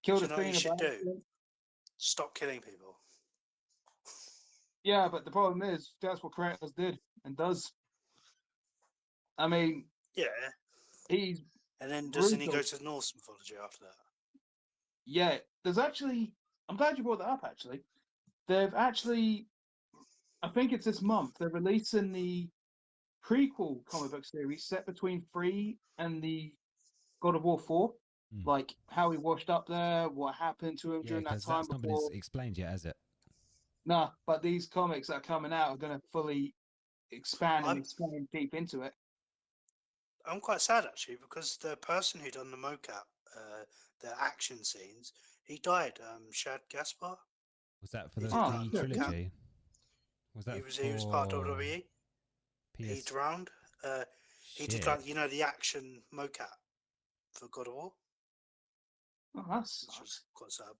Killed do you know what you Athena. should by do? accident. Stop killing people. Yeah, but the problem is that's what Kratos did and does. I mean, Yeah. he's And then doesn't he brutal. go to Norse mythology after that? Yeah, there's actually. I'm glad you brought that up. Actually, they've actually. I think it's this month. They're releasing the prequel comic book series set between 3 and the God of War 4. Like how he washed up there, what happened to him Yeah, during that because time that's not been before. explained yet, has it? Nah, but these comics that are coming out are going to fully expand and I'm- explain deep into it. I'm quite sad actually because the person who done the mocap, the action scenes, he died. Shad Gaspar. Was that for He the, did Oh, that the shit. trilogy? Was that He was part of WWE. He PS? drowned. He did Shit. like the action mocap for God of War, Oh, that's which was quite sad.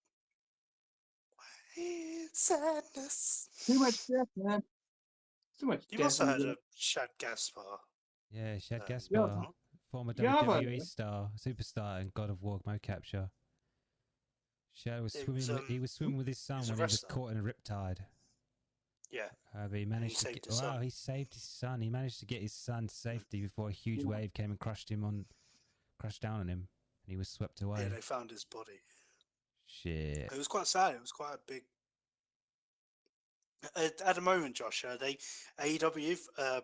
Sadness. too much death, man. Too much You death. must have heard of Shad Gaspar. Yeah, Shad Yeah, Gaspar, no? former Yeah, I've heard of WWE it. star, superstar, and God of War mocapture. Shad was It swimming. was, He was swimming with his son was a when he was wrestler. caught in a riptide. Yeah. But he managed to saved get. his Wow, son. he saved his son. He managed to get his son to safety before a huge Yeah. wave came and crushed down on him, and he was swept away. Yeah, they found his body. Shit. It was quite sad. It was quite a big. At the moment, Josh, AEW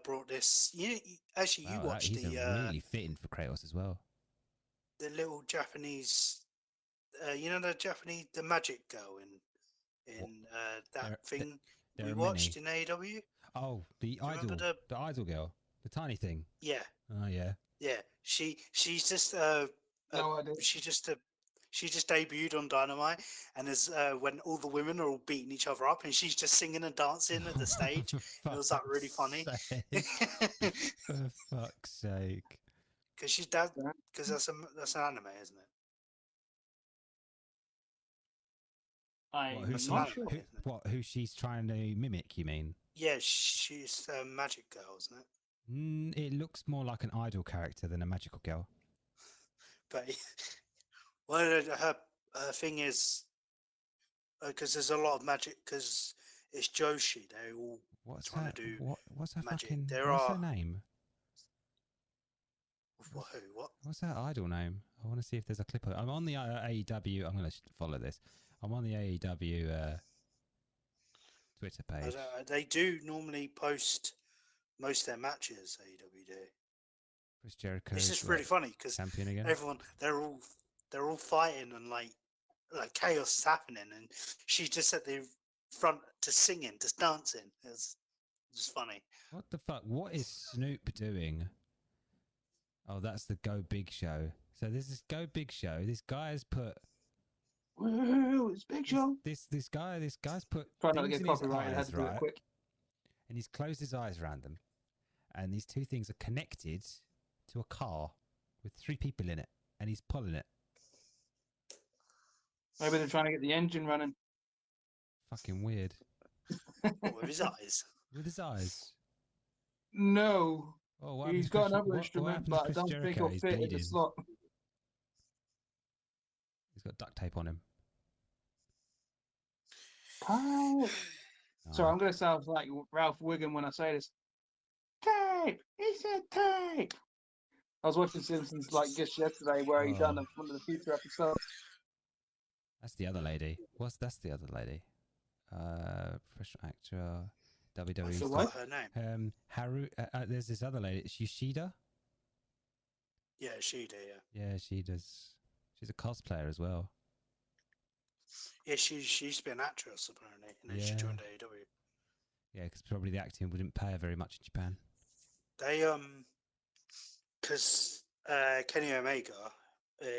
brought this. You Wow, watched he's the really fitting for Kratos as well. the little Japanese. The magic girl in that There- thing there we are watched many. in AEW. Oh, the you remember idol, the idol girl, the tiny thing. Yeah, Oh yeah. yeah. She's just No idea. she just debuted on Dynamite, and as when all the women are all beating each other up, and she's just singing and dancing at the stage. For It was like really funny. fuck's sake. For fuck's sake. Because that's an anime, isn't it? I'm What, who's not she- sure. who she's trying to mimic? You mean? Yeah, she's a magic girl, isn't it? It looks more like an idol character than a magical girl. But well, her thing is because there's a lot of magic because it's Joshi. They all What's trying her? to do What's her magic. fucking? There What's are her name? what? What's her idol name? I want to see if there's a clip of it. I'm on the AEW. I'm going to follow this. I'm on the AEW Twitter page. They do normally post most of their matches. AEW do. Chris Jericho. It's just really funny because champion again. everyone they're all fighting and like chaos is happening, and she's just at the front just singing, just dancing. It's just funny. What the fuck? What is Snoop doing? Oh, that's the Go Big Show. So there's this Go Big Show. This guy has put Woo, it's Big Show. this guy's put Try not to things get in his copyrighted. I had eyes, to do it right? quick. And he's closed his eyes around them, and these two things are connected to a car with 3 people in it, and he's pulling it. Maybe they're trying to get the engine running. Fucking weird. What, with his eyes. With his eyes. No, Oh, what happened he's to got Chris- another what instrument, happened to but I Chris don't think Jericho? it'll He's fit in the bleeding. slot. He's got duct tape on him. Tape. Sorry, Oh, I'm going to sound like Ralph Wiggum when I say this. Tape! He said tape! I was watching Simpsons like just yesterday where he done Oh. one of the future episodes. that's the other lady. That's the other lady? Professional actor, WWE What's the star. what? Her name. Haru. There's this other lady. It's Yoshida. Yeah, she do. Yeah, Yeah, she does. She's a cosplayer as well. yeah. She used to be an actress apparently, and then she Yeah. joined AEW. Yeah, because probably the acting wouldn't pay her very much in Japan. They because Kenny Omega,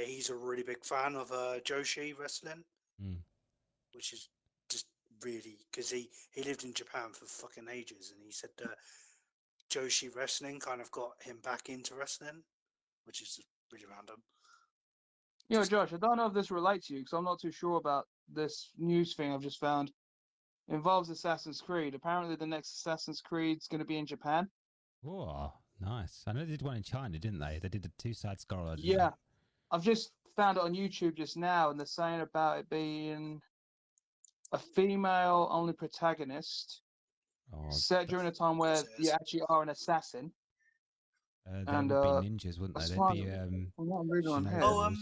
he's a really big fan of Joshi wrestling, Mm. which is just really because he lived in Japan for fucking ages, and he said Joshi wrestling kind of got him back into wrestling, which is just really random. Yo, Josh, I don't know if this relates to you because I'm not too sure about this news thing I've just found. It involves Assassin's Creed. Apparently, the next Assassin's Creed's going to be in Japan. Oh, nice. I know they did one in China, didn't they? They did a 2-side scroller. didn't Yeah. I've just found it on YouTube just now, and they're saying about it being a female-only protagonist Oh, set during a time where Yes, it you is. actually are an assassin. they and, would be ninjas, wouldn't they? that's They'd fine. be From what I'm reading on here. Shinobis.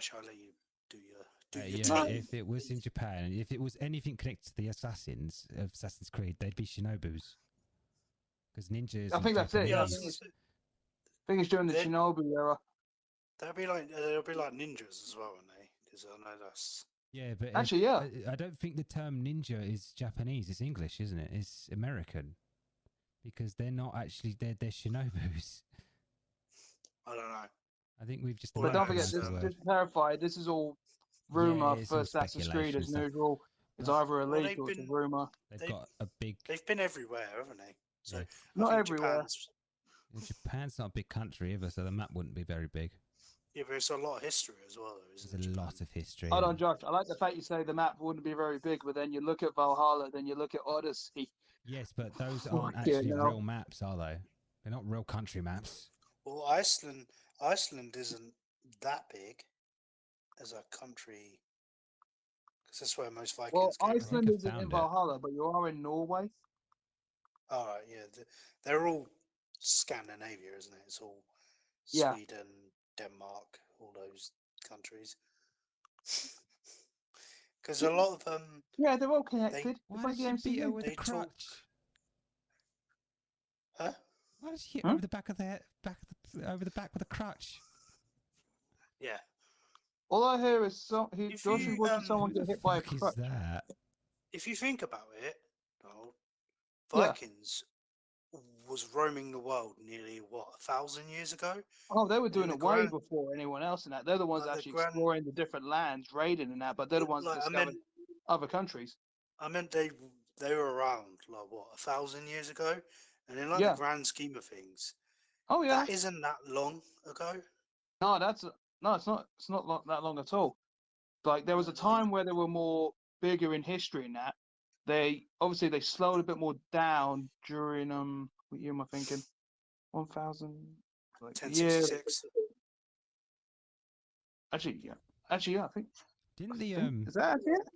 Shall I let you do your Yeah, No. thing? if it was in Japan, and if it was anything connected to the assassins of Assassin's Creed, they'd be Shinobus. Because ninjas. I think that's it. Yeah, I Japanese- think it's during the They- Shinobi era. They'll be like ninjas as well, won't they? Because I know that's Yeah, but Actually, yeah. I don't think the term ninja is Japanese. It's English, isn't it? It's American. Because they're not actually they're Shinobus. I don't know. I think we've just. Well, But don't forget, Americanized the just word. to clarify, this is all rumor it's for all Assassin's Creed as speculation usual. It's Well, either they've illegal, it's a been- rumor. They've they- got a big. They've been everywhere, haven't they? So Yeah. I Not think everywhere. Japan's not a big country either, so the map wouldn't be very big. Yeah, but there's a lot of history as well, though, There's isn't a there? lot of history. Hold on, and- Josh. I like the fact you say the map wouldn't be very big, but then you look at Valhalla, then you look at Odyssey. Yes, but those Oh, aren't yeah, actually no. real maps, are they? They're not real country maps. Well, Iceland isn't that big as a country, because that's where most Vikings Well, came from. Iceland I isn't in found it. Valhalla, but you are in Norway. All right, yeah, they're all Scandinavia, isn't it? It's all Yeah. Sweden, Denmark, all those countries. Because a lot of them, Yeah, they're all connected. It's Why like did the she beat her MCU. with They a talk- crutch? huh? Why did she hit Huh? her over the back of the head, over the back with a crutch? Yeah, All I hear is If Josh is you, watching someone Who get the hit by a fuck is crutch. that? if you think about it, well, Yeah. Vikings was roaming the world nearly 1,000 years ago. Oh, they were And doing the it way grand- before anyone else in that. They're the ones Like the actually grand- exploring the different lands, raiding and that, but they're the ones Like, discovering other countries. I meant they were around like 1,000 years ago, and in like Yeah. the grand scheme of things, Oh yeah. that isn't that long ago. No, it's not. It's not that long at all. Like there was a No, time where they were more bigger in history and that. They slowed a bit more down during what year am I thinking? 1000. Like the year. 1066. Actually, yeah. I think. Didn't the Is that it?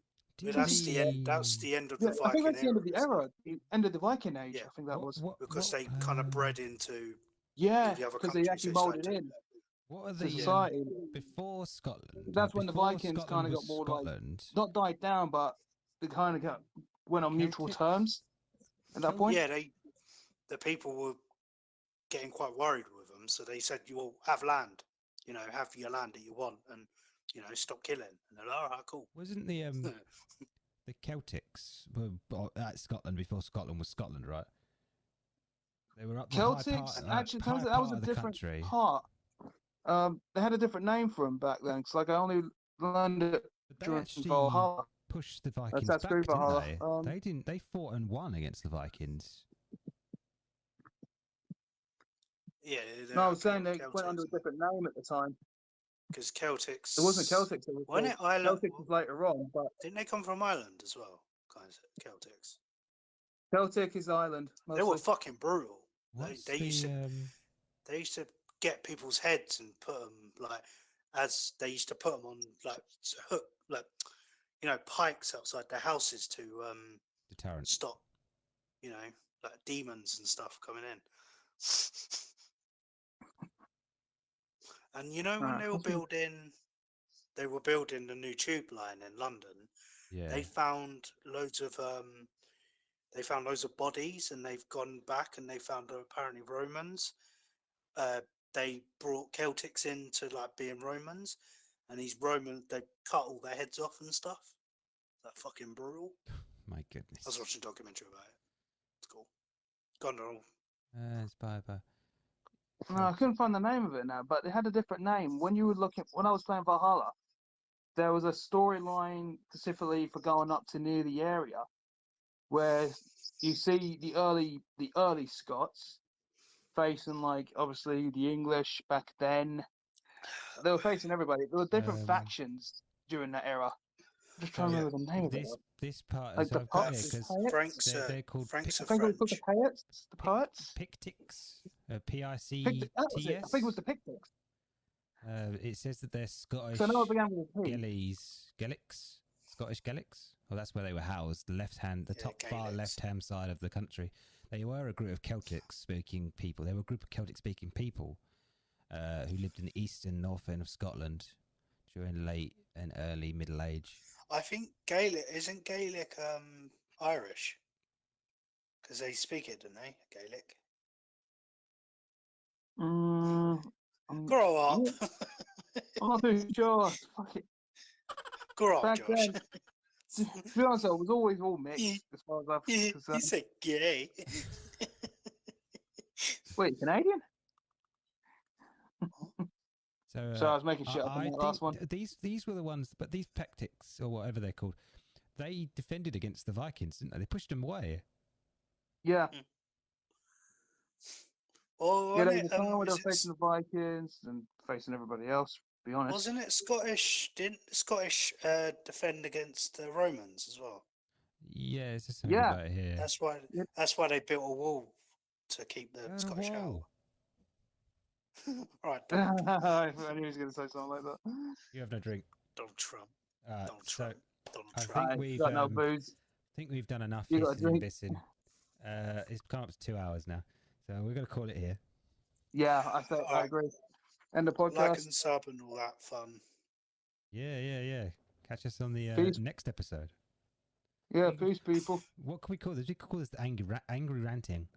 But that's the end. That's the end of Yeah, the I think Viking that's the end of the isn't it? era. The end of the Viking age. Yeah. I think that was. Because they kind of bred into Yeah, the other because they countries, actually they molded started in What are to the society. before Scotland? That's when the before Vikings Scotland kinda got was more, like, Scotland. Not died down, but they kind of went on mutual Celtic? terms at that point. Yeah, the people were getting quite worried with them, so they said, "You will have land, have your land that you want, and stop killing." And they're like, "All right, cool." Wasn't the the Celtics were at Scotland before Scotland was Scotland, right? They were up the high Celtics part, actually high turns out that part was a of the different country. part. They had a different name for them back then. Cause like I only learned it But they during actually Valhalla. pushed the Vikings That's back, true, didn't Valhalla. they? They didn't. They fought and won against the Vikings. Yeah. No, I was saying they went under a different name at the time. because Celtics. It wasn't Celtics. It was Wasn't it called- Ireland? Celtics was later on, but Didn't they come from Ireland as well? Guys, Celtics. Celtic is Ireland. They were Mostly. fucking brutal. What's they used to they used to get people's heads and put them as they used to put them on hook pikes outside their houses to deterrent? stop demons and stuff coming in. And when they were building the new tube line in London. Yeah. They found loads of bodies, and they've gone back and they found apparently Romans. They brought Celtics in to being Romans, and these Romans they cut all their heads off and stuff. That fucking brutal. My I was goodness. watching a documentary about it. It's cool. Gone wrong. It's bye. No, I couldn't find the name of it now, but it had a different name. When I was playing Valhalla, there was a storyline specifically for going up to near the area where you see the early Scots facing obviously the English back then. They were facing everybody. There were different factions during that era. I'm just trying to remember the name of it. This part Like is the I've got Picts, here because Picts? Franks. they're called Franks I are think it was called French. the Picts. Pictics. That was it. I think it was Picts. the Pictics. It says that they're Scottish So I know it began with a P. Gaelics, Scottish Gaelics. Well, that's where they were housed. The Yeah, top far Gaelics. left-hand side of the country. They were a group of Celtic-speaking people. They were a group of Celtic-speaking people who lived in the eastern north end of Scotland during late and early Middle Age. I think Gaelic isn't Gaelic Irish because they speak it, don't they? Gaelic. Grow up. I'm not too sure. Fuck it. Grow up, Back Josh. then, to be honest, I was always all mixed as far as I'm You concerned. said gay. Wait, Canadian? So So I was making shit up on that last one. These were the ones, but these Pectics or whatever they're called, they defended against the Vikings, didn't they? They pushed them away. Yeah. Oh, Yeah, wasn't there was a time where they it, were facing the Vikings and facing everybody else, to be honest. wasn't it Scottish? Didn't the Scottish defend against the Romans as well? Yeah, it's just something Yeah. about it here. That's why. Yep. That's why they built a wall to keep the Build a Scottish out. wall. Right, I knew he was going to say something like that. You have no drink. Donald Trump. Donald So Trump. Donald I Trump. think I we've got no booze. done enough You got a hissing and drink? bissing. It's come up to 2 hours now, so we're gonna call it here. Yeah, I Alright. agree. End the Like podcast. and sub and all that fun. Yeah. Catch us on the Peace. next episode. Yeah, peace, people. What can we call this? We could call this the angry ranting.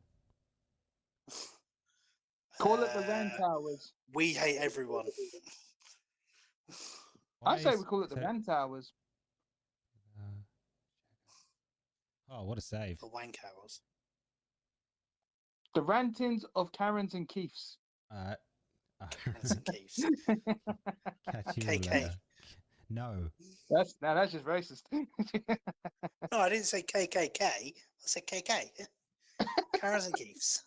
Call it the Rand Towers. We hate everyone. I Why say is- we call it the so- Rand Towers. Oh, what a save! The wank hours. The rantings of Karens and Keiths. That's in Keiths. Catch you KK. later. No. That's just racist. No, I didn't say KKK. I said KK. Karens and Keiths.